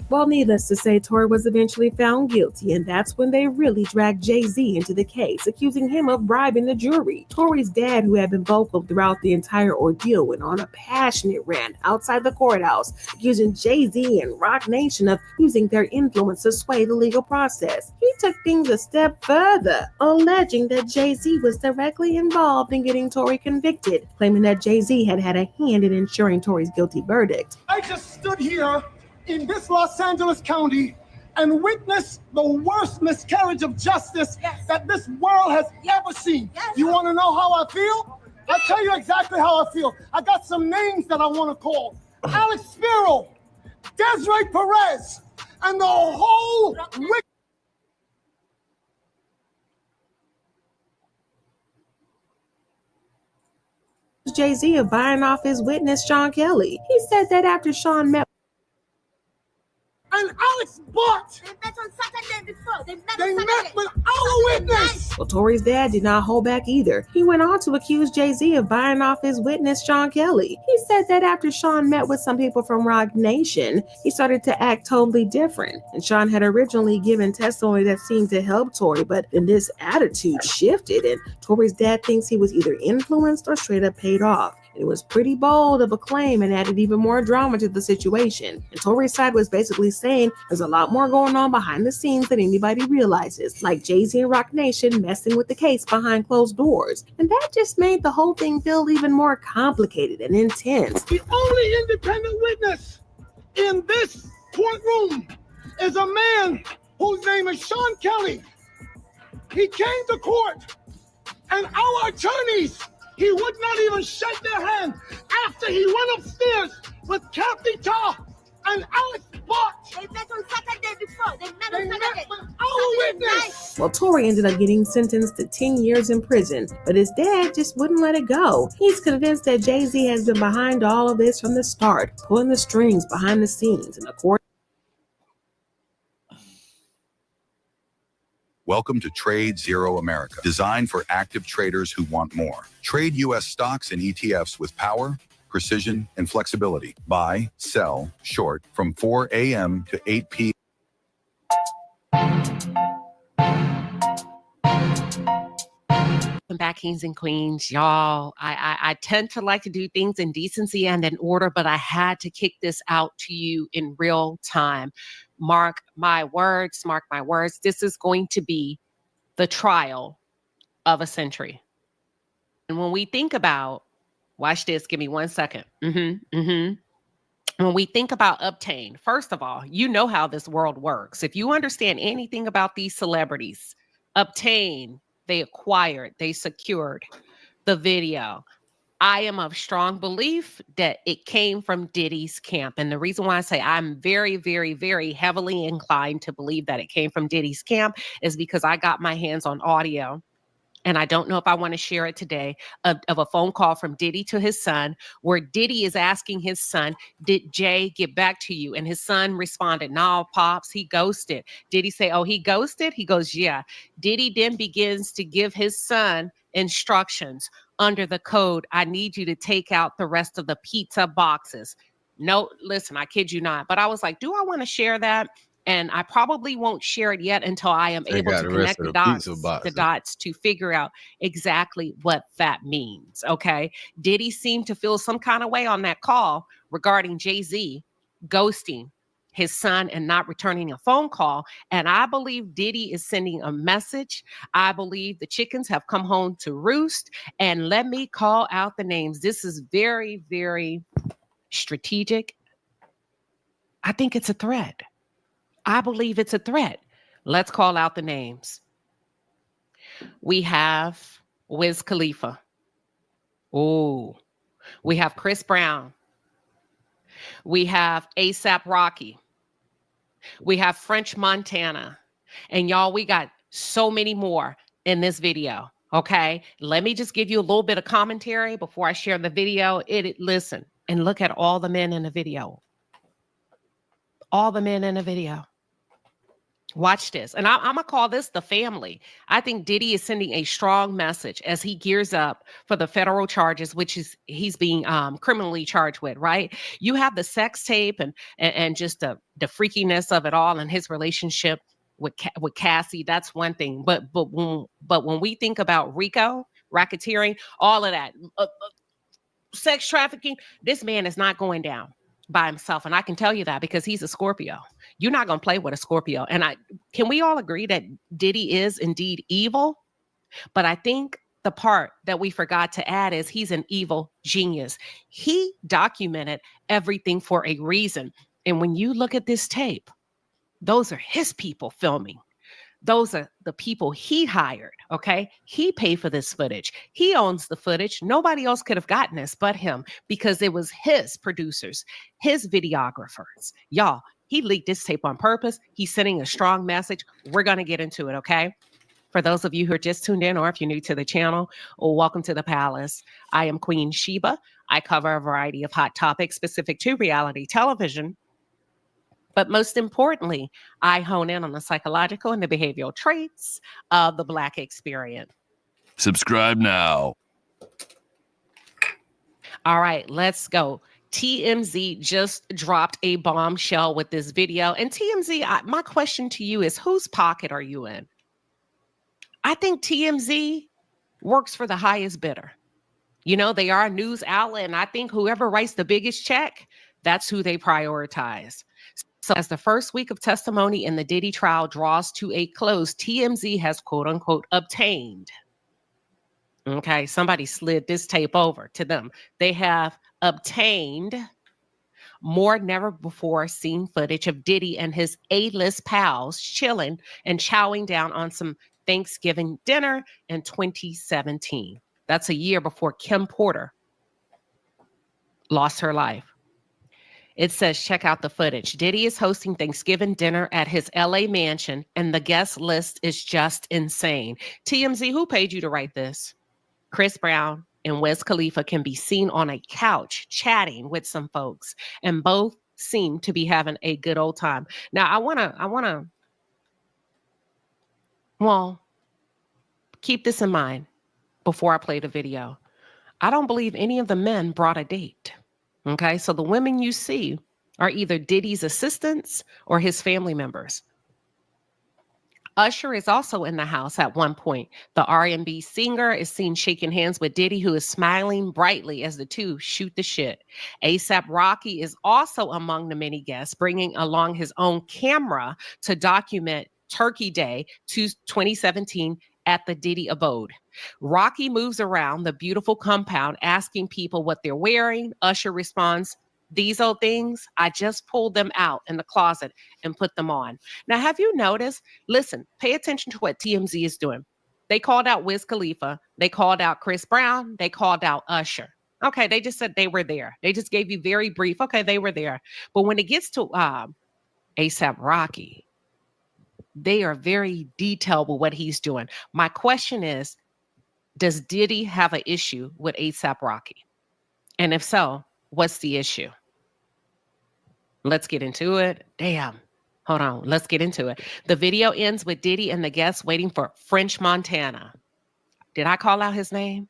Well, needless to say, Tory was eventually found guilty, and that's when they really dragged Jay-Z into the case, accusing him of bribing the jury. Tory's dad, who had been vocal throughout the entire ordeal, went on a passionate rant outside the courthouse, accusing Jay-Z and Roc Nation of using their influence to sway the legal process. He took things a step further, alleging that Jay-Z was directly involved in getting Tory convicted, claiming that Jay-Z had had a hand in ensuring Tory's guilty verdict. I just stood here in this Los Angeles County and witnessed the worst miscarriage of justice that this world has ever seen. You want to know how I feel? I'll tell you exactly how I feel. I got some names that I want to call. Alex Spiro, Desiree Perez, and the whole Jay-Z of buying off his witness, Sean Kelly. He said that after Sean met and Alex bought. They met on Saturday before. They met with our witness. Well, Tory's dad did not hold back either. He went on to accuse Jay-Z of buying off his witness, Sean Kelly. He said that after Sean met with some people from Roc Nation, he started to act totally different. And Sean had originally given testimony that seemed to help Tory, but then this attitude shifted, and Tory's dad thinks he was either influenced or straight up paid off. It was pretty bold of a claim and added even more drama to the situation. And Tory's side was basically saying there's a lot more going on behind the scenes than anybody realizes, like Jay-Z and Roc Nation messing with the case behind closed doors. And that just made the whole thing feel even more complicated and intense. The only independent witness in this courtroom is a man whose name is Sean Kelly. He came to court, and our attorneys, he would not even shake their hand after he went upstairs with Kathy Ta and Alex Bott. They met on Saturday before. They met with our witness. Well, Tory ended up getting sentenced to 10 years in prison, but his dad just wouldn't let it go. He's convinced that Jay-Z has been behind all of this from the start, pulling the strings behind the scenes. And according Welcome to Trade Zero America, designed for active traders who want more. Trade U.S. stocks and ETFs with power, precision, and flexibility. Buy, sell, short from 4 a.m. to 8 p.m. Welcome back, kings and queens, y'all. I tend to like to do things in decency and in order, but I had to kick this out to you in real time. Mark my words, mark my words. This is going to be the trial of a century. And when we think about, watch this, give me 1 second. When we think about Obtain, first of all, you know how this world works. If you understand anything about these celebrities, Obtain, they acquired, they secured the video. I am of strong belief that it came from Diddy's camp. And the reason why I say I'm very, very, very heavily inclined to believe that it came from Diddy's camp is because I got my hands on audio. And I don't know if I want to share it today, of a phone call from Diddy to his son, where Diddy is asking his son, did Jay get back to you? And his son responded, no, Pops, he ghosted. Diddy say, oh, he ghosted? He goes, yeah. Diddy then begins to give his son instructions under the code. I need you to take out the rest of the pizza boxes. No, listen, I kid you not. But I was like, do I want to share that? And I probably won't share it yet until I am able to connect the dots to figure out exactly what that means. Okay. Diddy seemed to feel some kind of way on that call regarding Jay-Z ghosting his son and not returning a phone call. And I believe Diddy is sending a message. I believe the chickens have come home to roost. And let me call out the names. This is very, very strategic. I think it's a threat. I believe it's a threat. Let's call out the names. We have Wiz Khalifa. Oh, we have Chris Brown. We have A$AP Rocky. We have French Montana. And y'all, we got so many more in this video. Okay. Let me just give you a little bit of commentary before I share the video. Listen and look at all the men in the video. All the men in the video. Watch this. And I'm going to call this the family. I think Diddy is sending a strong message as he gears up for the federal charges, which is he's being criminally charged with, right? You have the sex tape and just the freakiness of it all and his relationship with Cassie. That's one thing. But when we think about RICO, racketeering, all of that, sex trafficking, this man is not going down by himself. And I can tell you that because he's a Scorpio. You're not going to play with a Scorpio. And can we all agree that Diddy is indeed evil? But I think the part that we forgot to add is he's an evil genius. He documented everything for a reason. And when you look at this tape, those are his people filming. Those are the people he hired, okay? He paid for this footage. He owns the footage. Nobody else could have gotten this but him because it was his producers, his videographers. Y'all, he leaked this tape on purpose. He's sending a strong message. We're going to get into it, okay? For those of you who are just tuned in or if you're new to the channel, welcome to the palace. I am Queen Sheba. I cover a variety of hot topics specific to reality television. But most importantly, I hone in on the psychological and the behavioral traits of the Black experience. Subscribe now. All right, let's go. TMZ just dropped a bombshell with this video. And TMZ, my question to you is, whose pocket are you in? I think TMZ works for the highest bidder. You know, they are a news outlet, and I think whoever writes the biggest check, that's who they prioritize. So as the first week of testimony in the Diddy trial draws to a close, TMZ has quote unquote obtained. Okay, somebody slid this tape over to them. They have obtained more never before seen footage of Diddy and his A-list pals chilling and chowing down on some Thanksgiving dinner in 2017. That's a year before Kim Porter lost her life. It says, check out the footage. Diddy is hosting Thanksgiving dinner at his LA mansion, and the guest list is just insane. TMZ, who paid you to write this? Chris Brown and Wiz Khalifa can be seen on a couch chatting with some folks, and both seem to be having a good old time. Now, I wanna Well, keep this in mind before I play the video. I don't believe any of the men brought a date. Okay, so the women you see are either Diddy's assistants or his family members. Usher is also in the house at one point. The R&B singer is seen shaking hands with Diddy, who is smiling brightly as the two shoot the shit. A$AP Rocky is also among the many guests, bringing along his own camera to document Turkey Day 2017 at the Diddy abode. Rocky moves around the beautiful compound asking people what they're wearing. Usher responds, "These old things, I just pulled them out in the closet and put them on." Now, have you noticed? Listen, pay attention to what TMZ is doing. They called out Wiz Khalifa. They called out Chris Brown. They called out Usher. Okay, they just said they were there. They just gave you very brief. Okay, they were there. But when it gets to A$AP Rocky, they are very detailed with what he's doing. My question is, does Diddy have an issue with A$AP Rocky? And if so, what's the issue? Let's get into it. Damn. Hold on. Let's get into it. The video ends with Diddy and the guests waiting for French Montana. Did I call out his name?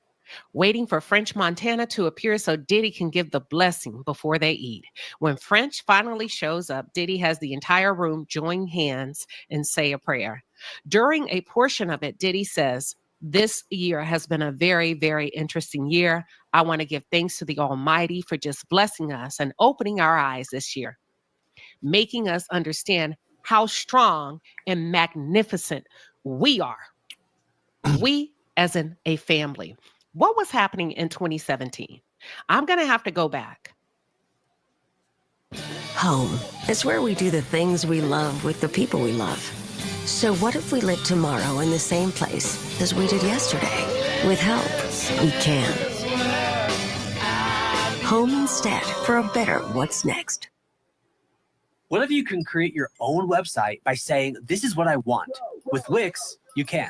Waiting for French Montana to appear so Diddy can give the blessing before they eat. When French finally shows up, Diddy has the entire room join hands and say a prayer. During a portion of it, Diddy says, "This year has been a very, very interesting year. I want to give thanks to the Almighty for just blessing us and opening our eyes this year, making us understand how strong and magnificent we are. We as in a family." What was happening in 2017? I'm going to have to go back. Home is where we do the things we love with the people we love. So what if we live tomorrow in the same place as we did yesterday? With help, we can. Home instead for a better what's next. What if you can create your own website by saying, "This is what I want"? With Wix, you can.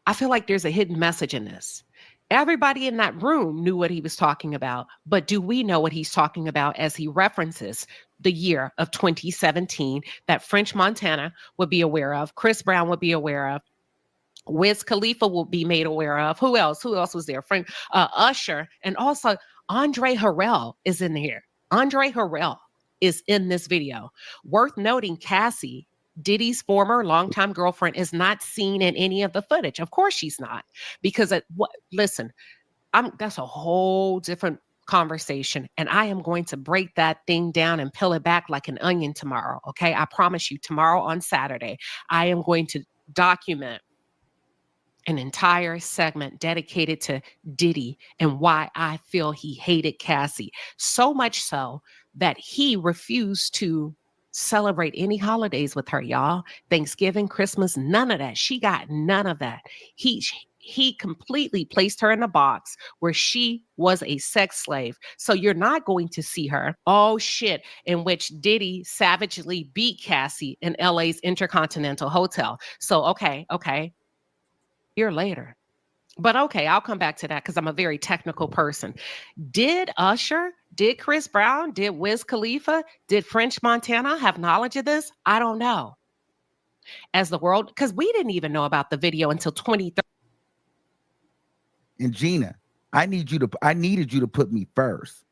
I feel like there's a hidden message in this. Everybody in that room knew what he was talking about, but do we know what he's talking about as he references the year of 2017 that French Montana would be aware of, Chris Brown would be aware of, Wiz Khalifa will be made aware of. Who else? Who else was there? Usher, and also Andre Harrell is in here. Andre Harrell is in this video. Worth noting, Cassie, Diddy's former longtime girlfriend, is not seen in any of the footage. Of course she's not, because listen, that's a whole different conversation, and I am going to break that thing down and peel it back like an onion tomorrow. Okay, I promise you, tomorrow on Saturday, I am going to document an entire segment dedicated to Diddy and why I feel he hated Cassie. So much so that he refused to celebrate any holidays with her, y'all. Thanksgiving, Christmas, none of that. She got none of that. He completely placed her in a box where she was a sex slave. So you're not going to see her. Oh shit, in which Diddy savagely beat Cassie in LA's Intercontinental Hotel. So okay. Year later. But okay, I'll come back to that because I'm a very technical person. Did Usher, did Chris Brown, did Wiz Khalifa, did French Montana have knowledge of this? I don't know. As the world, because we didn't even know about the video until 2013. And Gina, I needed you to put me first.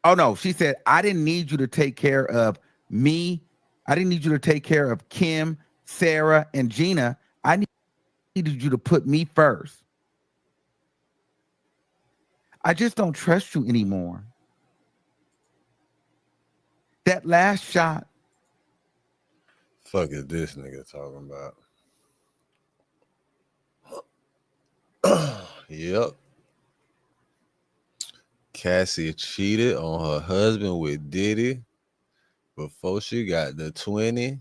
Oh no, she said, I didn't need you to take care of me. I didn't need you to take care of Kim, Sarah, and Gina. I needed you to put me first. I just don't trust you anymore. That last shot. Fuck is this nigga talking about? Yep. Cassie cheated on her husband with Diddy before she got the 20.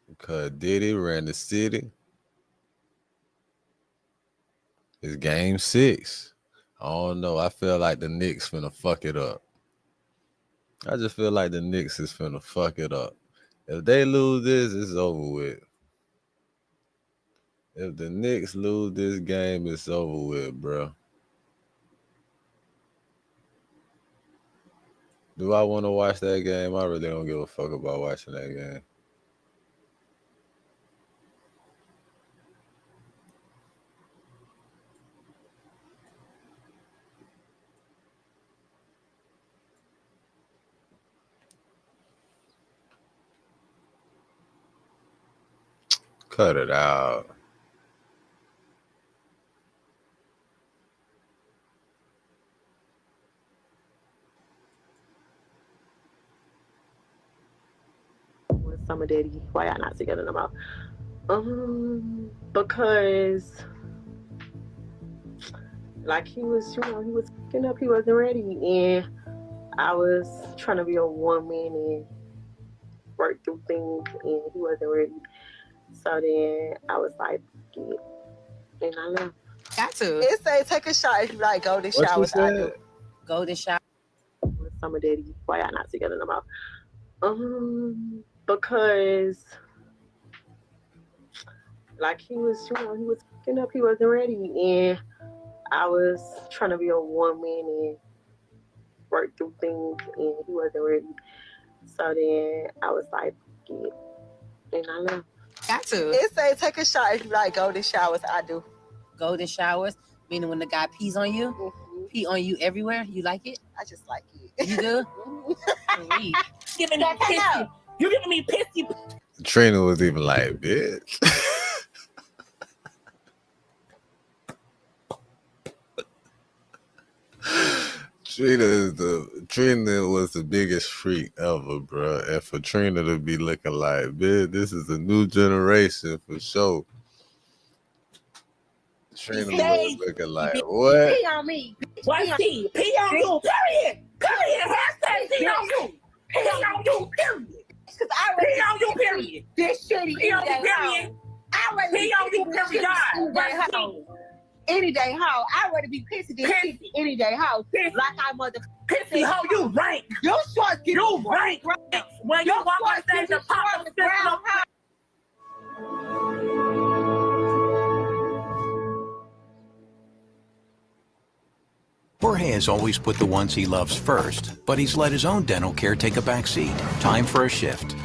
Because Diddy ran the city. It's game 6. I don't know. I feel like the Knicks finna fuck it up. I just feel like the Knicks is finna fuck it up. If they lose this, it's over with. If the Knicks lose this game, it's over with, bro. Do I want to watch that game? I really don't give a fuck about watching that game. Cut it out. With Summer Daddy, why y'all not together no more? Because like he was fucking up, he wasn't ready, and I was trying to be a woman and work through things, and he wasn't ready. So then I was like, "Get," and I left. Got to. It say take a shot if you like golden What you showers. I do. said? Golden shower. With Summer Daddy, why y'all not together no more? Because like he was fucking up, he wasn't ready, and I was trying to be a woman and work through things, and he wasn't ready. So then I was like, "Get," and I left. Got to. It say take a shot if you like golden showers. I do. Golden showers, meaning when the guy pees on you, pee on you everywhere. You like it? I just like it. You do? Sweet. Giving me pissy. You giving me pissy. Trina was even like, bitch. Trina was the biggest freak ever, bro. And for Trina to be looking like, bitch, this is a new generation for sure. Trina was looking like, what? Pee on me. What pee? Pee on you. Period. Period. Hashtag pee on you. Pee on you. Period. Cause I pee on you. Period. This shitty. Pee on you. Period. I would pee on you. Period. Any day how I rather be pissy than pissy any day how like I mother pissy how you rank. Your shorts get you rank. When you walk on stage and pop up the ground. Jorge has always put the ones he loves first, but he's let his own dental care take a backseat. Time for a shift.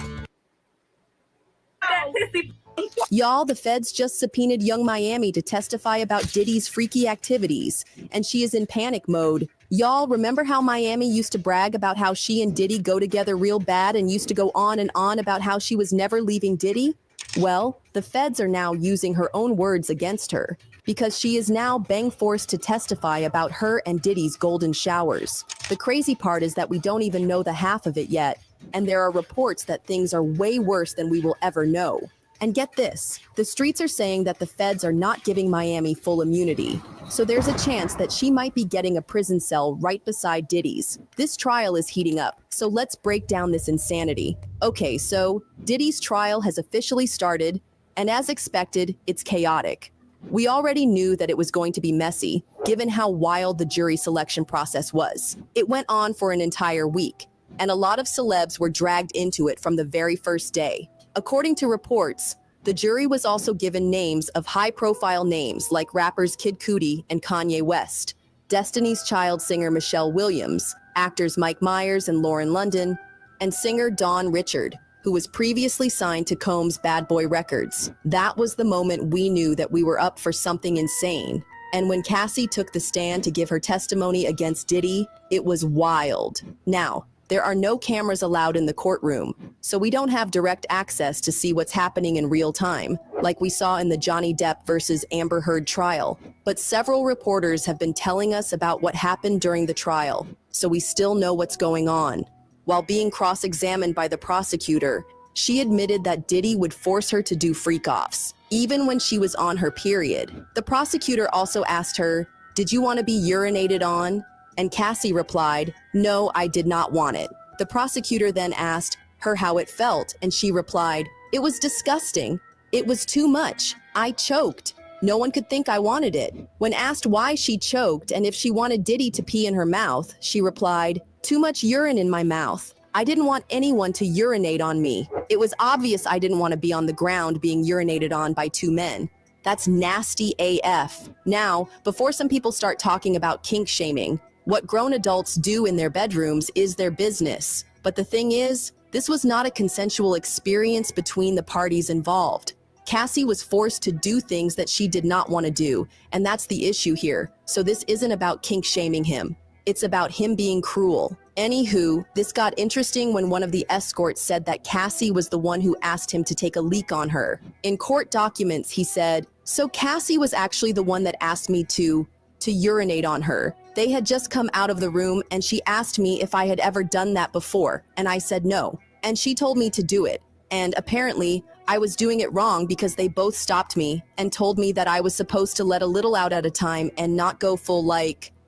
Y'all, the feds just subpoenaed Young Miami to testify about Diddy's freaky activities, and she is in panic mode. Y'all, remember how Miami used to brag about how she and Diddy go together real bad and used to go on and on about how she was never leaving Diddy? Well, the feds are now using her own words against her because she is now being forced to testify about her and Diddy's golden showers. The crazy part is that we don't even know the half of it yet, and there are reports that things are way worse than we will ever know. And get this, the streets are saying that the feds are not giving Miami full immunity. So there's a chance that she might be getting a prison cell right beside Diddy's. This trial is heating up, so let's break down this insanity. Okay, so Diddy's trial has officially started, and as expected, it's chaotic. We already knew that it was going to be messy, given how wild the jury selection process was. It went on for an entire week, and a lot of celebs were dragged into it from the very first day. According to reports, the jury was also given names of high-profile names like rappers Kid Cudi and Kanye West, Destiny's Child singer Michelle Williams, actors Mike Myers and Lauren London, and singer Dawn Richard, who was previously signed to Combs Bad Boy Records. That was the moment we knew that we were up for something insane. And when Cassie took the stand to give her testimony against Diddy, it was wild. Now, there are no cameras allowed in the courtroom, so we don't have direct access to see what's happening in real time, like we saw in the Johnny Depp versus Amber Heard trial. But several reporters have been telling us about what happened during the trial, so we still know what's going on. While being cross-examined by the prosecutor, she admitted that Diddy would force her to do freak-offs, even when she was on her period. The prosecutor also asked her, "Did you want to be urinated on?" And Cassie replied, "No, I did not want it." The prosecutor then asked her how it felt, and she replied, "It was disgusting. It was too much. I choked. No one could think I wanted it." When asked why she choked and if she wanted Diddy to pee in her mouth, she replied, "Too much urine in my mouth. I didn't want anyone to urinate on me. It was obvious I didn't want to be on the ground being urinated on by two men. That's nasty AF. Now, before some people start talking about kink shaming, What grown adults do in their bedrooms is their business. But the thing is, this was not a consensual experience between the parties involved. Cassie was forced to do things that she did not want to do, and that's the issue here. So this isn't about kink shaming him. It's about him being cruel. Anywho, this got interesting when one of the escorts said that Cassie was the one who asked him to take a leak on her. In court documents, he said, "So Cassie was actually the one that asked me to urinate on her. They had just come out of the room and she asked me if I had ever done that before, and I said no. And she told me to do it. And apparently, I was doing it wrong because they both stopped me and told me that I was supposed to let a little out at a time and not go full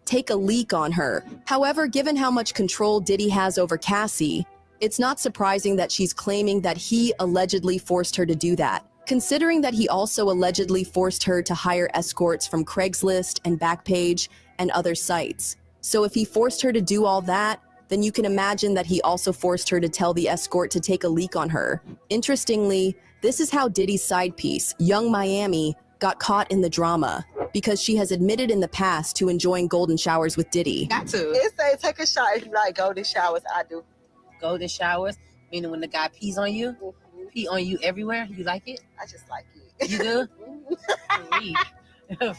take a leak on her." However, given how much control Diddy has over Cassie, it's not surprising that she's claiming that he allegedly forced her to do that, considering that he also allegedly forced her to hire escorts from Craigslist and Backpage and other sites. So if he forced her to do all that, then you can imagine that he also forced her to tell the escort to take a leak on her. Interestingly, this is how Diddy's side piece, Young Miami, got caught in the drama, because she has admitted in the past to enjoying golden showers with Diddy. Got to. It say take a shower. If you like golden showers, I do. Golden showers, meaning when the guy pees on you, pee on you everywhere. You like it? I just like it. You do? Freak.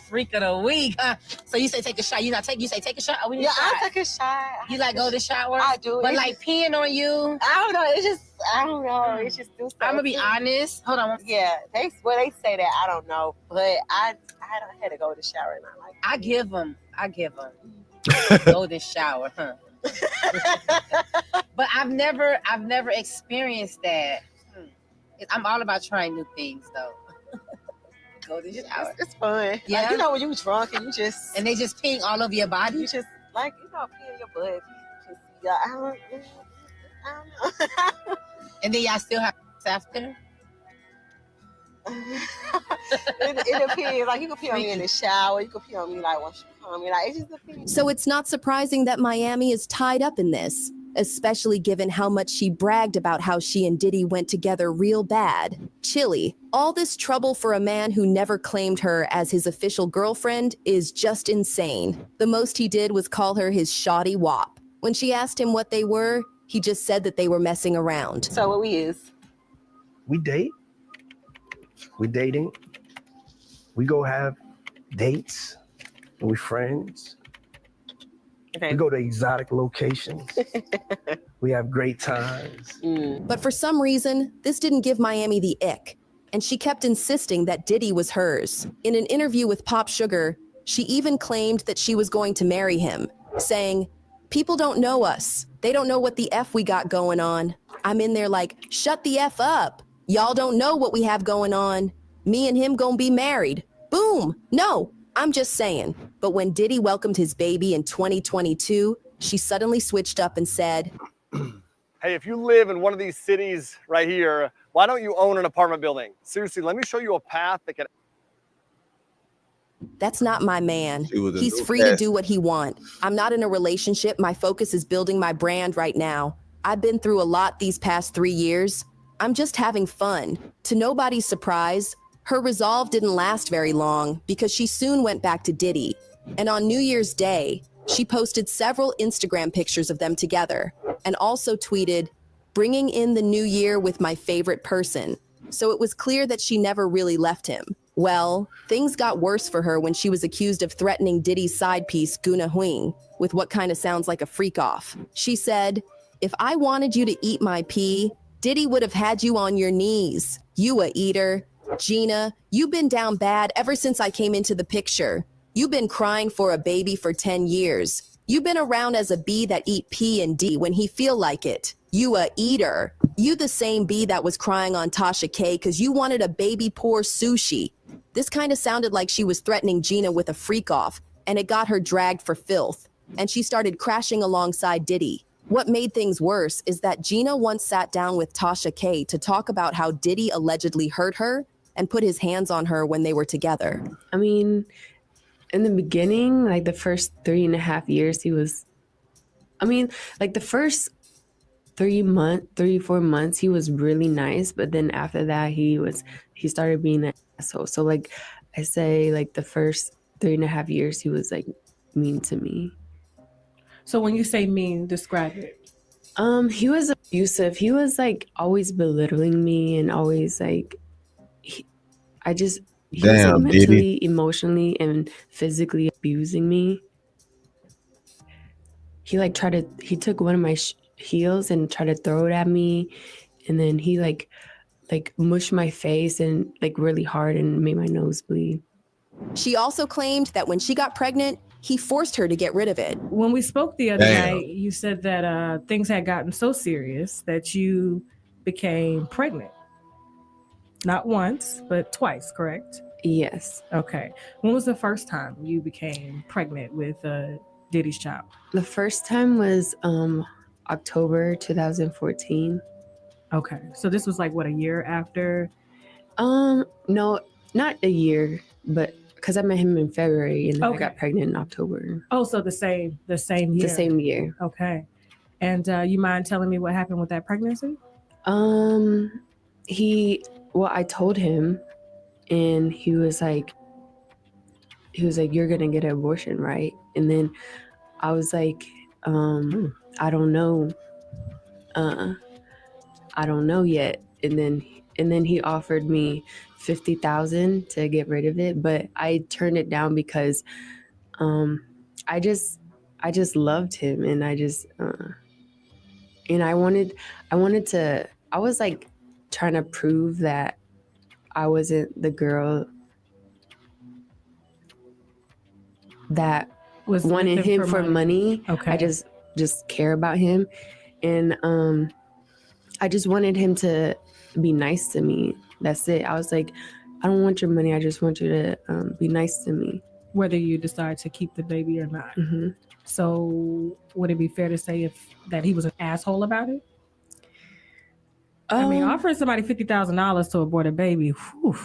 Freak of the week. Huh? So you say take a shot. You say take a shot. Oh, we need Yeah, a shot. I take a shot. You like golden shower? I do. But It's like peeing on you. I don't know. It's just I don't know. It's just do I'm gonna be something. honest. Hold on. Yeah, they say that. I don't know, but I don't had to go to the shower and I like. I give them golden shower, huh? But I've never experienced that. I'm all about trying new things though. Golden shower. It's fun. Yeah. Like, you know when you drunk and you just and they just peeing all over your body. You just like pee in your butt. Just, yeah, I don't know. And then y'all still have sex after. It depends. Like you can pee on me in the shower. You can pee on me like once you come. Like it just depends. So it's not surprising that Miami is tied up in this, especially given how much she bragged about how she and Diddy went together real bad. Chilly. All this trouble for a man who never claimed her as his official girlfriend is just insane. The most he did was call her his shoddy wop. When she asked him what they were, he just said that they were messing around. So what we is? We date. We dating. We go have dates. And we friends. Okay. We go to exotic locations. We have great times. But for some reason, this didn't give Miami the ick, and she kept insisting that Diddy was hers. In an interview with Pop Sugar, she even claimed that she was going to marry him, saying, "People don't know us. They don't know what the F we got going on." I'm in there like, shut the F up. Y'all don't know what we have going on. Me and him gonna be married. Boom. No, I'm just saying. But when Diddy welcomed his baby in 2022, she suddenly switched up and said, Hey, if you live in one of these cities right here, why don't you own an apartment building? Seriously, let me show you a path that can. "That's not my man. She was a He's dope free to ass. do what he wants. I'm not in a relationship. My focus is building my brand right now. I've been through a lot these past 3 years. I'm just having fun." To nobody's surprise, her resolve didn't last very long because she soon went back to Diddy. And on New Year's Day, she posted several Instagram pictures of them together and also tweeted, "Bringing in the new year with my favorite person." So it was clear that she never really left him. Well, things got worse for her when she was accused of threatening Diddy's side piece, Guna Huing, with what kind of sounds like a freak off. She said, "If I wanted you to eat my pee, Diddy would have had you on your knees. You a eater. Gina, you've been down bad ever since I came into the picture. You've been crying for a baby for 10 years. You've been around as a bee that eat P and D when he feel like it. You a eater. You the same bee that was crying on Tasha K because you wanted a baby pour sushi." This kind of sounded like she was threatening Gina with a freak off, and it got her dragged for filth, and she started crashing alongside Diddy. What made things worse is that Gina once sat down with Tasha K to talk about how Diddy allegedly hurt her and put his hands on her when they were together. I mean, in the beginning, like the first 3.5 years, the first 4 months, he was really nice. But then after that, he started being an asshole. So like I say, like the first 3.5 years, he was like mean to me. So when you say mean, describe it. He was abusive. He was like always belittling me and always like he was like Damn, mentally, emotionally, and physically abusing me. He took one of my heels and tried to throw it at me, and then he like mushed my face and like really hard and made my nose bleed. She also claimed that when she got pregnant, he forced her to get rid of it. When we spoke the other Damn. night, you said that things had gotten so serious that you became pregnant. Not once, but twice, correct? Yes. Okay. When was the first time you became pregnant with Diddy's child? The first time was October 2014. Okay. So this was like what, a year after? No, not a year, but because I met him in February and then I Okay. got pregnant in October. Oh, so the same year. The same year. Okay. And you mind telling me what happened with that pregnancy? I told him, and he was like, you're gonna get an abortion, right? And then I was like, I don't know. I don't know yet. And then he offered me $50,000 to get rid of it, but I turned it down because I just loved him, and I was like trying to prove that I wasn't the girl that Was wanted with him for money. Okay. I just care about him, and I just wanted him to be nice to me. That's it. I was like, I don't want your money. I just want you to be nice to me. Whether you decide to keep the baby or not. Mm-hmm. So would it be fair to say that he was an asshole about it? I mean, offering somebody $50,000 to abort a baby, whew,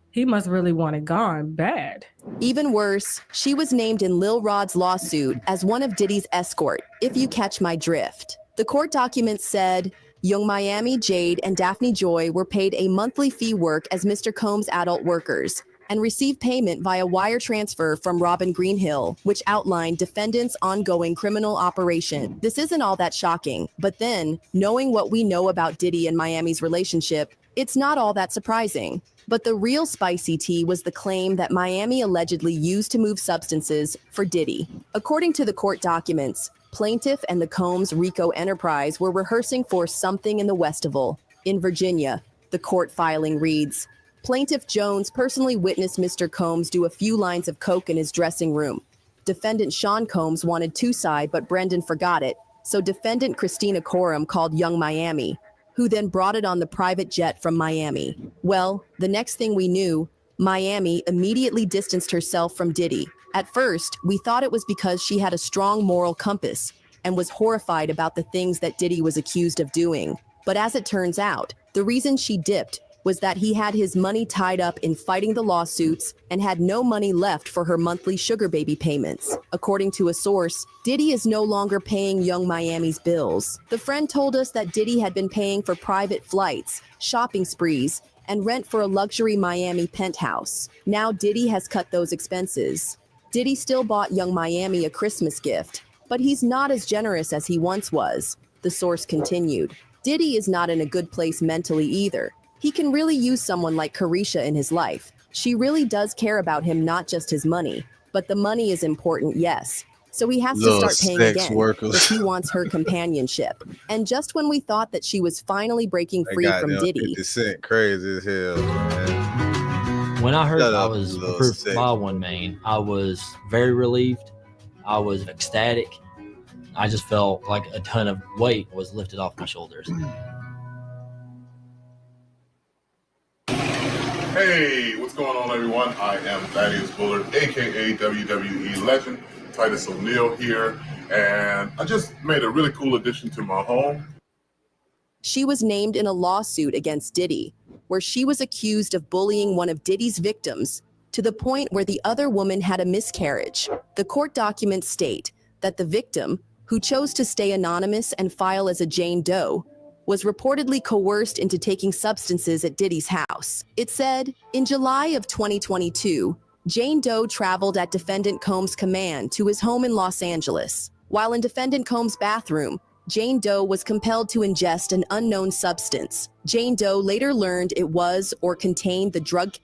he must really want it gone bad. Even worse, she was named in Lil Rod's lawsuit as one of Diddy's escort, if you catch my drift. The court documents said Young Miami, Jade, and Daphne Joy were paid a monthly fee work as Mr. Combs' adult workers and received payment via wire transfer from Robin Greenhill, which outlined defendants' ongoing criminal operation. This isn't all that shocking, but then, knowing what we know about Diddy and Miami's relationship, it's not all that surprising. But the real spicy tea was the claim that Miami allegedly used to move substances for Diddy. According to the court documents, plaintiff and the Combs RICO enterprise were rehearsing for something in the Westival. In Virginia, the court filing reads, Plaintiff Jones personally witnessed Mr. Combs do a few lines of coke in his dressing room. Defendant Sean Combs wanted two side, but Brendan forgot it. So defendant Christina Coram called Young Miami, who then brought it on the private jet from Miami. Well, the next thing we knew, Miami immediately distanced herself from Diddy. At first, we thought it was because she had a strong moral compass and was horrified about the things that Diddy was accused of doing. But as it turns out, the reason she dipped was that he had his money tied up in fighting the lawsuits and had no money left for her monthly sugar baby payments. According to a source, Diddy is no longer paying Young Miami's bills. The friend told us that Diddy had been paying for private flights, shopping sprees, and rent for a luxury Miami penthouse. Now Diddy has cut those expenses. Diddy still bought Young Miami a Christmas gift, but he's not as generous as he once was, the source continued. Diddy is not in a good place mentally either. He can really use someone like Carisha in his life. She really does care about him, not just his money. But the money is important, yes. So he has to Little start paying sex again workers. if he wants her companionship. And just when we thought that she was finally breaking free from Diddy, 50 Cent crazy as hell, man. When I heard Shut I up, was little approved sex. by one main, I was very relieved. I was ecstatic. I just felt like a ton of weight was lifted off my shoulders. Hey, what's going on, everyone? I am Thaddeus Bullard, aka WWE Legend. Titus O'Neil here, and I just made a really cool addition to my home. she was named in a lawsuit against Diddy, where she was accused of bullying one of Diddy's victims to the point where the other woman had a miscarriage. The court documents state that the victim, who chose to stay anonymous and file as a Jane Doe, was reportedly coerced into taking substances at Diddy's house. It said, in July of 2022, Jane Doe traveled at defendant Combs' command to his home in Los Angeles. While in defendant Combs' bathroom, Jane Doe was compelled to ingest an unknown substance. Jane Doe later learned it was or contained the drug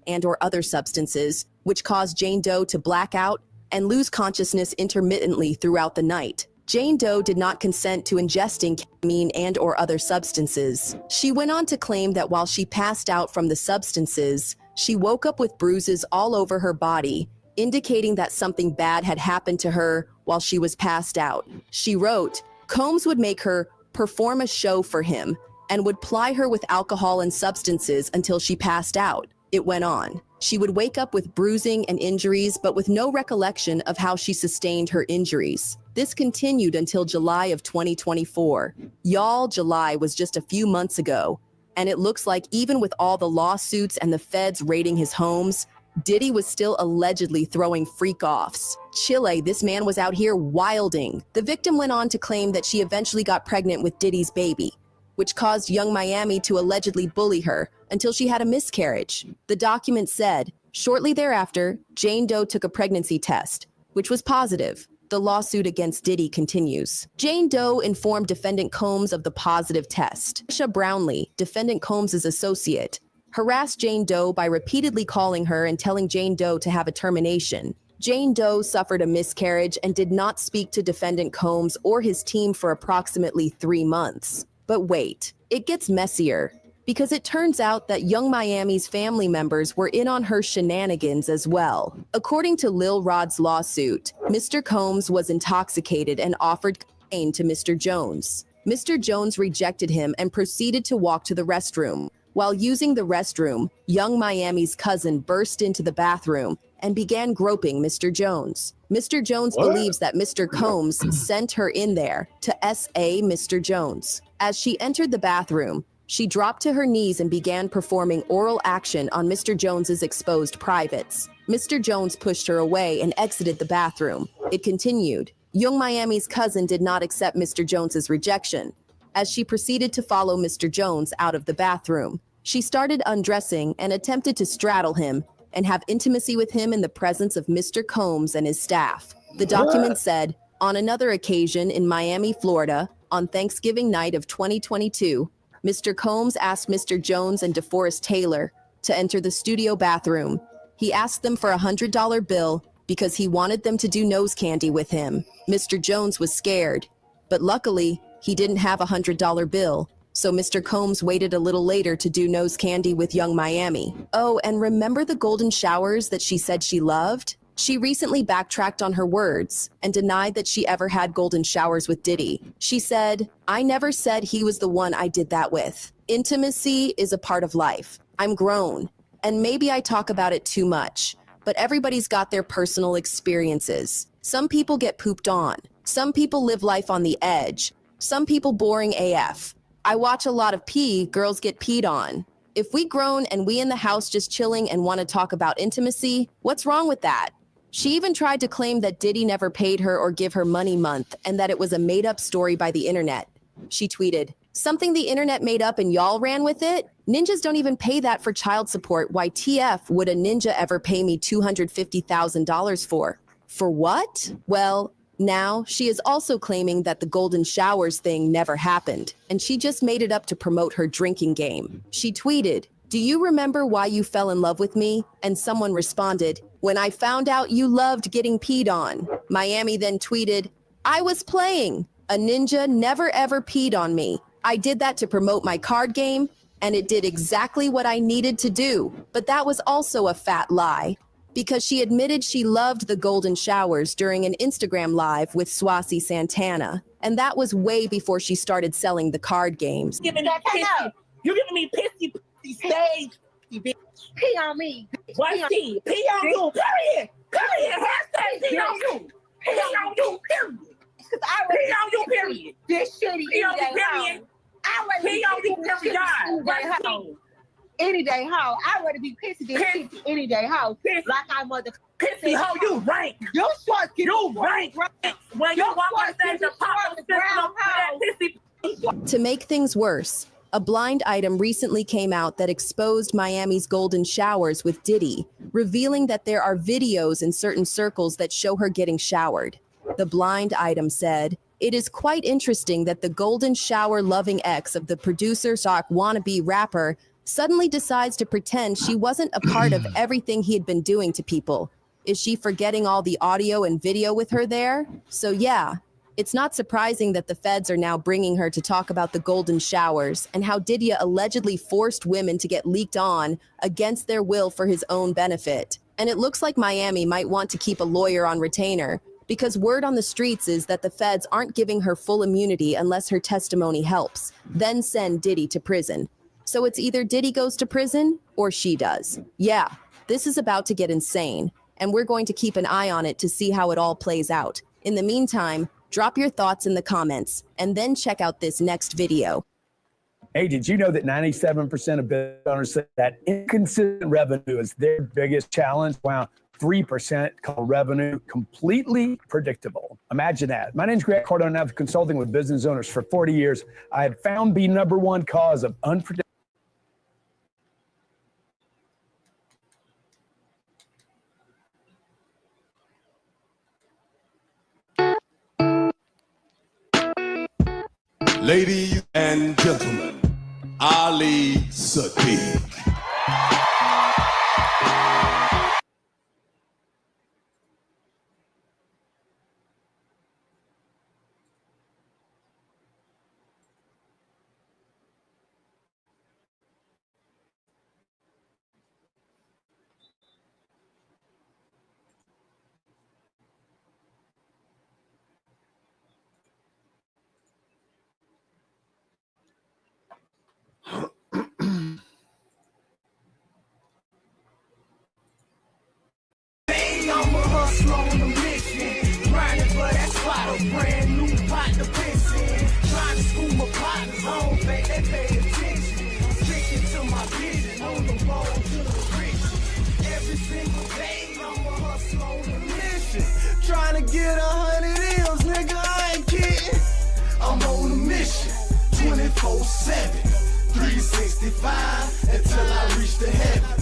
and/or other substances, which caused Jane Doe to black out and lose consciousness intermittently throughout the night. Jane Doe did not consent to ingesting ketamine and/or other substances. She went on to claim that while she passed out from the substances, she woke up with bruises all over her body, indicating that something bad had happened to her while she was passed out. She wrote, Combs would make her perform a show for him and would ply her with alcohol and substances until she passed out. It went on. She would wake up with bruising and injuries, but with no recollection of how she sustained her injuries. This continued until July of 2024. Y'all, July was just a few months ago, and it looks like even with all the lawsuits and the feds raiding his homes, Diddy was still allegedly throwing freak-offs. Chile, this man was out here wilding. The victim went on to claim that she eventually got pregnant with Diddy's baby, which caused Young Miami to allegedly bully her until she had a miscarriage. The document said, shortly thereafter, Jane Doe took a pregnancy test, which was positive. The lawsuit against Diddy continues. Jane Doe informed defendant Combs of the positive test. Trisha Brownlee, defendant Combs' associate, harassed Jane Doe by repeatedly calling her and telling Jane Doe to have a termination. Jane Doe suffered a miscarriage and did not speak to defendant Combs or his team for approximately 3 months. But wait, it gets messier, because it turns out that Young Miami's family members were in on her shenanigans as well. According to Lil Rod's lawsuit, Mr. Combs was intoxicated and offered cocaine to Mr. Jones. Mr. Jones rejected him and proceeded to walk to the restroom. While using the restroom, Young Miami's cousin burst into the bathroom and began groping Mr. Jones. Mr. Jones believes that Mr. Combs sent her in there to SA Mr. Jones. As she entered the bathroom, she dropped to her knees and began performing oral action on Mr. Jones's exposed privates. Mr. Jones pushed her away and exited the bathroom. It continued. Young Miami's cousin did not accept Mr. Jones's rejection, as she proceeded to follow Mr. Jones out of the bathroom. She started undressing and attempted to straddle him and have intimacy with him in the presence of Mr. Combs and his staff. The document said, on another occasion in Miami, Florida, on Thanksgiving night of 2022, Mr. Combs asked Mr. Jones and DeForest Taylor to enter the studio bathroom. He asked them for a $100 bill because he wanted them to do nose candy with him. Mr. Jones was scared, but luckily, he didn't have a $100 bill. So Mr. Combs waited a little later to do nose candy with Young Miami. Oh, and remember the golden showers that she said she loved? She recently backtracked on her words and denied that she ever had golden showers with Diddy. She said, I never said he was the one I did that with. Intimacy is a part of life. I'm grown, and maybe I talk about it too much, but everybody's got their personal experiences. Some people get pooped on. Some people live life on the edge. Some people boring AF. I watch a lot of girls get peed on. If we grown and we in the house just chilling and want to talk about intimacy, what's wrong with that? She even tried to claim that Diddy never paid her or give her money month and that it was a made-up story by the internet. She tweeted, something the internet made up and y'all ran with it? Ninjas don't even pay that for child support. Why TF would a ninja ever pay me $250,000 for? For what? Well, now, she is also claiming that the golden showers thing never happened, and she just made it up to promote her drinking game. She tweeted, do you remember why you fell in love with me? And someone responded, when I found out you loved getting peed on. Miami then tweeted, I was playing. A ninja never ever peed on me. I did that to promote my card game, and it did exactly what I needed to do. But that was also a fat lie, because she admitted she loved the golden showers during an Instagram live with Swasi Santana. And that was way before she started selling the card games. Giving that pissy. You're giving me pissy stage, you bitch. Pee on me. What's pee? Pee on you, period. Period. Hashtag pee on you. Pee on you, period. Pee on you, period. This shitty pee on you, period. Pee on you, period. Any day hoe. I'd rather be pissy than pissy any day hoe. Like I mother pissy hoe, you rank. Your shorts get you rank. When you walk on stage, your pop that pissy. To make things worse, a blind item recently came out that exposed Miami's golden showers with Diddy, revealing that there are videos in certain circles that show her getting showered. The blind item said, "It is quite interesting that the golden shower loving ex of the producer / wannabe rapper suddenly decides to pretend she wasn't a part of everything he had been doing to people. Is she forgetting all the audio and video with her there? So yeah, it's not surprising that the feds are now bringing her to talk about the golden showers and how Diddy allegedly forced women to get leaked on against their will for his own benefit. And it looks like Miami might want to keep a lawyer on retainer, because word on the streets is that the feds aren't giving her full immunity unless her testimony helps, then send Diddy to prison. So it's either Diddy goes to prison or she does. Yeah, this is about to get insane, and we're going to keep an eye on it to see how it all plays out. In the meantime, drop your thoughts in the comments and then check out this next video. Hey, did you know that 97% of business owners say that inconsistent revenue is their biggest challenge? Wow, 3% call revenue completely predictable. Imagine that. My name's Grant Cardone. I've been consulting with business owners for 40 years. I have found the #1 cause of unpredictable. Ladies and gentlemen, Ali Sadiq. I'm a hustler on a mission, grinding for that spot, a brand new pot to piss in. Trying to school my partners home, they pay attention. I'm sticking to my vision, on the road to the riches. Every single day, I'm a hustler on a mission, trying to get 100 M's, nigga, I ain't kidding. I'm on a mission, 24/7, 365, until I reach the heaven.